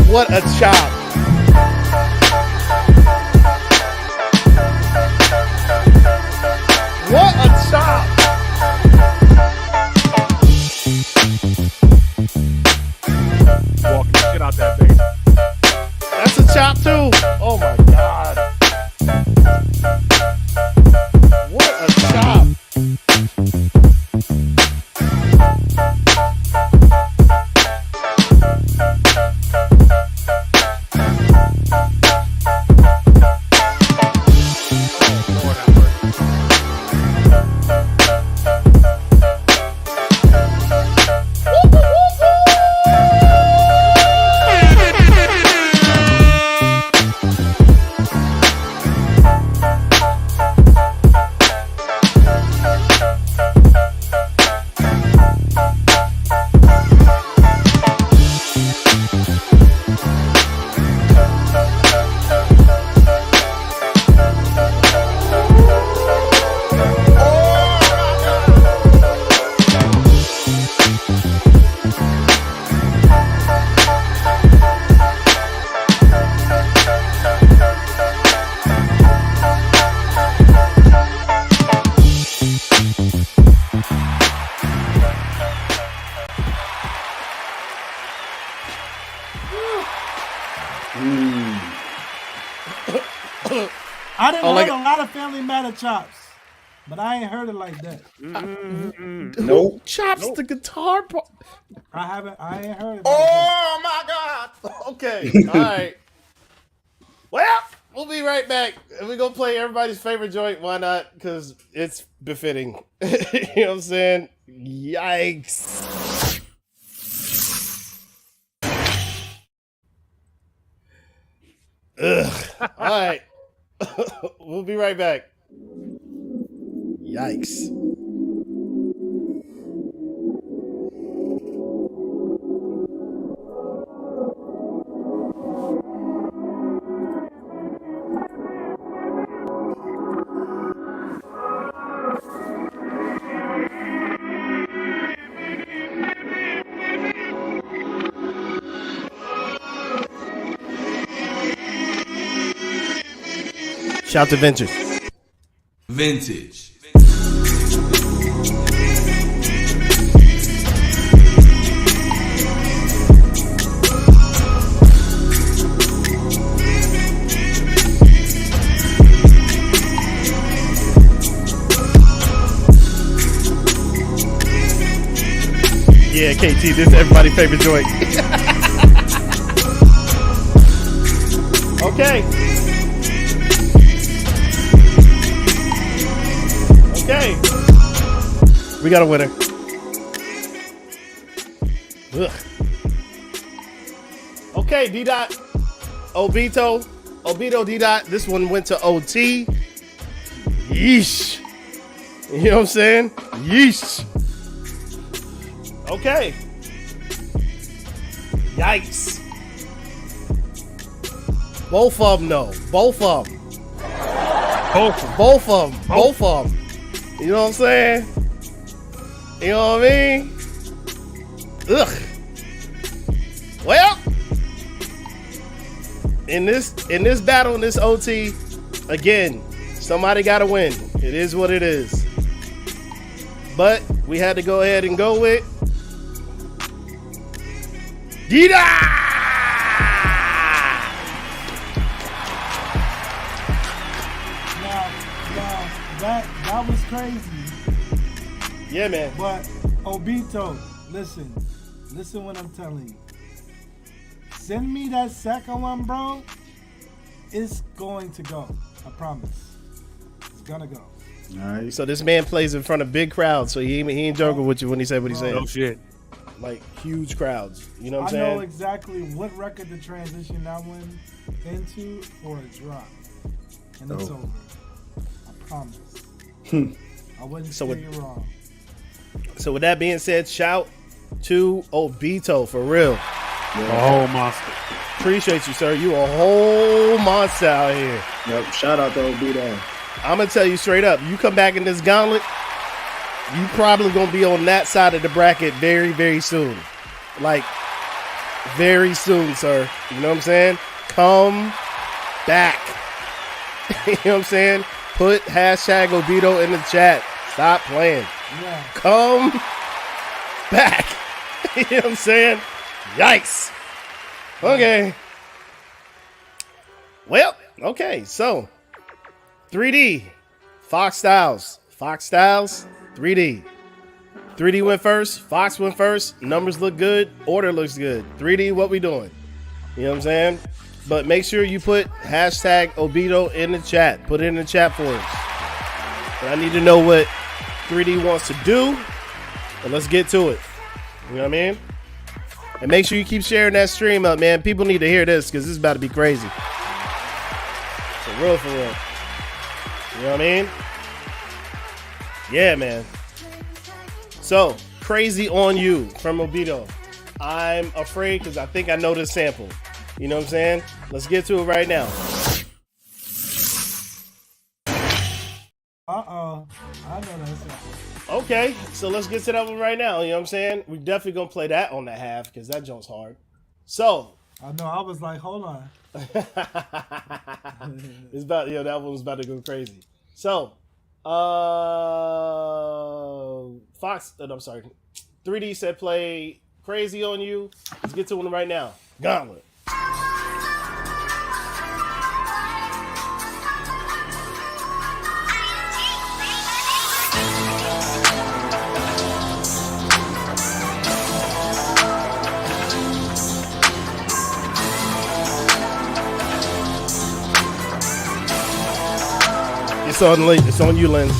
What a chop. What a chop. Walking the shit out that baby. That's a chop too. Oh my God. What a chop. I didn't Oh, heard like- a lot of Family Matter chops, but I ain't heard it like that. Who chops the guitar part? I ain't heard it. Oh my God. Okay. All right. Well, we'll be right back. We're going to play everybody's favorite joint. Why not? Because it's befitting. You know what I'm saying? Yikes. Ugh. All right. We'll be right back. Yikes. Shout to Vintage. Vintage. Yeah, KT, this is everybody's favorite joint. Okay. Okay. We got a winner. Ugh. Okay, D Dot. Obito D Dot. This one went to OT. Yeesh. You know what I'm saying? Yeesh. Okay. Yikes. Both of them, though. Both of them. Both of them. You know what I'm saying? You know what I mean? Ugh. Well, in this battle, in this OT, again, somebody got to win. It is what it is. But we had to go ahead and go with Dida! Now, That was crazy. Yeah, man. But Obito, listen what I'm telling you. Send me that second one, bro. It's going to go. I promise. It's gonna go. All right. So this man plays in front of big crowds, so he ain't joking with you when he said what he said. Oh shit. Like huge crowds. You know what I'm I saying? know exactly what record to transition that one into for a drop. And it's over. I promise. I wouldn't say you wrong. So with that being said, shout to Obito for real. A whole monster. Appreciate you, sir. You a whole monster out here. Yep. Shout out to Obito. I'm gonna tell you straight up. You come back in this gauntlet, you probably gonna be on that side of the bracket very, very soon. Like very soon, sir. You know what I'm saying? Come back. You know what I'm saying? Put hashtag Obito in the chat. Stop playing. Yeah. Come back. You know what I'm saying? Yikes. Okay. Well, okay, so 3D, Fox Styles, 3D. 3D went first, Fox went first, numbers look good, order looks good. 3D, what we doing? You know what I'm saying? But make sure you put hashtag Obito in the chat. Put it in the chat for us. But I need to know what 3D wants to do, and let's get to it. You know what I mean? And make sure you keep sharing that stream up, man. People need to hear this because this is about to be crazy. For real, for real. You know what I mean? Yeah, man. So, Crazy on You from Obito. I'm afraid because I think I know this sample. You know what I'm saying? Let's get to it right now. Uh-oh. I know that sample. Okay, so let's get to that one right now. You know what I'm saying? We definitely gonna play that on the half because that joint's hard. So I know. I was like, hold on. It's about that one was about to go crazy. So, Fox. I'm sorry. 3D said play Crazy on You. Let's get to one right now. Gauntlet. It's on you, Lynn.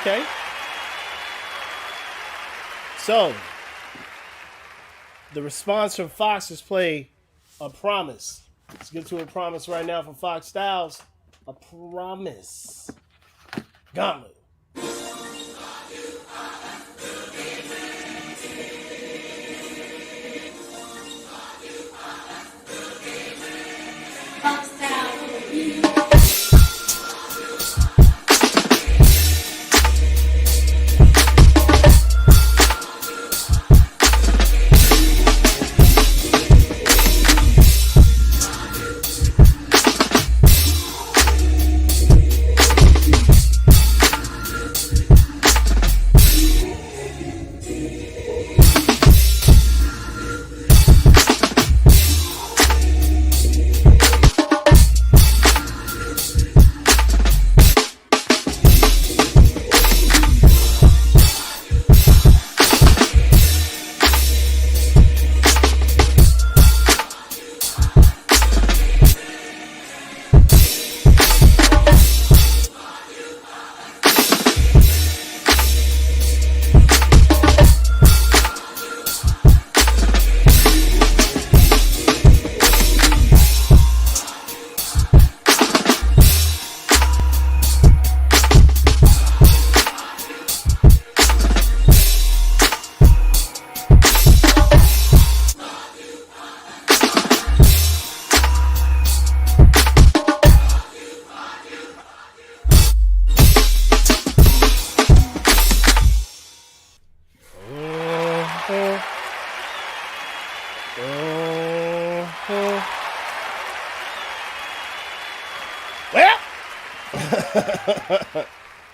Okay. So, the response from Fox is play A Promise. Let's get to A Promise right now from Fox Styles. A Promise. Gauntlet.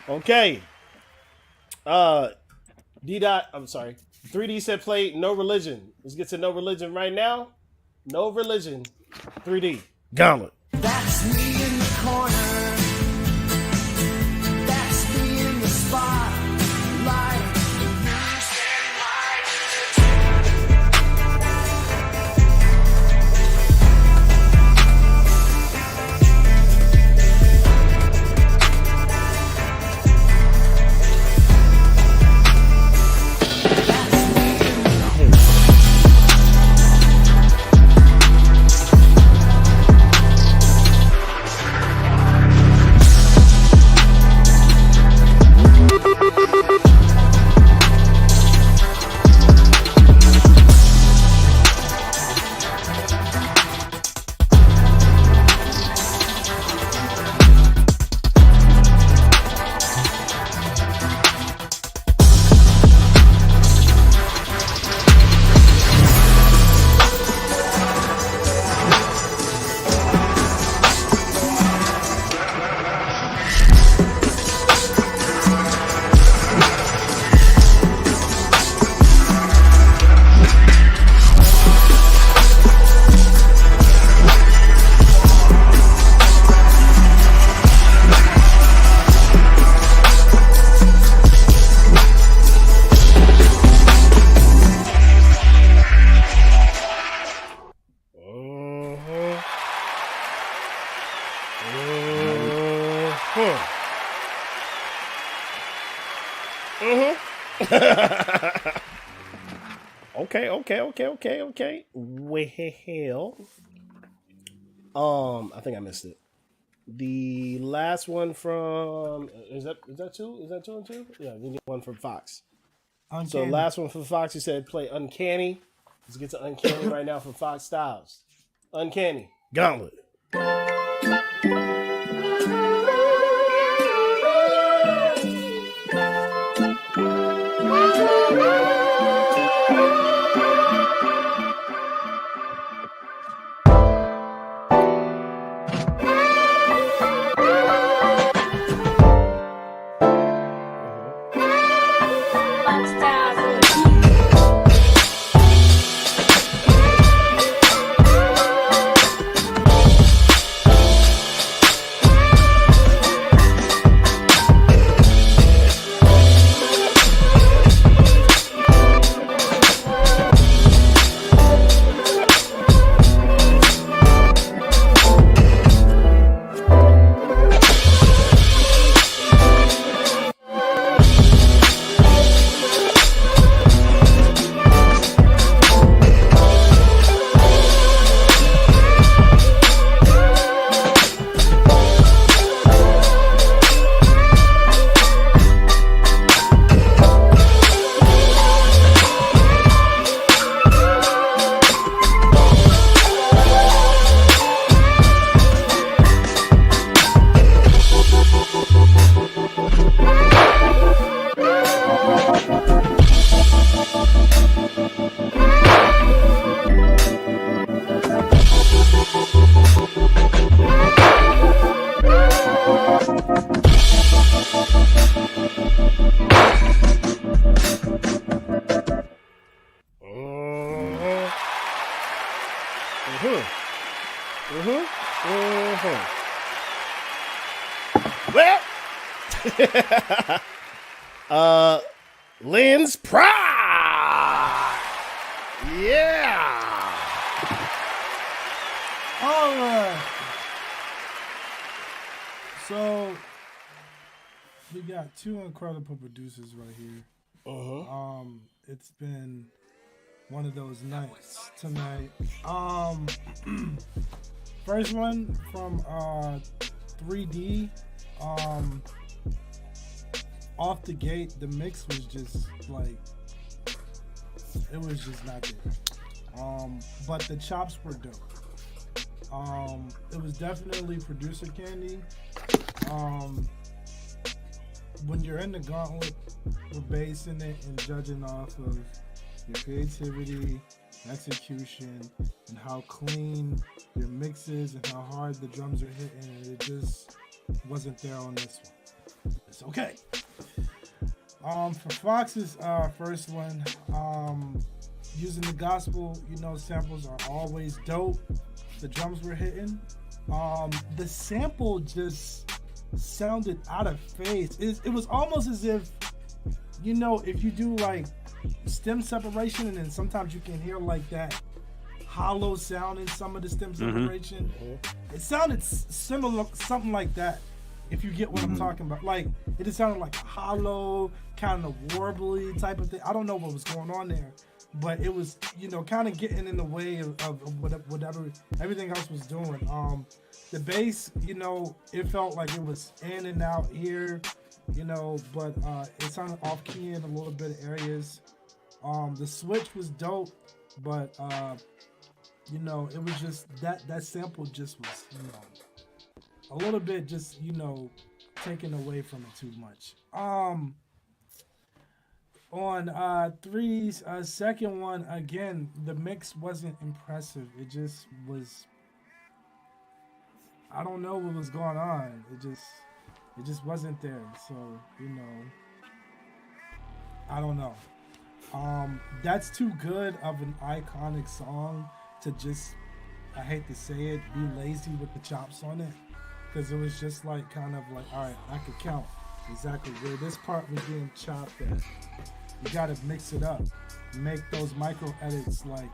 Okay. I'm sorry. 3D said play No Religion. Let's get to No Religion right now. No Religion. 3D. Gauntlet. That's me in the corner. That's me in the spotlight. Okay. Well, I think I missed it. The last one from is that two? Is that 2 and 2? Yeah, we need one from Fox. Uncanny. So last one from Fox, you said play Uncanny. Let's get to Uncanny right now from Fox Styles. Uncanny. Gauntlet. Well, Lynn's Pride. Yeah. All right. So we got two incredible producers right here. It's been one of those nights tonight. First one from 3D. Off the gate, the mix was just like, it was just not there. But the chops were dope. It was definitely producer candy. When you're in the Gauntlet, we're basing it and judging off of your creativity, execution, and how clean your mix is and how hard the drums are hitting. And it just wasn't there on this one. It's okay. For Fox's first one, using the gospel, samples are always dope. The drums were hitting. The sample just sounded out of phase. It was almost as if, if you do like stem separation, and then sometimes you can hear like that hollow sound in some of the stem separation. It sounded similar, something like that. If you get what I'm talking about, like it just sounded like a hollow, kind of warbly type of thing. I don't know what was going on there, but it was, kind of getting in the way of whatever everything else was doing. The bass, it felt like it was in and out here, but it sounded off key in a little bit of areas. The switch was dope, but it was just that sample just was, a little bit just, taken away from it too much. On 3's second one, again, the mix wasn't impressive. It just was, I don't know what was going on. It just wasn't there. So, I don't know. That's too good of an iconic song to just, I hate to say it, be lazy with the chops on it. Because it was just like, kind of like, all right, I could count exactly where this part was being chopped at. You gotta mix it up. Make those micro edits like,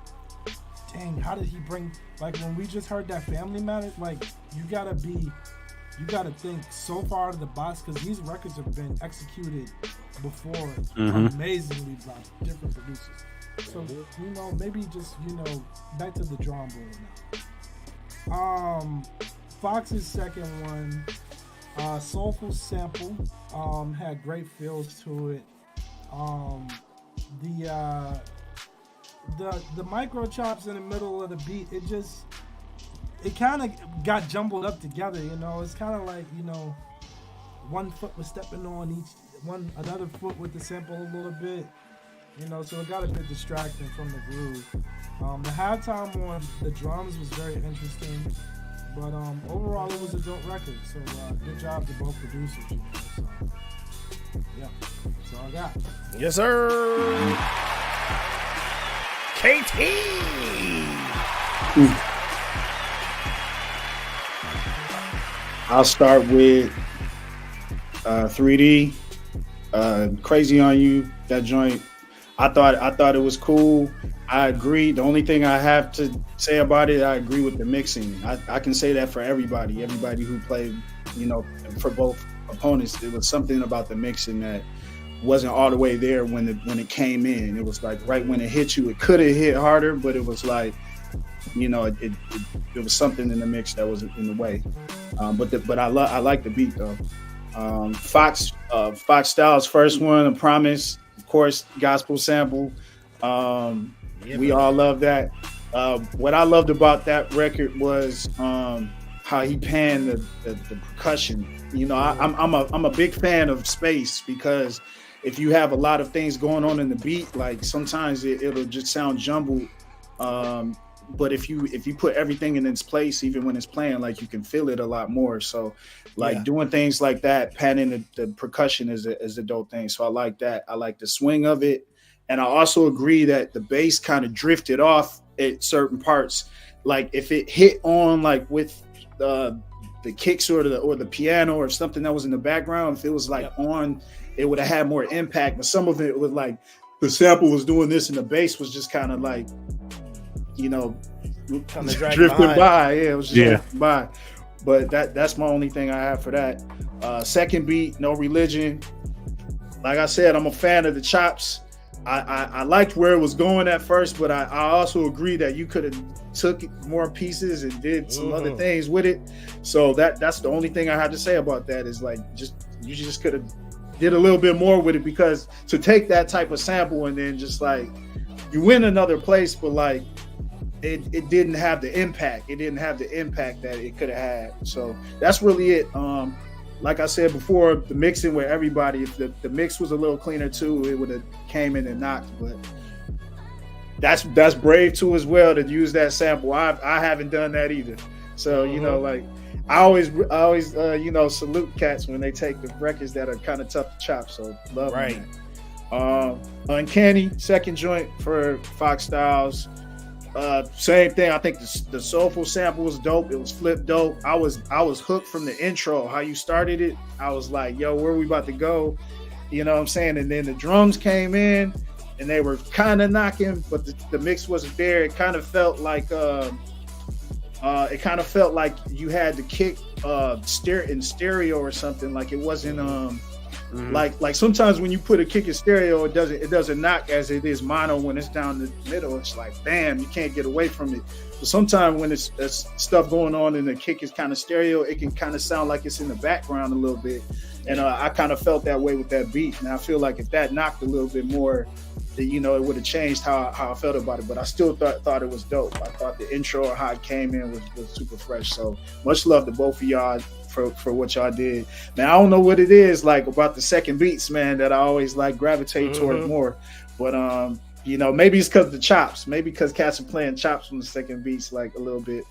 dang, how did he bring, like when we just heard that Family Matter, like you gotta think so far out of the box, because these records have been executed before amazingly by different producers. So, maybe just, back to the drawing board now. Fox's second one, soulful sample, had great feels to it. The micro chops in the middle of the beat, it kind of got jumbled up together. It's kind of like, one foot was stepping on another foot with the sample a little bit, so it got a bit distracting from the groove. The halftime on the drums was very interesting. But overall, it was a dope record. So good job to both producers. So yeah, that's all I got. Yes, sir. KT. I'll start with 3D. Crazy on You. That joint. I thought it was cool. I agree. The only thing I have to say about it, I agree with the mixing. I can say that for everybody who played, for both opponents. There was something about the mixing that wasn't all the way there when it came in. It was like right when it hit you, it could have hit harder, but it was like, it was something in the mix that was in the way. But I like the beat though. Fox Styles' first one, I Promise, of course, gospel sample. We all love that. What I loved about that record was how he panned the percussion. I'm a big fan of space, because if you have a lot of things going on in the beat, like sometimes it'll just sound jumbled. But if you put everything in its place, even when it's playing, like you can feel it a lot more. So doing things like that, panning the percussion is a dope thing. So I like that. I like the swing of it. And I also agree that the bass kind of drifted off at certain parts. Like if it hit on like with the kicks or the piano or something that was in the background, if it was like on, it would have had more impact. But some of it was like the sample was doing this and the bass was just kind of like, drifting by. Yeah, it was just drifting by. But that's my only thing I have for that. Second beat, No Religion. Like I said, I'm a fan of the chops. I liked where it was going at first, but I also agree that you could have took more pieces and did some other things with it. So that's the only thing I have to say about that is like you just could have did a little bit more with it, because to take that type of sample and then just like you win another place, but like it didn't have the impact. It didn't have the impact that it could have had. So that's really it. Like I said before, the mixing with everybody, if the mix was a little cleaner too, it would have came in and knocked. But that's brave too as well to use that sample. I haven't done that either. So like I always you know, salute cats when they take the records that are kind of tough to chop. So love Right. that. Uncanny, second joint for Fox Styles. Same thing. I think the soulful sample was dope. It was flip dope. I was hooked from the intro. How you started it, I was like, yo, where we about to go? You know what I'm saying? And then the drums came in, and they were kind of knocking, but the mix wasn't there. It kind of felt like you had to kick in stereo or something. Like it wasn't like sometimes when you put a kick in stereo, it doesn't knock as it is mono when it's down the middle. It's like bam, you can't get away from it. But sometimes when it's stuff going on and the kick is kind of stereo, it can kind of sound like it's in the background a little bit. And I kind of felt that way with that beat. And I feel like if that knocked a little bit more, you know, it would have changed how I felt about it. But I still thought it was dope. I thought the intro or how it came in was super fresh. So much love to both of y'all for what y'all did. Man, I don't know what it is like about the second beats, man, that I always like gravitate towards more. But you know, maybe it's because of the chops. Maybe because cats are playing chops from the second beats like a little bit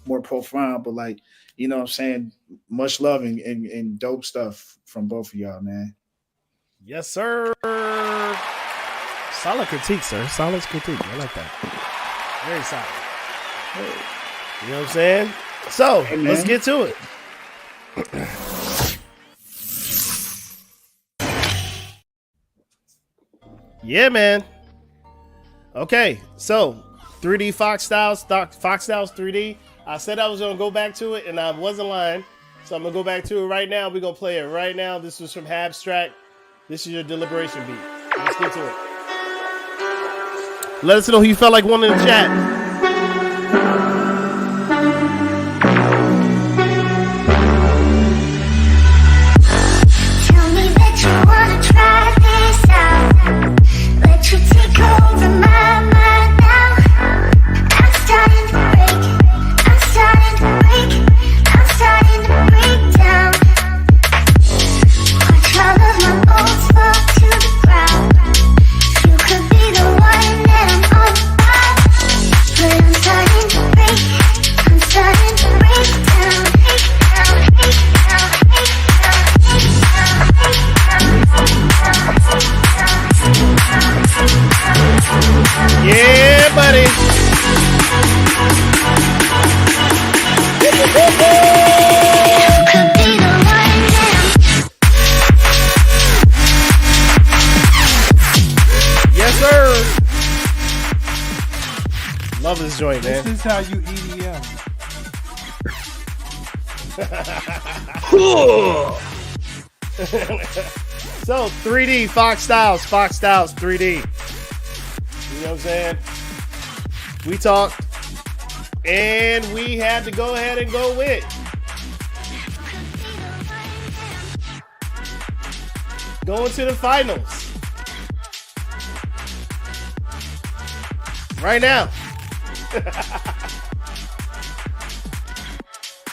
more profound. But like, you know what I'm saying? Much love and dope stuff from both of y'all, man. Yes, sir. Solid critique, sir. Solid critique. I like that. Very solid. You know what I'm saying? So, let's get to it. Yeah, man. Okay, so 3D Fox Styles 3D. I said I was going to go back to it, and I wasn't lying. So I'm going to go back to it right now. We're going to play it right now. This was from Abstract. This is your deliberation beat. Let's get to it. Let us know who you felt like one in the chat. Tell me that you wanna try this out. Let you take over my mind now. I'm starting to break. I'm starting to break. I'm starting to break down. Watch all of my bolts fall to the ground. You could be the one that I'm all about. But I'm starting to break. I'm starting to break down. Break down. Break down. Break down. Yeah, buddy. Yes, sir. Love this joint, man. This is how you EDM. So 3D Fox Styles 3D. You know what I'm saying? We talked, and we had to go ahead and go with going to the finals right now.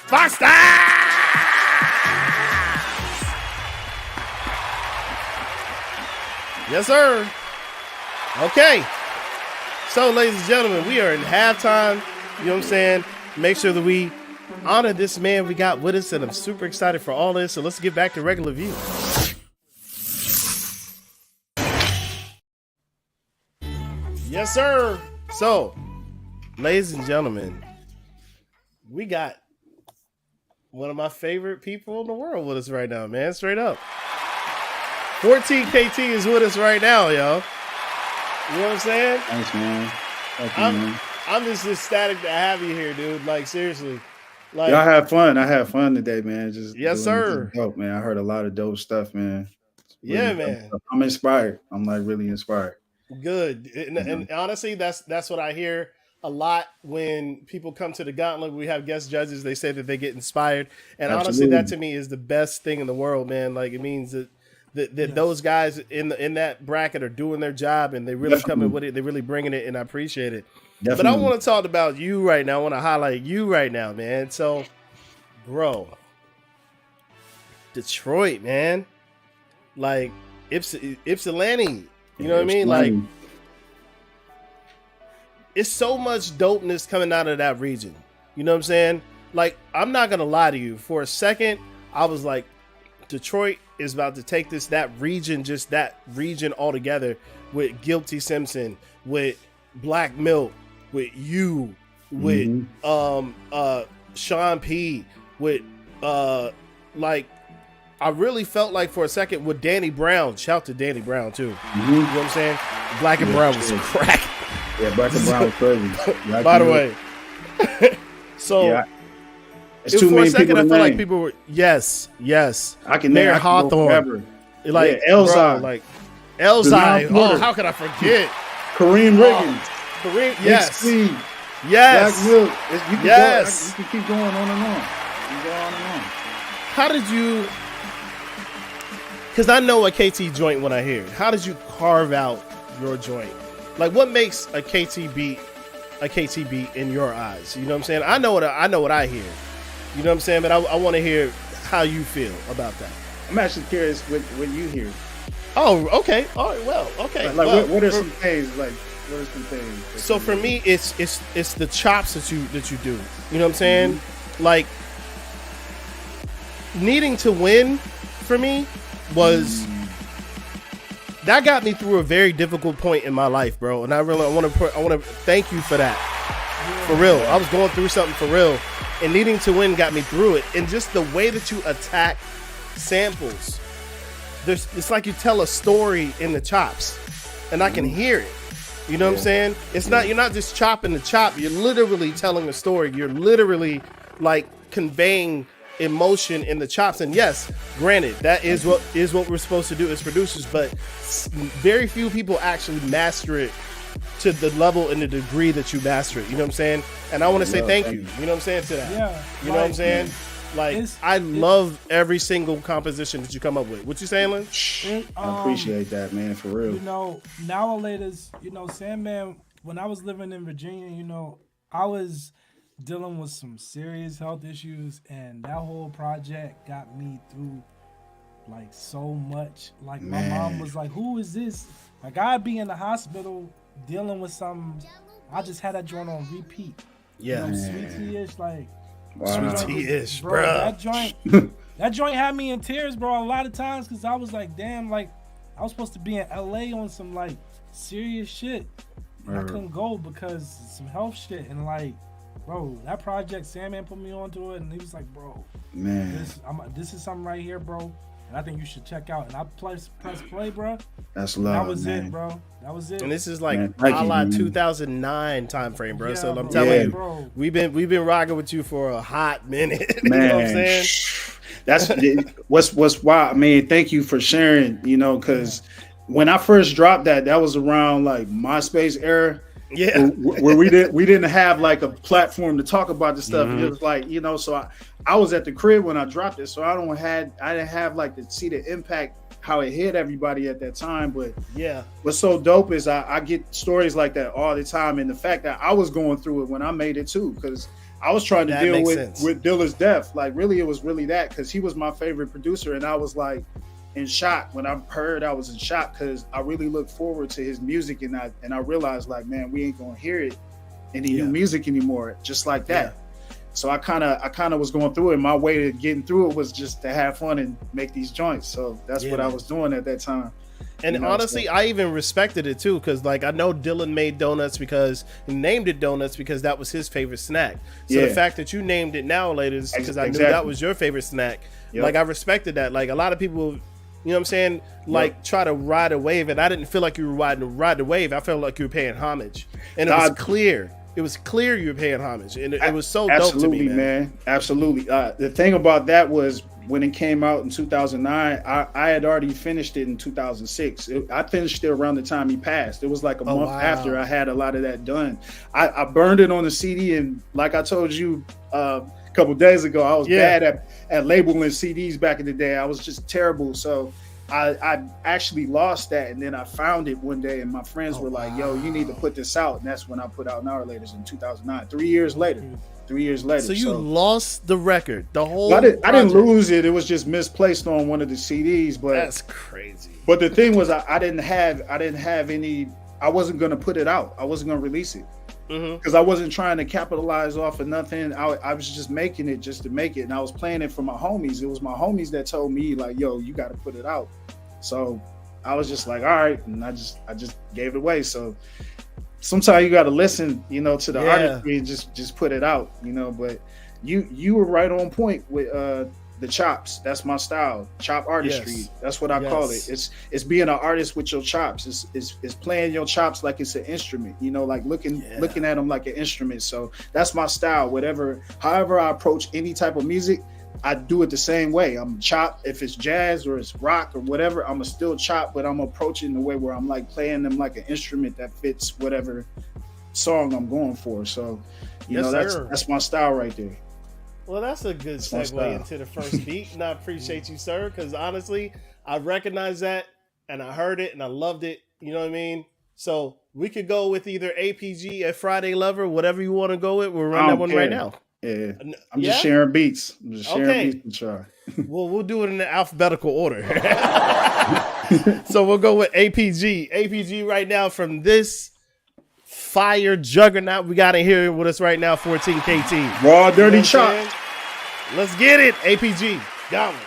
Fox Styles. Yes, sir. Okay. So, ladies and gentlemen, we are in halftime. You know what I'm saying? Make sure that we honor this man we got with us, and I'm super excited for all this. So let's get back to regular view. Yes, sir. So, ladies and gentlemen, we got one of my favorite people in the world with us right now, man. Straight up. 14 KT is with us right now, yo. You know what I'm saying? Thanks, man. Thank you, man. I'm just ecstatic to have you here, dude. Like, seriously. Like, Y'all had fun. I had fun today, man. Just yes, sir. Dope, man. I heard a lot of dope stuff, man. Yeah, really man. I'm inspired. I'm like really inspired. Good. And honestly, that's what I hear a lot when people come to the Gauntlet. We have guest judges. They say that they get inspired. And honestly, that to me is the best thing in the world, man. Like, it means that those guys in that bracket are doing their job, and they really coming with it. They're really bringing it, and I appreciate it. Definitely. But I want to talk about you right now. I want to highlight you right now, man. So, bro, Detroit, man. Like, Ypsilanti. You know what I mean? Like, it's so much dopeness coming out of that region. You know what I'm saying? like, I'm not gonna lie to you. For a second, I was like, Detroit is about to take that region altogether with Guilty Simpson, with Black Milk, with you, with Sean P, with like, I really felt like for a second with Danny Brown. Shout to Danny Brown too. You know what I'm saying? Black and Brown was crack. Yeah, Black and Brown was crazy. By the way. So yeah. It's too for many a second, people I to felt like name. people were yes. I can Mayor name Hawthorne, forever. like yeah, Elzai, bro, like Elzai. Oh, how could I forget? Kareem Riggins, Kareem, yes, Black Milk. You can yes. You can keep going on and on. You can go on and on. How did you? Because I know a KT joint when I hear it. How did you carve out your joint? Like, what makes a KT beat in your eyes? You know what I'm saying? I know what I hear. You know what I'm saying? But I want to hear how you feel about that. I'm actually curious what you hear. Oh, okay. All right. Well, okay. Like well, what are some things? Like, what are some things? So for me, it's the chops that you do. You know what I'm saying? Like, needing to win for me was that got me through a very difficult point in my life, bro. And I want to thank you for that. For real, I was going through something for real, and needing to win got me through it. And just the way that you attack samples, it's like you tell a story in the chops, and I can hear it. You know what I'm saying? You're not just chopping the chop. You're literally telling a story. You're literally like conveying emotion in the chops. And yes, granted, that is what we're supposed to do as producers, but very few people actually master it to the level and the degree that you master it. You know what I'm saying? And I want to say thank you. You know what I'm saying to that? Yeah. You know what I'm saying? Like, I love every single composition that you come up with. What you saying, Lynn? I appreciate that, man, for real. You know, nowadays, Sandman, when I was living in Virginia, I was dealing with some serious health issues, and that whole project got me through like so much. Like, my mom was like, who is this? Like, I'd be in the hospital dealing with something. I just had that joint on repeat. Yeah. Sweet Tea-ish, like, Sweet Tea-ish, bro. That joint had me in tears, bro, a lot of times, because I was like, damn, like, I was supposed to be in LA on some like serious shit. I couldn't go because some health shit, and like, bro, that project, Sandman put me onto it, and he was like, bro, man, this is something right here, bro, and I think you should check out. And I press play, bro. That's love. That was man. it, bro. That was it. And this is like a la 2009 time frame, bro. So I'm telling you, bro. we've been rocking with you for a hot minute. Man, you know what I'm saying? That's what's why. I mean, thank you for sharing. Because when I first dropped that was around like MySpace era. Yeah, where we didn't have like a platform to talk about this stuff. It was like, so I was at the crib when I dropped it, so I didn't have like to see the impact how it hit everybody at that time. But yeah, what's so dope is I get stories like that all the time, and the fact that I was going through it when I made it too, because I was trying to deal with Dilla's death. Like, really, it was really that, because he was my favorite producer, and I was like in shock when I heard. I was in shock because I really looked forward to his music, and I realized, like, man, we ain't gonna hear it any new music anymore, just like that. Yeah. So I kind of was going through it. My way to getting through it was just to have fun and make these joints. So that's what I was doing at that time. And honestly, I even respected it too, because like I know Dylan made donuts because he named it donuts because that was his favorite snack. So the fact that you named it Now Later is because I knew that was your favorite snack. Yep. Like, I respected that. Like, a lot of people, you know what I'm saying, like try to ride a wave, and I didn't feel like you were ride the wave. I felt like you were paying homage, and it was clear. It was clear you were paying homage, and it was so dope to me, man. Absolutely. The thing about that was when it came out in 2009, I had already finished it in 2006. I finished it around the time he passed. It was like a month after I had a lot of that done. I burned it on the CD, and like I told you a couple days ago, I was bad at labeling CDs back in the day. I was just terrible. So I actually lost that, and then I found it one day, and my friends were like, yo, you need to put this out. And that's when I put out Now or Later in 2009, 3 years later. So you lost the record, the whole I didn't lose it. It was just misplaced on one of the CDs. But that's crazy. But the thing was, I didn't have any. I wasn't going to put it out. I wasn't going to release it. because I wasn't trying to capitalize off of nothing. I was just making it just to make it, and I was playing it for my homies. It was my homies that told me like, "Yo, you got to put it out." So I was just like, "All right," and I just gave it away. So sometimes you got to listen, to the artistry and just put it out, But you were right on point with the chops. That's my style, chop artistry. Yes. That's what I call it. It's being an artist with your chops. It's playing your chops like it's an instrument. Like looking at them like an instrument. So that's my style. However I approach any type of music, I do it the same way. I'm chop. If it's jazz or it's rock or whatever, I'm still chop, but I'm approaching the way where I'm like playing them like an instrument that fits whatever song I'm going for. So, that's my style right there. Well, that's a good segue into the first beat, and I appreciate you, sir, because honestly, I recognize that, and I heard it, and I loved it. You know what I mean? So we could go with either APG or Friday Lover, whatever you want to go with. We'll run that one right now. Yeah, I'm just sharing beats. Beats with y'all. Well, we'll do it in the alphabetical order. So we'll go with APG. APG right now from this fire juggernaut we got in here with us right now, 14 KT. Raw, dirty chop. Let's get it, APG. Gauntlet.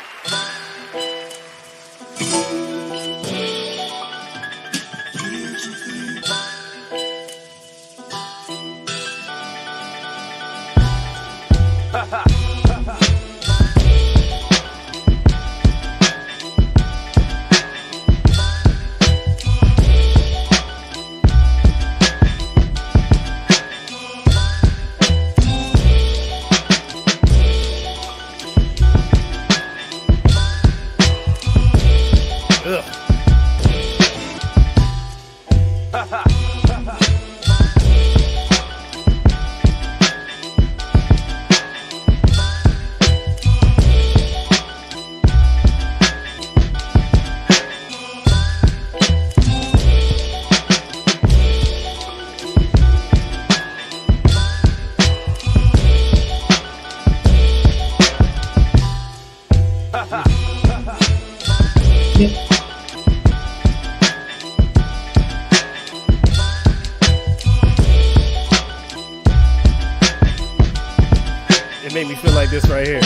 It made me feel like this right here.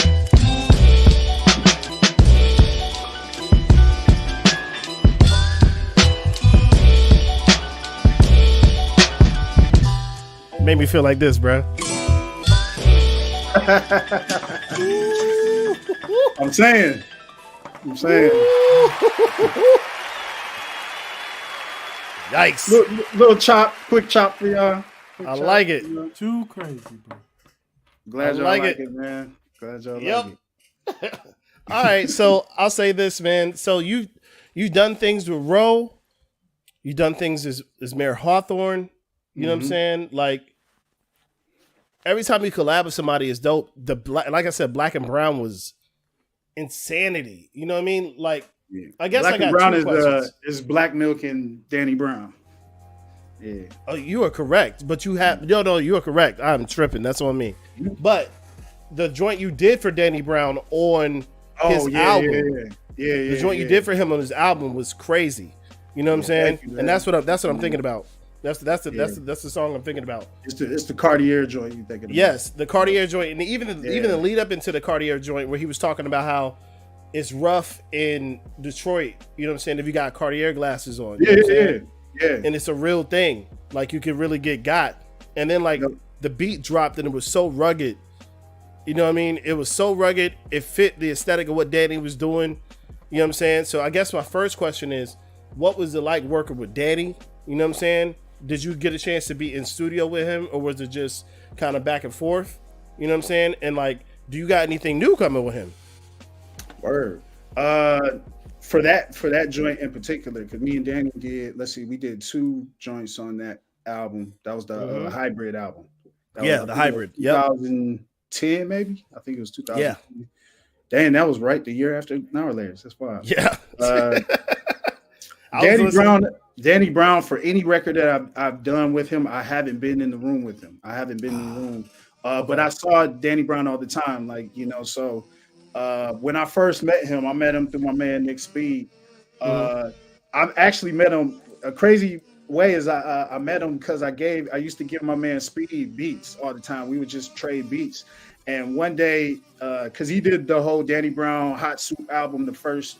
It made me feel like this, bro. I'm saying. Yikes. Little chop, quick chop for y'all. I like it. Too crazy, bro. Glad y'all like it, man. Glad y'all like it. All right, so I'll say this, man. So you've done things with Roe. You've done things as Mayor Hawthorne. You know what I'm saying? Like, every time you collab with somebody is dope. Like I said, Black and Brown was insanity. You know what I mean? Like, I guess Black I got and Brown two questions. is Black Milk and Danny Brown. Yeah. Oh, you are correct, but you have no. You are correct. I'm tripping. That's what I mean. But the joint you did for Danny Brown on his album, the joint you did for him on his album was crazy. You know what I'm saying? And that's what I'm thinking about. That's the song I'm thinking about. It's the Cartier joint you thinking about. Yes, the Cartier joint, and even the lead up into the Cartier joint where he was talking about how it's rough in Detroit. You know what I'm saying? If you got Cartier glasses on, you know what I'm saying? Yeah. And it's a real thing. Like, you can really get got. And then the beat dropped and it was so rugged. You know what I mean? It was so rugged. It fit the aesthetic of what Danny was doing. You know what I'm saying? So I guess my first question is, what was it like working with Danny? You know what I'm saying? Did you get a chance to be in studio with him, or was it just kind of back and forth? You know what I'm saying? And like, do you got anything new coming with him? Word. For that joint in particular, because me and Danny we did 2 joints on that album. That was the hybrid album. The hybrid. 2010 maybe. I think it was 2010. Yeah. Dang, that was right the year after Now Layers. That's wild. Yeah. Danny Brown, for any record that I've done with him, I haven't been in the room with him. But I saw Danny Brown all the time. Like, so when I first met him, I met him through my man Nick Speed. I actually met him. A crazy way is I met him because I used to give my man Speed beats all the time. We would just trade beats. And one day, because he did the whole Danny Brown Hot Soup album, the first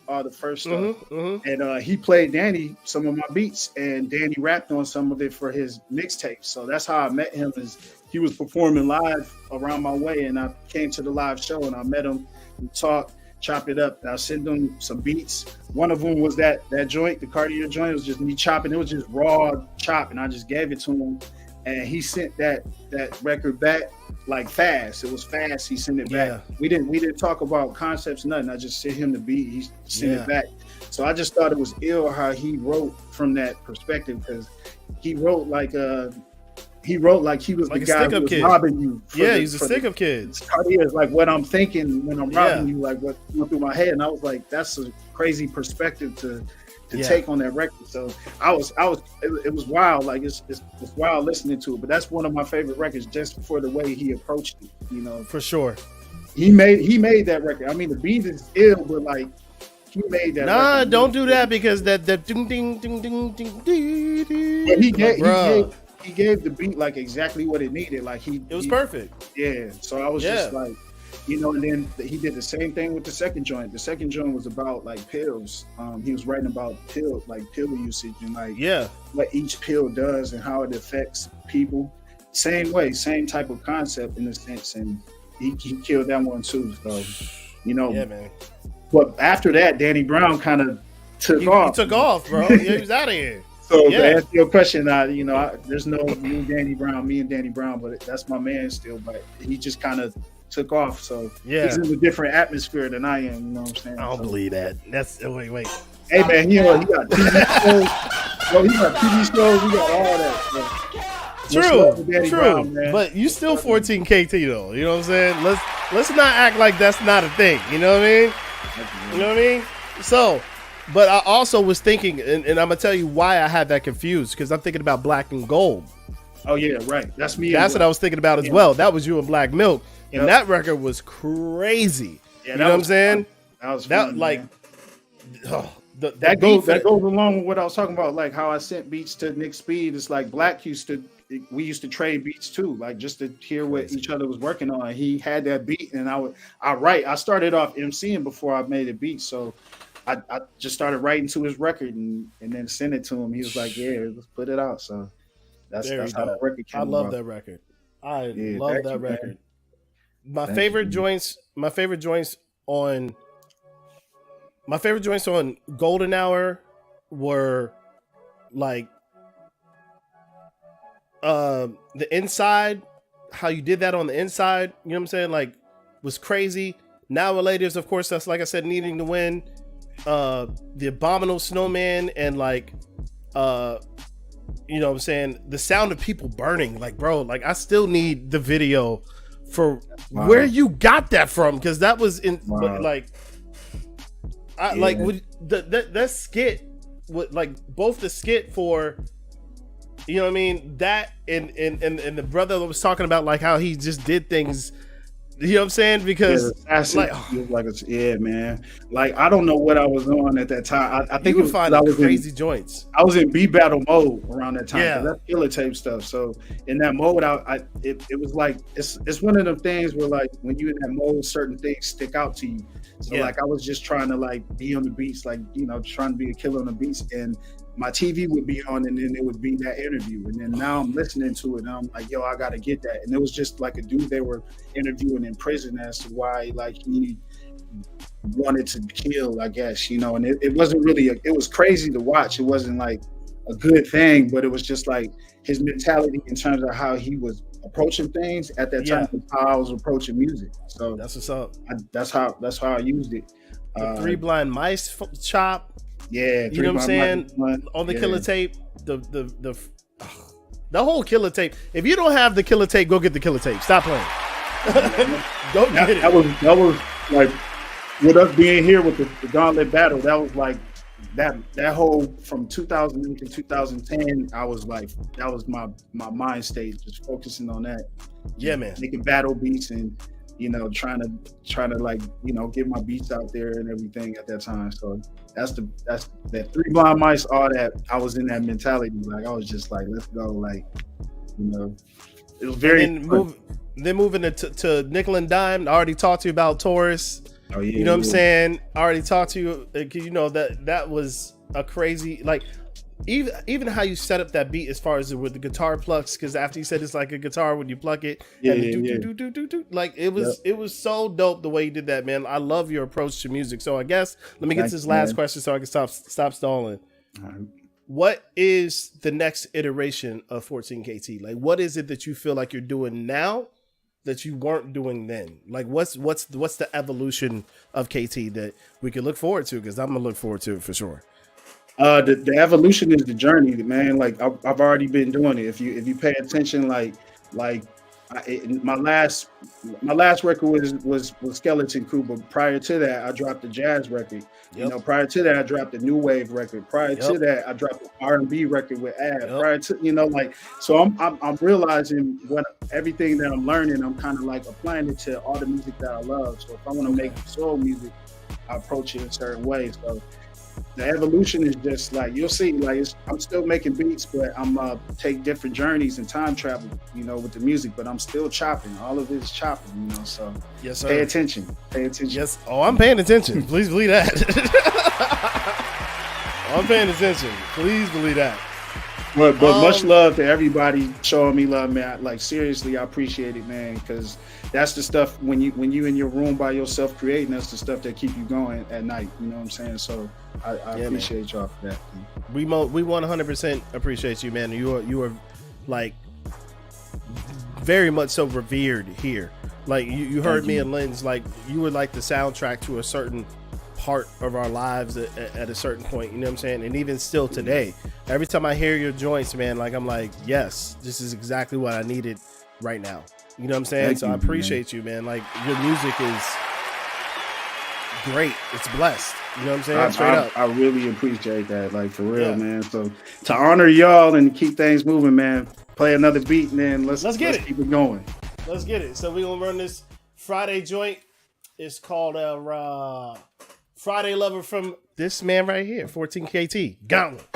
stuff, and he played Danny some of my beats, and Danny rapped on some of it for his mixtape. So that's how I met him. Is he was performing live around my way, and I came to the live show, and I met him. We talked, chopped it up. I sent him some beats. One of them was that joint, the Cartier joint. It was just me chopping. It was just raw chop, and I just gave it to him, and he sent that record back. Like fast, it was fast. He sent it back. We didn't talk about concepts, nothing. I just sent him the beat. He sent it back. So I just thought it was ill how he wrote from that perspective, because he wrote like he was like the guy who was robbing you. He's a stick up kid. Cartier is like what I'm thinking when I'm robbing you, like what went through my head, and I was like, that's a crazy perspective to take on that record. So it was wild. Like it's wild listening to it. But that's one of my favorite records just for the way he approached it. You know, for sure. He made that record. I mean, the beat is ill, but like he made that. Nah, record. don't do that, because that ding ding ding ding ding ding. But he gave the beat like exactly what it needed. Like it was perfect. Yeah. So I was just like. You know, and then he did the same thing with the second joint. The second joint was about like pills. He was writing about pill usage and like what each pill does and how it affects people. Same way, same type of concept in a sense. And he killed that one too. So, you know, man. But after that, Danny Brown kind of took off. He took off, bro. He was out of here. So to answer your question, there's no me and Danny Brown, but that's my man still. But he just kind of took off, so he's in a different atmosphere than I am. You know what I'm saying? I don't believe that. That's wait. Hey man, he got TV shows. Bro, he got TV shows. We got all that. True. Brown, but you still 14K though. You know what I'm saying? Let's not act like that's not a thing. You know what I mean? You know what I mean? So, but I also was thinking, and I'm gonna tell you why I had that confused, because I'm thinking about Black and Gold. Oh yeah, right. That's me. That's what I was thinking about as well. That was you and Black Milk. And that record was crazy. You know what I'm saying? That was fun, like that goes along with what I was talking about, like how I sent beats to Nick Speed. It's like we used to trade beats too, like just to hear what each other was working on. He had that beat, and I started off MCing before I made a beat, so I just started writing to his record and then sent it to him. He was like, "Yeah, let's put it out." So that's how that record came. I love that record. I love that record. Man. My favorite joints on Golden Hour were like the inside, how you did that on the inside, you know what I'm saying? Like, was crazy. Now or Later is, of course, that's like I said, Needing to Win. The Abominable Snowman, and like you know what I'm saying, the Sound of People Burning. Like, bro, like I still need the video for where you got that from, because that was in like like with that skit with like both the skit for, you know what I mean, that and the brother was talking about like how he just did things, you know what I'm saying, because man, like I don't know what I was on at that time. I think you would find crazy joints. I was in B battle mode around that time. Yeah, that's killer tape stuff. So in that mode, it was like it's one of them things where like when you in that mode, certain things stick out to you. So like I was just trying to like be on the beats, like, you know, trying to be a killer on the beats, and my TV would be on, and then it would be that interview. And then now I'm listening to it, and I'm like, yo, I got to get that. And it was just like a dude they were interviewing in prison as to why, like, he wanted to kill, I guess, you know. And it wasn't really, it was crazy to watch. It wasn't like a good thing, but it was just like his mentality in terms of how he was approaching things at that time, how I was approaching music. So that's what's up. That's how I used it. The Three Blind Mice chop. Yeah, you know what I'm saying? On the Killer tape, the whole Killer tape. If you don't have the Killer tape, go get the Killer tape. Stop playing. Go get it. That was like with us being here with the Gauntlet battle. That was like that whole from 2008 to 2010. I was like, that was my mind state, just focusing on that. Yeah, man. Making battle beats and, you know, trying to like, you know, get my beats out there and everything at that time. So that's that 3 Blind Mice. All that I was in that mentality. Like I was just like, let's go. Like, you know, it was very. Then moving to Nickel and Dime. I already talked to you about Taurus. Oh yeah, you know what I'm saying? I already talked to you. You know that was a crazy, like, even how you set up that beat as far as with the guitar plucks, because after you said it's like a guitar when you pluck it, like it was so dope the way you did that, man. I love your approach to music. So I guess let me get to this last question so I can stop stalling. All right. What is the next iteration of 14KT? Like, what is it that you feel like you're doing now that you weren't doing then? Like, what's the evolution of KT that we can look forward to? Because I'm gonna look forward to it for sure. The evolution is the journey, man. Like I've already been doing it. If you pay attention, my last record was Skeleton Crew, but prior to that, I dropped a jazz record. You know, prior to that, I dropped a new wave record. Prior to that, I dropped an R&B record with Ab. Prior to, you know, like, so I'm realizing what everything that I'm learning, I'm kind of like applying it to all the music that I love. So if I want to make soul music, I approach it in certain ways. So the evolution is just like, you'll see, like I'm still making beats, but I'm take different journeys and time travel, you know, with the music, but I'm still chopping. All of it is chopping, you know, so yes, sir. Pay attention. Yes. Oh, I'm paying attention. Please believe that. I'm paying attention. Please believe that. But much love to everybody showing me love, man. Like, seriously, I appreciate it, man, because that's the stuff when you in your room by yourself creating, that's the stuff that keep you going at night. You know what I'm saying? So I appreciate y'all for that. Man. We 100% appreciate you, man. You are like very much so revered here. Like you heard me and Lynn's, like you were like the soundtrack to a certain part of our lives at a certain point, you know what I'm saying? And even still today, every time I hear your joints, man, like I'm like, yes, this is exactly what I needed right now. You know what I'm saying? I appreciate you, man. Like your music is great. It's blessed. You know what I'm saying? Straight up. I really appreciate that. Like for real, man. So to honor y'all and keep things moving, man, play another beat and then let's keep it going. Let's get it. So we're gonna run this Friday joint. It's called Friday Lover from this man right here, 14KT, Gauntlet.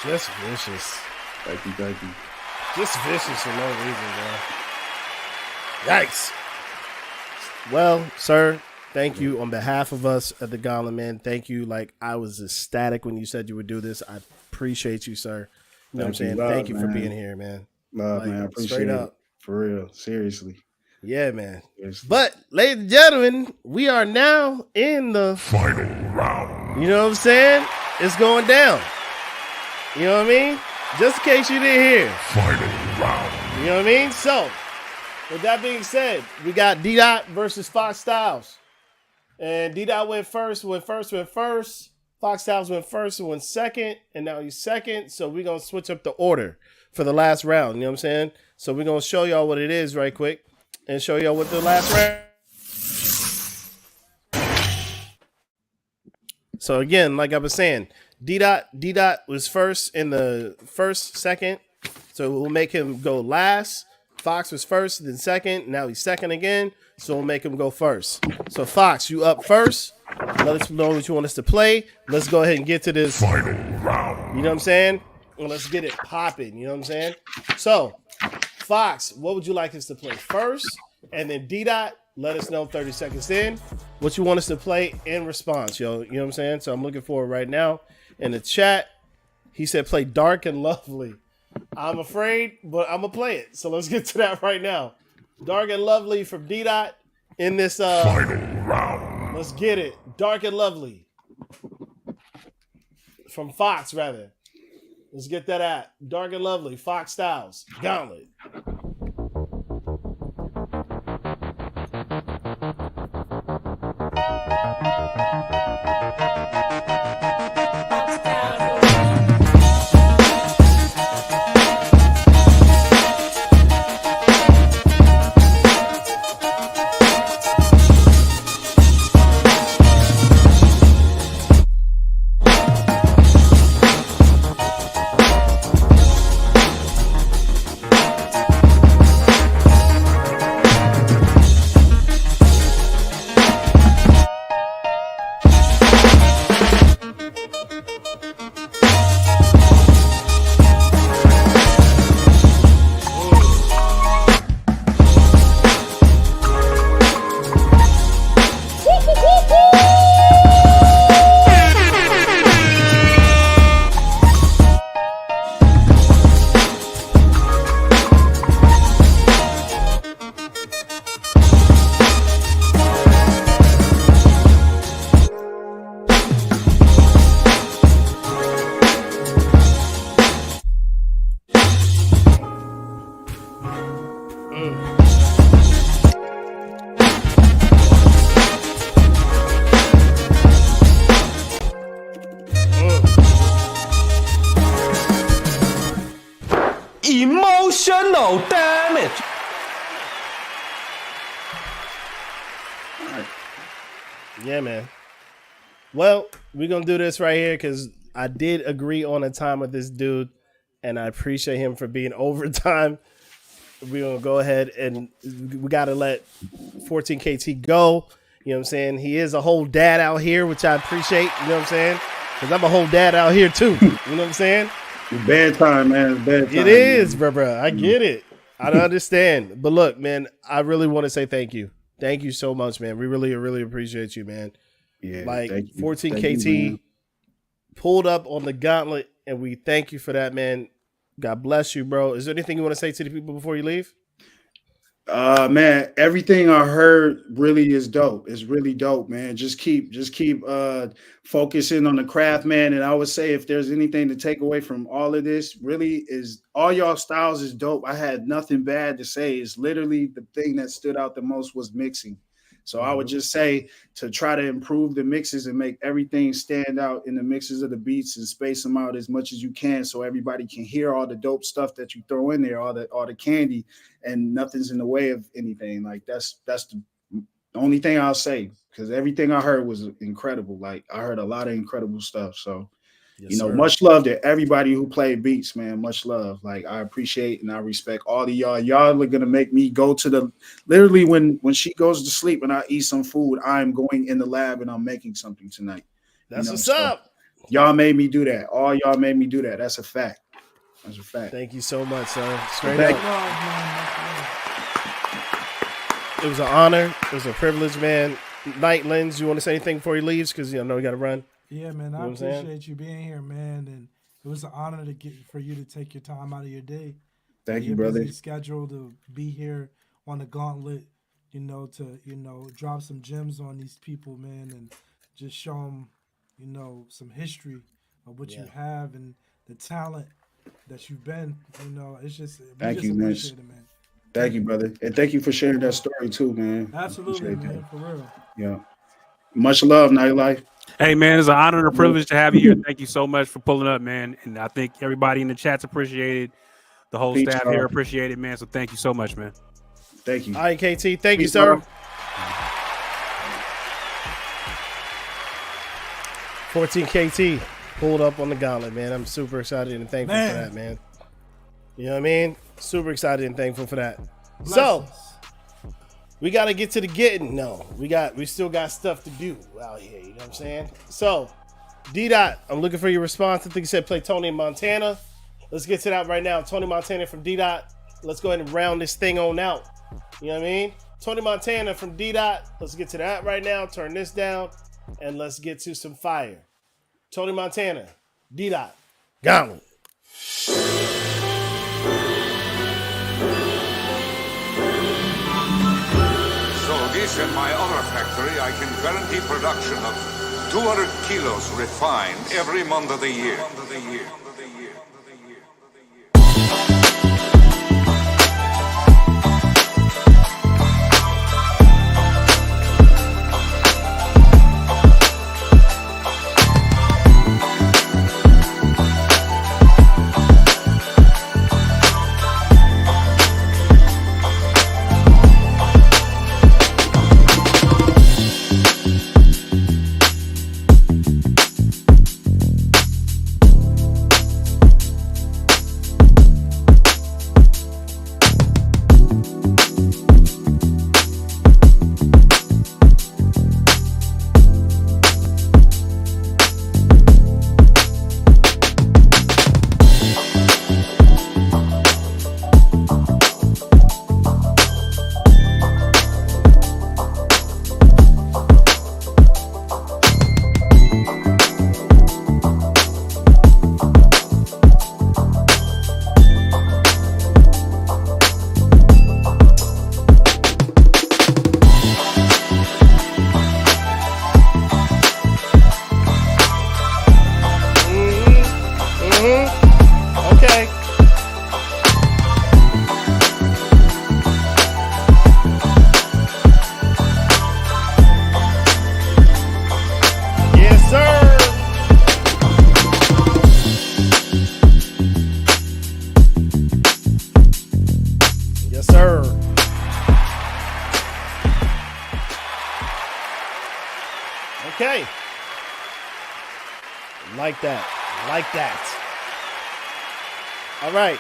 Just vicious. Thank you. Just vicious for no reason, bro. Yikes. Well, sir, thank you on behalf of us at the Gauntlet, man. Thank you. Like, I was ecstatic when you said you would do this. I appreciate you, sir. You know what I'm saying? Thank you for being here, man. Love, man. I appreciate it. For real. Seriously. Yeah, man. Seriously. But, ladies and gentlemen, we are now in the final round. You know what I'm saying? It's going down. You know what I mean? Just in case you didn't hear. Final round. You know what I mean? So, with that being said, we got D-Dot versus Fox Styles. And D-Dot went first. Fox Styles went first and went second. And now he's second. So, we're going to switch up the order for the last round. You know what I'm saying? So, we're going to show y'all what it is right quick. And show y'all what the last round. So, again, like I was saying, D-Dot was first in the second, so we'll make him go last. Fox was first, then second. Now he's second again, so we'll make him go first. So Fox, you up first. Let us know what you want us to play. Let's go ahead and get to this final round. You know what I'm saying? Well, let's get it popping. You know what I'm saying? So, Fox, what would you like us to play first? And then D-Dot, let us know 30 seconds in what you want us to play in response, yo. You know what I'm saying? So I'm looking forward right now. In the chat, he said play Dark and Lovely. I'm afraid, but I'm gonna play it. So let's get to that right now. Dark and Lovely from D Dot in this final round. Let's get it. Dark and Lovely from Fox, rather. Let's get that at Dark and Lovely, Fox Styles, Gauntlet. Emotional damage. Yeah, man. Well, we're going to do this right here because I did agree on a time with this dude, and I appreciate him for being overtime. We're going to go ahead and we got to let 14KT go. You know what I'm saying? He is a whole dad out here, which I appreciate. You know what I'm saying? Because I'm a whole dad out here, too. You know what I'm saying? It's bad time, man. It's bad time. It is, bro. I get it. I don't understand. But look, man, I really want to say thank you. Thank you so much, man. We really, really appreciate you, man. Yeah, like 14KT pulled up on the Gauntlet, and we thank you for that, man. God bless you, bro. Is there anything you want to say to the people before you leave? Man, everything I heard really is dope. It's really dope, man. Just keep focusing on the craft, man. And I would say if there's anything to take away from all of this, really is all y'all styles is dope. I had nothing bad to say. It's literally the thing that stood out the most was mixing. So I would just say to try to improve the mixes and make everything stand out in the mixes of the beats and space them out as much as you can so everybody can hear all the dope stuff that you throw in there, all the candy, and nothing's in the way of anything. Like that's the only thing I'll say, because everything I heard was incredible. Like I heard a lot of incredible stuff. So much love to everybody who played beats, man. Much love. Like I appreciate and I respect all of y'all. Y'all are gonna make me go to the literally when she goes to sleep and I eat some food, I'm going in the lab and I'm making something tonight. That's what's up. Y'all made me do that. All y'all made me do that. That's a fact. That's a fact. Thank you so much, sir. Straight up. It was an honor. It was a privilege, man. Night Lens, you want to say anything before he leaves? Because I know we got to run. Yeah, man, I appreciate you being here, man, and it was an honor for you to take your time out of your day. Thank you, brother. Busy schedule to be here on the Gauntlet, to drop some gems on these people, man, and just show them, some history of what you have and the talent that you've been. It's just thank you, man. Thank you, brother, and thank you for sharing that story too, man. Absolutely, man, for real. Yeah, much love, Nightlife. Hey, man, it's an honor and a privilege to have you here. Thank you so much for pulling up, man. And I think everybody in the chat's appreciated. The whole staff here appreciated, man. So thank you so much, man. Thank you. All right, KT. Thank you, sir. 14KT pulled up on the Gauntlet, man. I'm super excited and thankful for that, man. You know what I mean? Super excited and thankful for that. Blessings. So we got to get to the getting. No, we still got stuff to do out here. You know what I'm saying? So, D-Dot, I'm looking for your response. I think you said play Tony Montana. Let's get to that right now. Tony Montana from D-Dot. Let's go ahead and round this thing on out. You know what I mean? Tony Montana from D-Dot. Let's get to that right now. Turn this down, and let's get to some fire. Tony Montana, D-Dot, Gauntlet. this and my other factory, I can guarantee production of 200 kilos refined every month of the year. Okay. Yes, sir. Yes, sir. Okay. Like that. Like that. All right.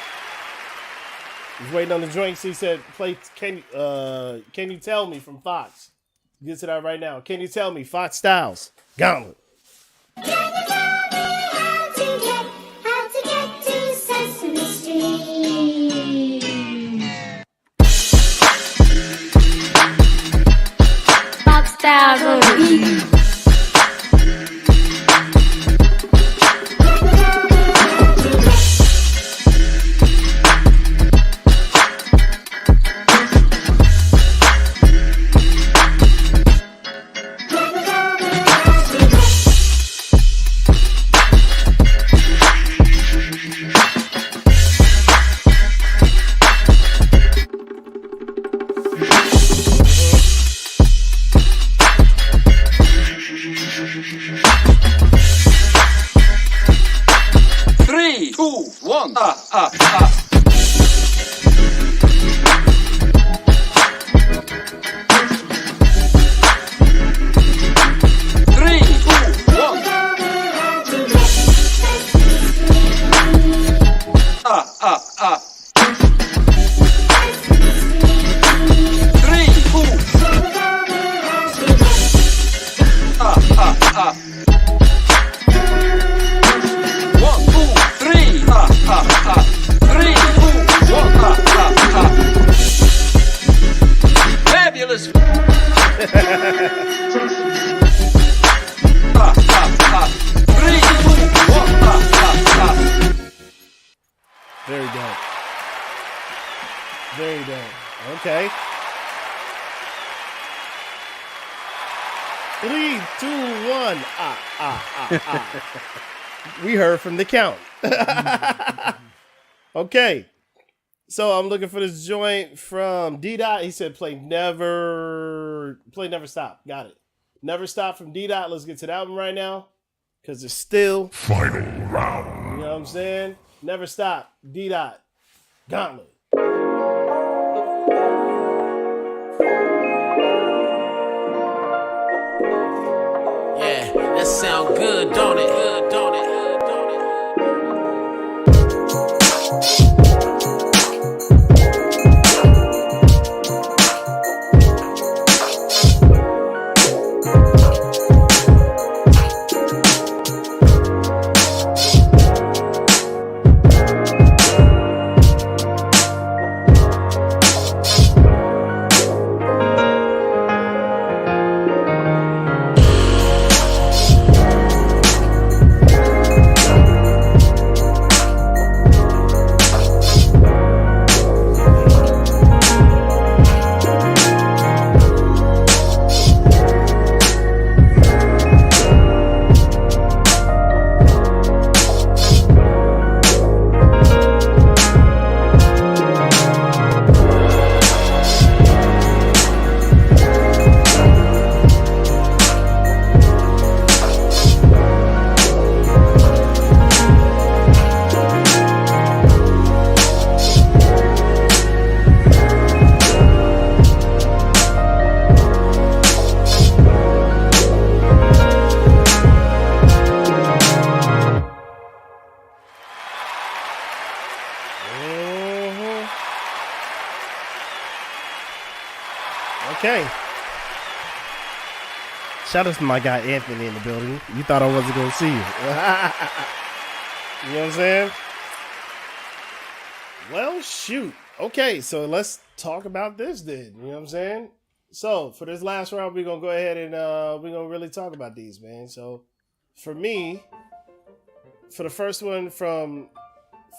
He's waiting on the joints. He said, "Play. Can you tell me from Fox? Get to that right now. Can you tell me Fox Styles Gauntlet?" How to get to Sesame Street? Fox Styles on the beat. Three, two, one. Ah. Three, two, one. Ah. Three, two. Ah. 1, 2, 3. Ah. 3, 2, 1. Fabulous. Three, two, one. Very dope. Very dope. Okay. 3, 2, 1. We heard from the count. Okay. So I'm looking for this joint from D-Dot. He said play Never Stop. Got it. Never Stop from D-Dot. Let's get to that one right now. Because it's still final round. You know what I'm saying? Never Stop. D-Dot. Gauntlet. Yeah, that sound good, don't it? Good, don't it? Okay. Shout out to my guy Anthony in the building. You thought I wasn't going to see you. You know what I'm saying? Well, shoot. Okay, so let's talk about this then. You know what I'm saying? So, for this last round, we're going to go ahead and we're going to really talk about these, man. So, for me, for the first one from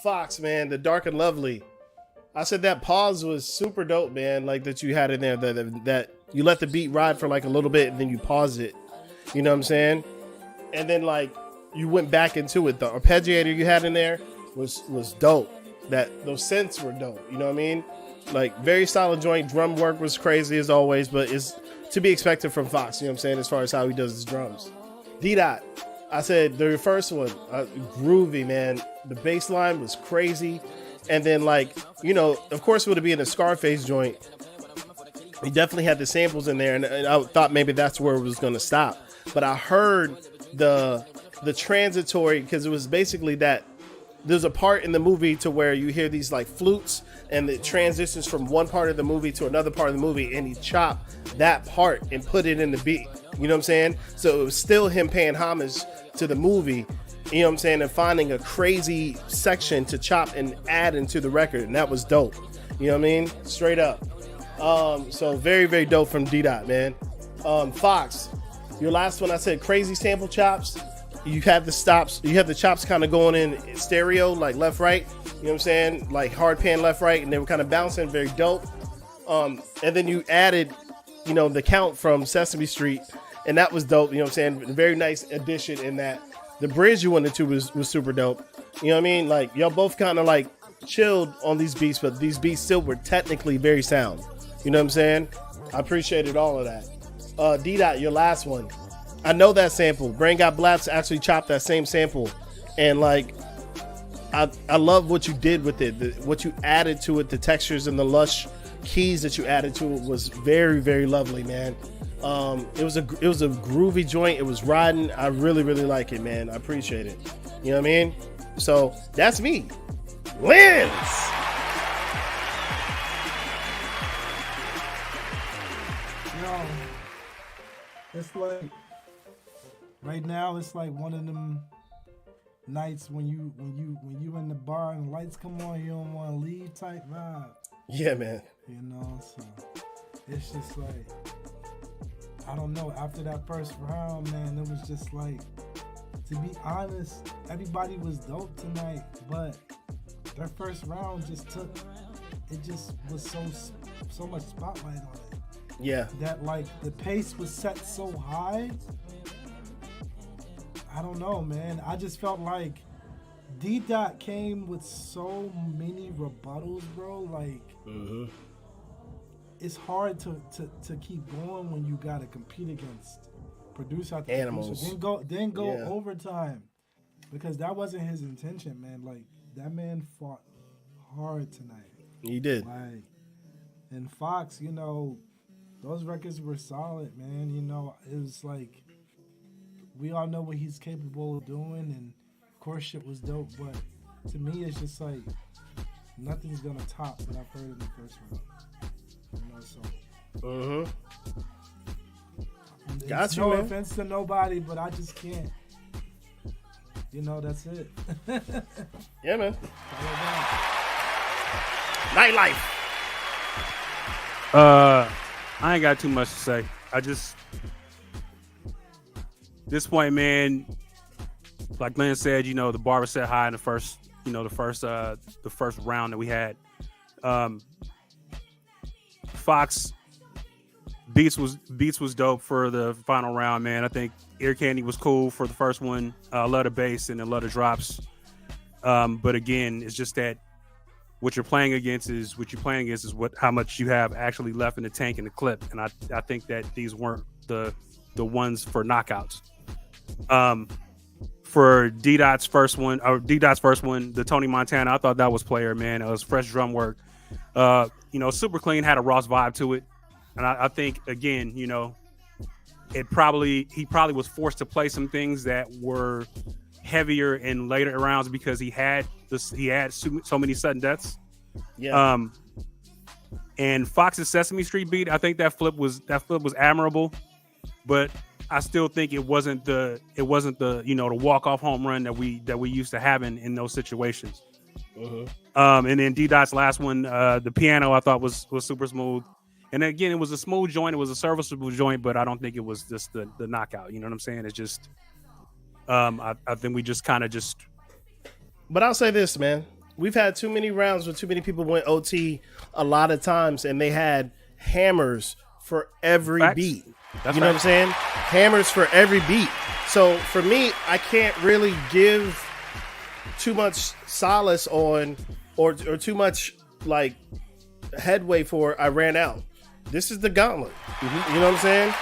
Fox, man, The Dark and Lovely, I said that pause was super dope, man. Like that you had in there, that you let the beat ride for like a little bit and then you pause it. You know what I'm saying? And then like you went back into it. The arpeggiator you had in there was dope. Those synths were dope. You know what I mean? Like very solid joint. Drum work was crazy as always, but it's to be expected from Fox. You know what I'm saying? As far as how he does his drums. D-Dot, I said the first one, groovy, man. The bass line was crazy. And then, like, you know, of course, it would be in a Scarface joint. He definitely had the samples in there, and I thought maybe that's where it was going to stop. But I heard the transitory, because it was basically that there's a part in the movie to where you hear these, like, flutes, and it transitions from one part of the movie to another part of the movie, and he chopped that part and put it in the beat. You know what I'm saying? So it was still him paying homage to the movie. You know what I'm saying? And finding a crazy section to chop and add into the record. And that was dope. You know what I mean? Straight up. So very, very dope from D-Dot, man. Fox, your last one, I said crazy sample chops. You have the stops. You have the chops kind of going in stereo, like left, right. You know what I'm saying? Like hard pan left, right. And they were kind of bouncing. Very dope. And then you added, you know, the count from Sesame Street. And that was dope. You know what I'm saying? Very nice addition in that. The bridge you went into was super dope. You know what I mean? Like, y'all both kind of like chilled on these beats, but these beats still were technically very sound. You know what I'm saying? I appreciated all of that. D-Dot, your last one. I know that sample. Brain Got Blaps actually chopped that same sample. And like, I love what you did with it. What you added to it, the textures and the lush keys that you added to it was very, very lovely, man. It was a groovy joint. It was riding. I really, really like it, man. I appreciate it. You know what I mean? So that's me. Lens. Yo, it's like right now. It's like one of them nights when you in the bar and the lights come on, you don't want to leave type vibe. Yeah, man. You know, so it's just like, I don't know, after that first round, man, it was just like, to be honest, everybody was dope tonight, but their first round just was so much spotlight on it. Yeah. That like the pace was set so high. I don't know, man. I just felt like D-Dot came with so many rebuttals, bro. Like, it's hard to keep going when you gotta compete against producer after animals. Producer. Then go overtime, because that wasn't his intention, man. Like, that man fought hard tonight. He did. Like, and Fox, you know, those records were solid, man. You know, it was like, we all know what he's capable of doing, and of course shit was dope, but to me it's just like nothing's gonna top what I've heard in the first round. You know, so Got you, no man. offense to nobody, but I just can't. You know, that's it. Yeah, man. Nightlife. I ain't got too much to say. This point, man, like Glenn said, you know, the bar was set high in the first round that we had. Fox beats was dope for the final round, man. I think Ear Candy was cool for the first one. I love the bass and a lot of drops. But again, it's just that what you're playing against is how much you have actually left in the tank in the clip. And I think that these weren't the ones for knockouts. For D-Dot's first one, the Tony Montana, I thought that was player, man. It was fresh drum work. You know, super clean, had a Ross vibe to it. And I think, again, you know, he probably was forced to play some things that were heavier in later rounds because he had so many sudden deaths. Yeah. And Fox's Sesame Street beat, I think that flip was admirable, but I still think it wasn't the the walk-off home run that we used to having in those situations. And then D-Dot's last one, the piano, I thought was super smooth. And again, it was a smooth joint, it was a serviceable joint, but I don't think it was just the knockout. You know what I'm saying? It's just I think we just kind of just. But I'll say this, man. We've had too many rounds where too many people went OT a lot of times, and they had hammers for every beat. You know what I'm saying? Hammers for every beat. So for me, I can't really give too much solace on or too much like headway for I ran out. This is the Gauntlet. You know what I'm saying?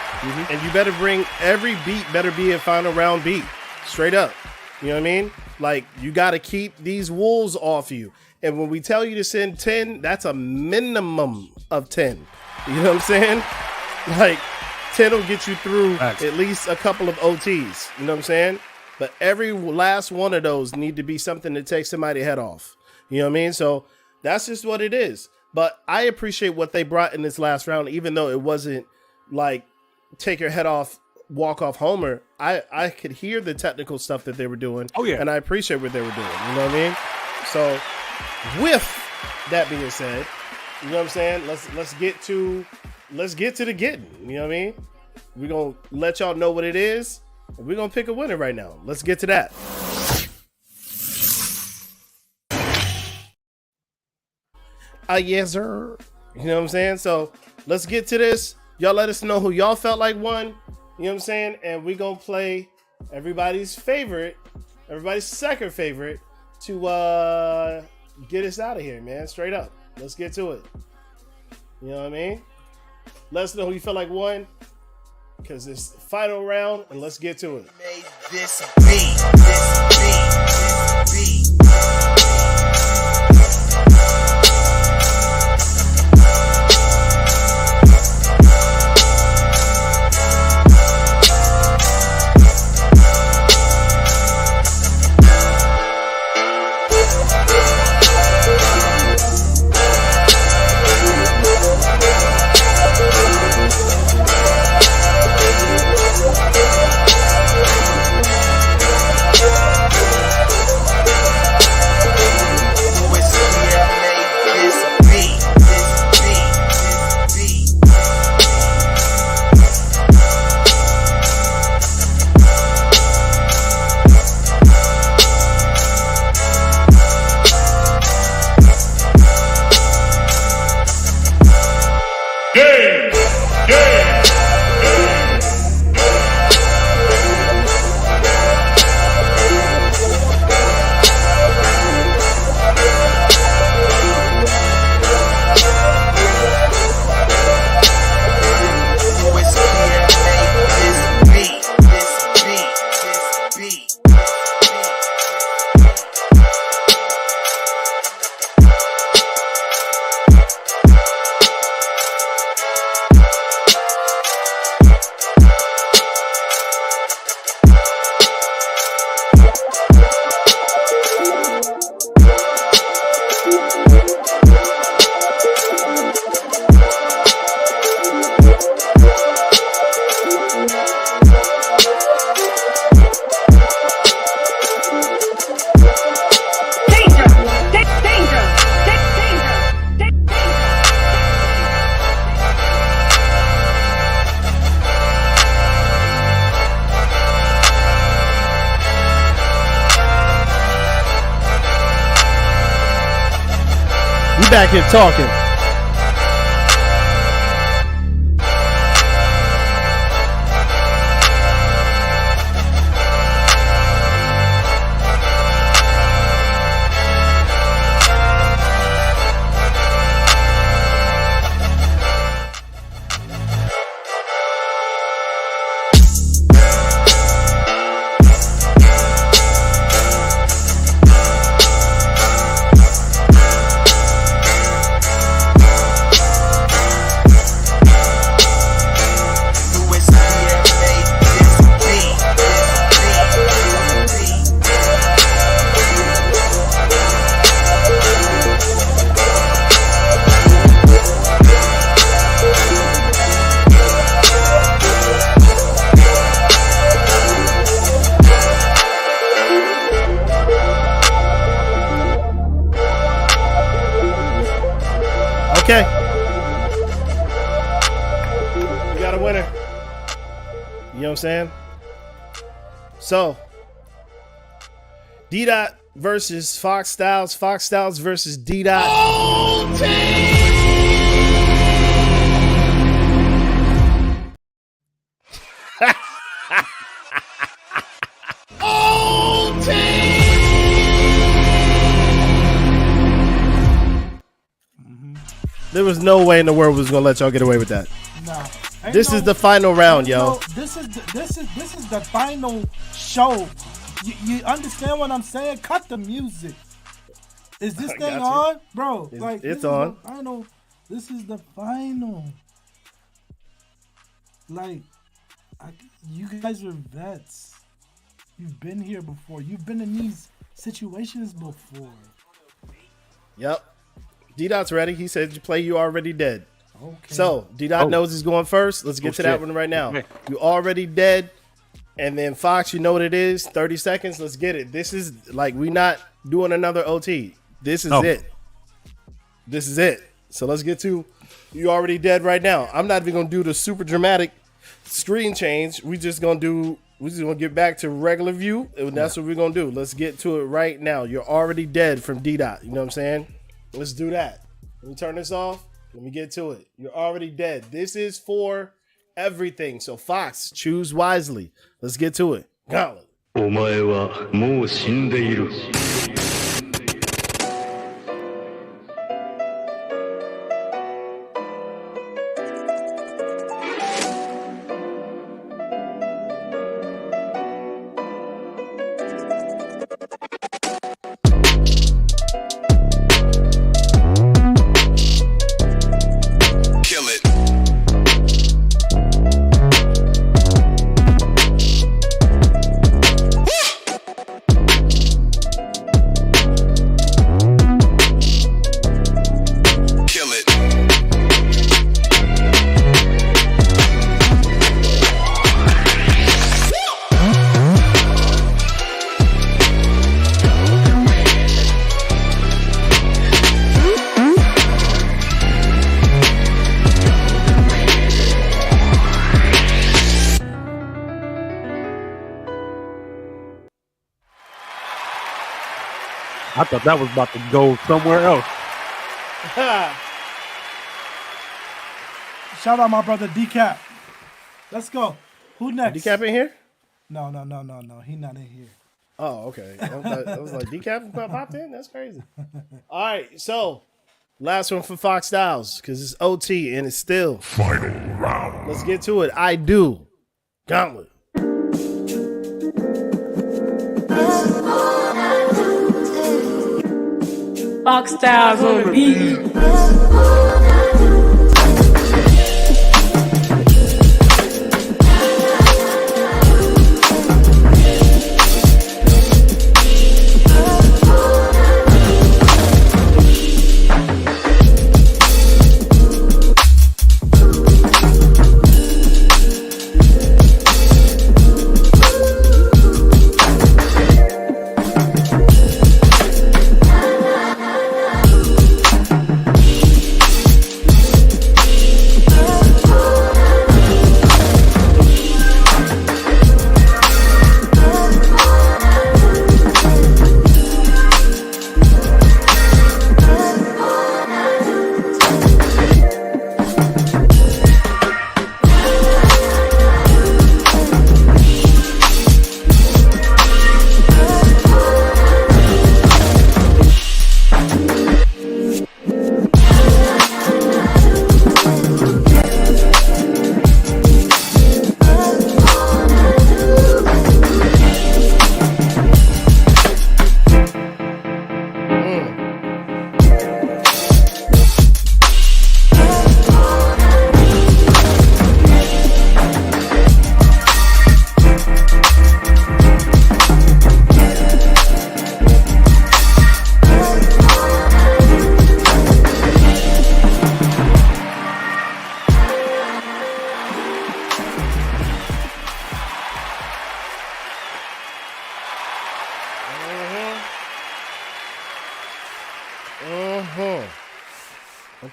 And you better bring every beat better be a final round beat. Straight up. You know what I mean? Like, you got to keep these wolves off you. And when we tell you to send 10, that's a minimum of 10. You know what I'm saying? Like, 10 will get you through at least a couple of OTs. You know what I'm saying? But every last one of those need to be something that takes somebody's head off. You know what I mean? So that's just what it is. But I appreciate what they brought in this last round, even though it wasn't like take your head off, walk off homer. I could hear the technical stuff that they were doing. Oh yeah. And I appreciate what they were doing. You know what I mean? So with that being said, you know what I'm saying? Let's get to the getting. You know what I mean? We're gonna let y'all know what it is. And we're gonna pick a winner right now. Let's get to that. Yes, sir. You know what I'm saying? So let's get to this. Y'all let us know who y'all felt like won. You know what I'm saying? And we gonna play everybody's favorite, everybody's second favorite to get us out of here, man. Straight up. Let's get to it. You know what I mean? Let us know who you felt like won. Because it's the final round, and let's get to it. This beat. Back here talking. winner. You know what I'm saying? So, D-Dot versus Fox Styles. Fox Styles versus D-Dot. There was no way in the world we was gonna let y'all get away with that. Nah. This is the final round, yo. This is the final show. You understand what I'm saying? Cut the music. Is this thing on, bro? It's on. Final. This is the final. Like, you guys are vets. You've been here before. You've been in these situations before. Yep. D-Dot's ready. He said, "You play. You already dead." Okay. So D-Dot knows he's going first. Let's get to that one right now. You already dead. And then Fox, you know what it is. 30 seconds. Let's get it. This is like, we not doing another OT. This is it. This is it. So let's get to You Already Dead right now. I'm not even gonna do the super dramatic screen change. We're just gonna get back to regular view. And that's what we're gonna do. Let's get to it right now. You're Already Dead from D-Dot. You know what I'm saying? Let's do that. Let me turn this off. Let me get to it. You're Already Dead. This is for everything. So Fox, choose wisely. Let's get to it. Gauntlet. お前はもう死んでいる。I thought that was about to go somewhere else. Shout out my brother Decap. Let's go. Who next? Decap in here? No. He not in here. Oh, okay. I was like, Decap popped in? That's crazy. All right, so last one for Fox Styles, because it's OT and it's still final round. Let's get to it. I do. Gauntlet. Fox Styles on the beat.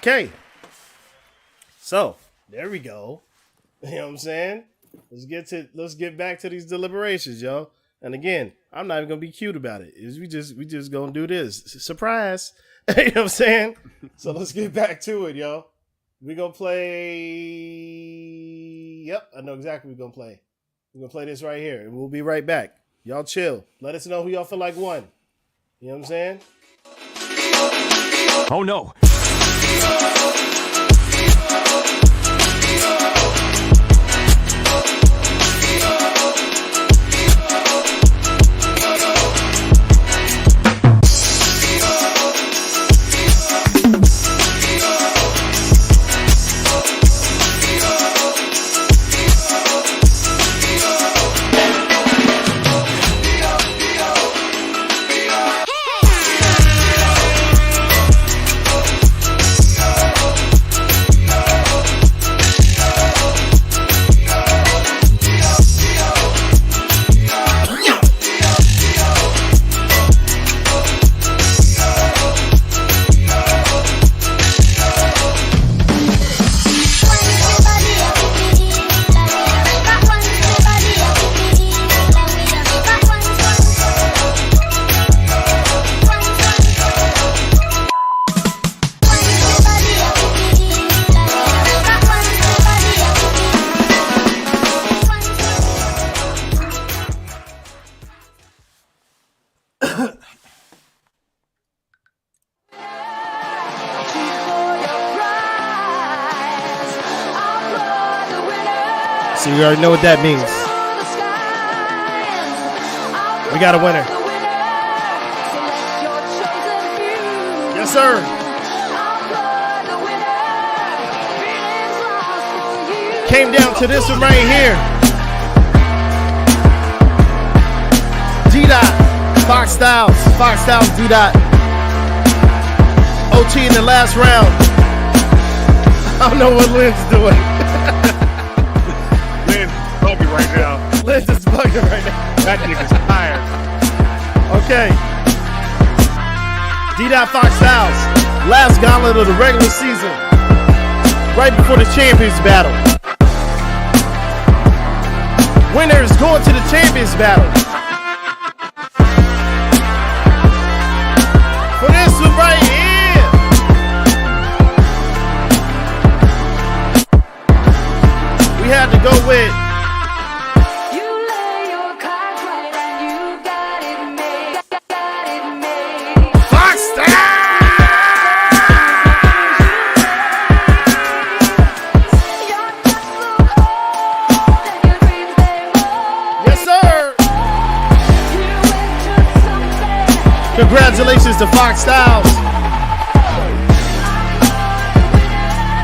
Okay. So, there we go. You know what I'm saying? Let's get back to these deliberations, yo. And again, I'm not even gonna be cute about it. We just gonna do this. Surprise. You know what I'm saying? So let's get back to it, yo. We gonna play. Yep, I know exactly what we're gonna play. We're gonna play this right here, and we'll be right back. Y'all chill. Let us know who y'all feel like won. You know what I'm saying? Oh no. So you already know what that means. We got a winner. Yes, sir. Came down to this one right here. D-Dot, Fox Styles, D-Dot. OT in the last round. I don't know what Lynn's doing. Bugging right now. Liz is bugging right now. That nigga's tired. Okay. D-Dot Fox Styles. Last gauntlet of the regular season. Right before the champions battle. Winners going to the champions battle. For this one right here. We had to go with congratulations to Fox Styles.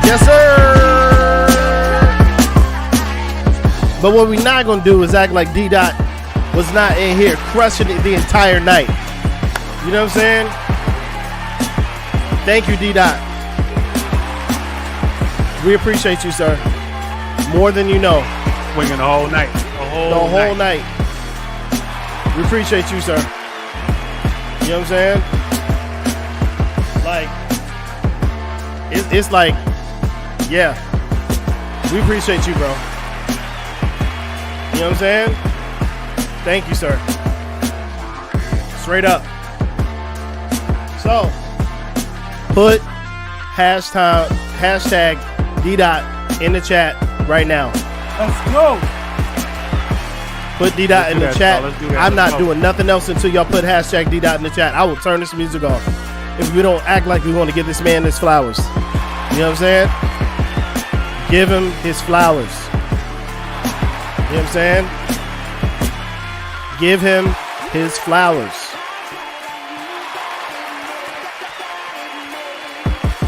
Yes, sir. But what we're not going to do is act like D-Dot was not in here crushing it the entire night. You know what I'm saying? Thank you, D-Dot. We appreciate you, sir. More than you know. Swinging the whole night. The whole night. We appreciate you, sir. You know what I'm saying? Like, it's like, yeah. We appreciate you, bro. You know what I'm saying? Thank you, sir. Straight up. So, put hashtag D-Dot in the chat right now. Let's go. Put D-Dot in the chat. I'm not doing doing nothing else until y'all put hashtag D-Dot in the chat. I will turn this music off if we don't act like we want to give this man his flowers. You know what I'm saying? Give him his flowers. You know what I'm saying? Give him his flowers.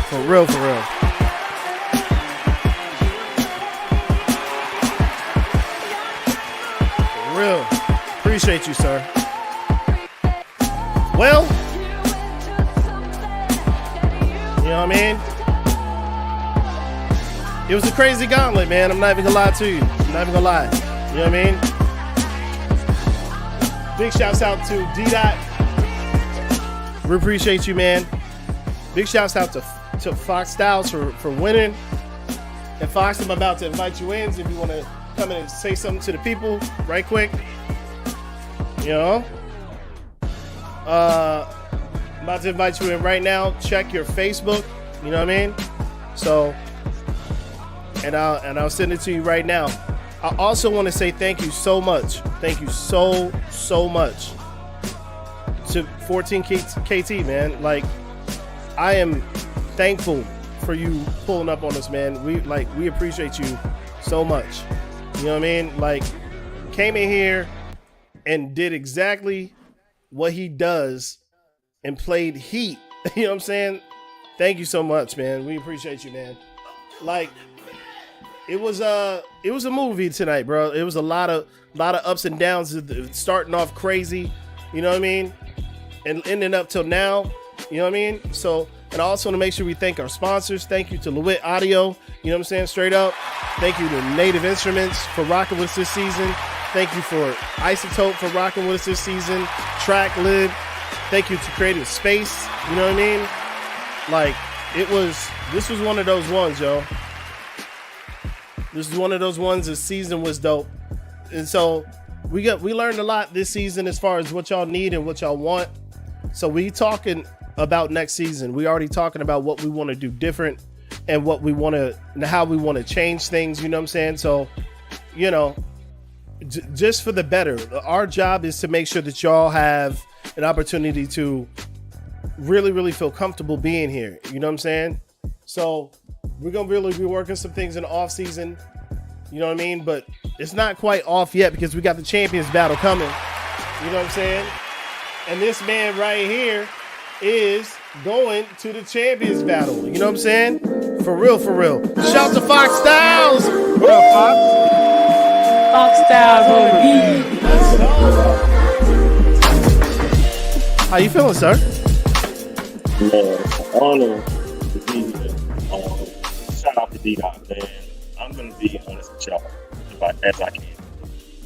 For real, for real. Real. Appreciate you, sir. Well, you know what I mean? It was a crazy gauntlet, man. I'm not even gonna lie to you. I'm not even gonna lie. You know what I mean? Big shouts out to D-Dot. We appreciate you, man. Big shouts out to Fox Styles for winning. And Fox, I'm about to invite you in if you want to come in and say something to the people right quick. You know? I'm about to invite you in right now. Check your Facebook. You know what I mean? So, and I'll send it to you right now. I also want to say thank you so much. Thank you so much to 14 KT, man. Like, I am thankful for you pulling up on us, man. We appreciate you so much. You know what I mean? Like, came in here and did exactly what he does and played heat. You know what I'm saying? Thank you so much, man. We appreciate you, man. Like, it was a movie tonight, bro. It was a lot of ups and downs, starting off crazy, you know what I mean, and ending up till now, you know what I mean. So, and I also want to make sure we thank our sponsors. Thank you to Lewitt Audio, you know what I'm saying, straight up. Thank you to Native Instruments for rocking with us this season. Thank you for Isotope for rocking with us this season. Tracklib. Thank you to Creative Space, you know what I mean. Like, this was one of those ones, yo. This is one of those ones. This season was dope, and so we learned a lot this season as far as what y'all need and what y'all want. So we talking about next season. We already talking about what we want to do different and what we want to, and how we want to change things. You know what I'm saying? So, you know, just for the better. Our job is to make sure that y'all have an opportunity to really feel comfortable being here. You know what I'm saying? So we're going to really be working some things in the off season. You know what I mean? But it's not quite off yet because we got the champions battle coming. You know what I'm saying? And this man right here is going to the champions battle. You know what I'm saying? For real. Shout to Fox Styles. What up, Fox? Fox Styles on the beat. How you feeling, sir? Man, honor to be here. Shout out to D-Dot, man. I'm gonna be honest with y'all as I can.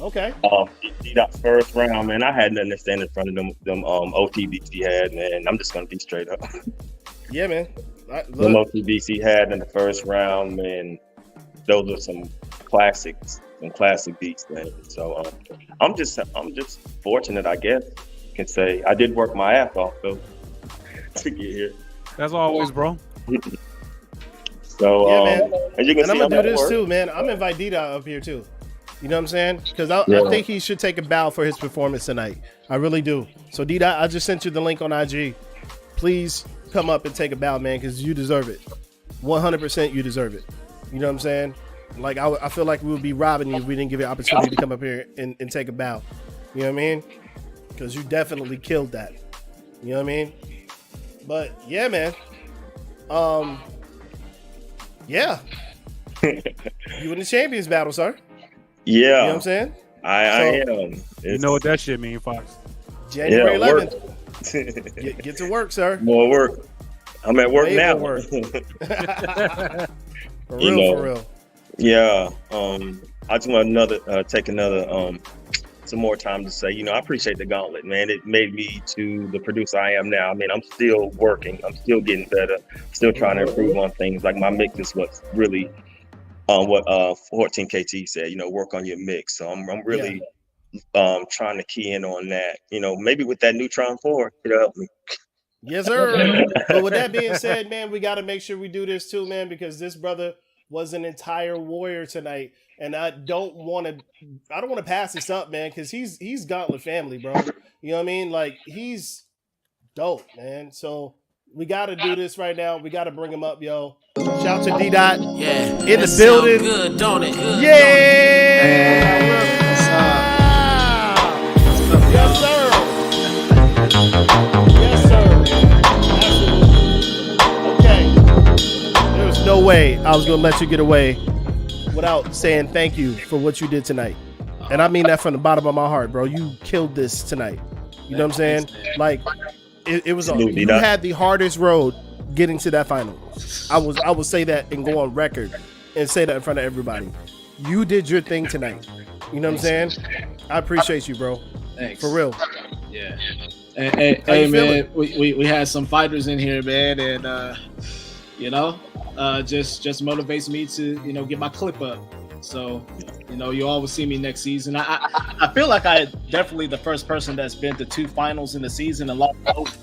Okay. D-Dot's first round, man. I had nothing to stand in front of them OTBs he had, man. I'm just gonna be straight up. Yeah, man. Them OTBs he had in the first round, man. Those are some classics, some classic beats, man. So I'm just fortunate, I guess. Can say I did work my ass off though to get here. That's always, bro. So yeah, man. as you can see, I'm gonna do this work. too, man. I'm invite Dita up here too. You know what I'm saying? Because I think he should take a bow for his performance tonight. I really do. So Dita, I just sent you the link on IG. Please come up and take a bow, man, because you deserve it. 100% you deserve it. You know what I'm saying? Like, I feel like we would be robbing you if we didn't give you an opportunity to come up here and take a bow. You know what I mean? Because you definitely killed that. You know what I mean? But yeah, man. Yeah. You in the champions battle, sir. Yeah. You know what I'm saying? I am. You know what that shit mean, Fox? January 11th. Get to work, sir. More work. I'm at work Way now. more work. For You real, know, for real. Yeah. I just want take some more time to say, I appreciate the Gauntlet, man. It made me to the producer I am now. I mean, I'm still working. I'm still getting better. Still trying to improve on things. Like my mix is what's really what 14 KT said, work on your mix. So I'm really trying to key in on that. Maybe with that Neutron 4, it'll help me. Yes, sir. But with that being said, man, we got to make sure we do this too, man, because this brother was an entire warrior tonight. And I don't want to pass this up, man, because he's Gauntlet family, bro. You know what I mean? Like, he's dope, man. So we got to do this right now. We got to bring him up, yo. Shout to D-Dot. Yeah. In the building. Good, don't it? Good, yeah. Yes, sir. Yes, sir. Absolutely. Okay. There's no way I was going to let you get away without saying thank you for what you did tonight. And I mean that from the bottom of my heart, bro. You killed this tonight. You know what I'm saying? Like, it was you had the hardest road getting to that final. I will say that and go on record and say that in front of everybody. You did your thing tonight. You know what I'm saying? I appreciate you, bro. Thanks. For real. Yeah. Hey man, we had some fighters in here, man, and just motivates me to, you know, get my clip up. So, you know, you always see me next season. I feel like I definitely the first person that's been to 2 finals in the season and lost both,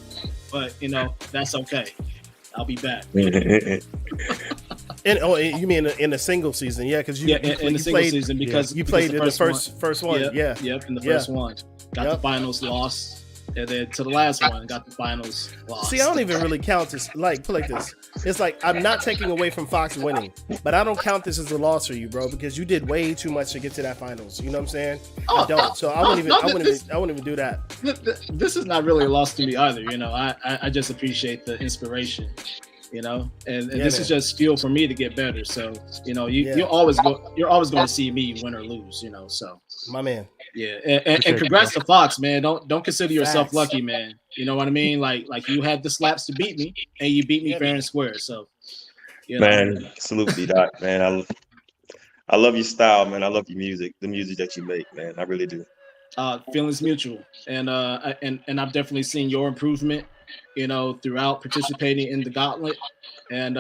but you know, that's okay. I'll be back. And you mean in a single season? Yeah, because you in the single season because you played in the first one. Yep, in the first one. Got the finals, lost. And then to the last one, got the finals, lost. See, I don't even really count this. Like, put like this. It's like I'm not taking away from Fox winning, but I don't count this as a loss for you, bro, because you did way too much to get to that finals. You know what I'm saying? I don't. So I wouldn't even do that. This is not really a loss to me either. You know, I just appreciate the inspiration. You know, and this is just fuel for me to get better. So, you know, you're always going to see me win or lose. You know, so my man. Yeah, and congrats to Fox, man. Don't consider yourself lucky, man. You know what I mean? Like you had the slaps to beat me, and you beat me fair and square. So, you know. Man, salute me, Doc. Man, I love your style, man. I love your music, the music that you make, man. I really do. Feelings mutual, and I've definitely seen your improvement, you know, throughout participating in the Gauntlet, and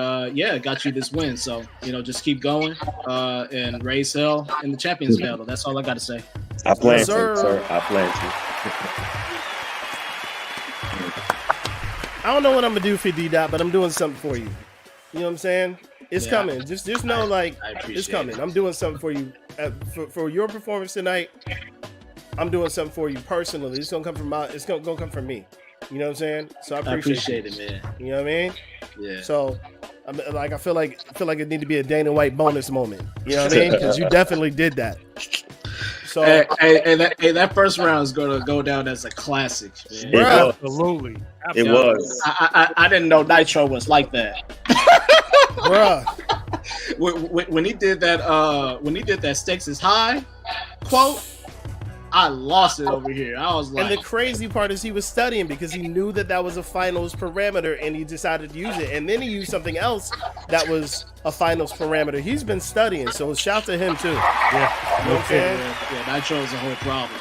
got you this win. So, you know, just keep going and raise hell in the champions battle. That's all I got to say. I plan to, sir. I plan to. I don't know what I'm gonna do for D-Dot, but I'm doing something for you. You know what I'm saying? It's coming. Just know, like, it's coming. I'm doing something for you for your performance tonight. I'm doing something for you personally. It's gonna come from It's gonna come from me. You know what I'm saying? So I appreciate it, man. You know what I mean? Yeah. So, I feel like it need to be a Dana White bonus moment. You know what I mean? Because you definitely did that. So, that first round is gonna go down as a classic, man. Absolutely. It was. I didn't know Nitro was like that, bruh. When he did that "stakes is high" quote, I lost it over here. I was like, and the crazy part is he was studying because he knew that was a finals parameter, and he decided to use it. And then he used something else that was a finals parameter. He's been studying, so shout to him too. Yeah, you know what I'm saying? Yeah, Nitro is a whole problem.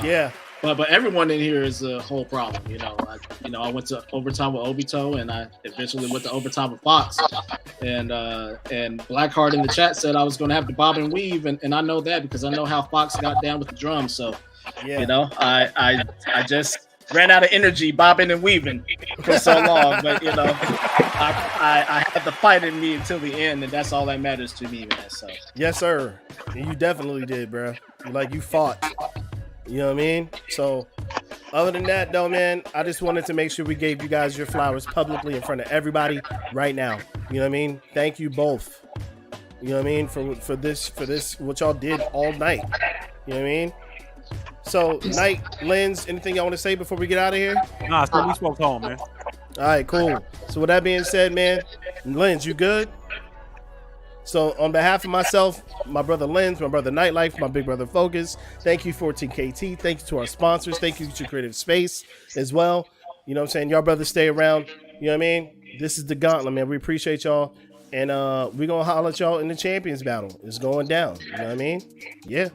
Yeah. But everyone in here is a whole problem. You know, I went to overtime with Obito, and I eventually went to overtime with Fox. And Blackheart in the chat said I was going to have to bob and weave, and I know that because I know how Fox got down with the drums. So, you know, I just ran out of energy bobbing and weaving for so long. But you know, I had the fight in me until the end, and that's all that matters to me, man. So yes, sir. And you definitely did, bro. You fought. You know what I mean? So, other than that, though, man, I just wanted to make sure we gave you guys your flowers publicly in front of everybody right now. You know what I mean? Thank you both. You know what I mean? For this, what y'all did all night. You know what I mean? So, Knight, Lens, anything y'all want to say before we get out of here? Nah, so we spoke home, man. All right, cool. So, with that being said, man, Lens, you good? So on behalf of myself, my brother Lens, my brother Nightlife, my big brother Focus, thank you 14KT. Thank you to our sponsors. Thank you to Creative Space as well. You know what I'm saying? Y'all brothers stay around. You know what I mean? This is the Gauntlet, man. We appreciate y'all. And we're going to holler at y'all in the champions battle. It's going down. You know what I mean? Yeah.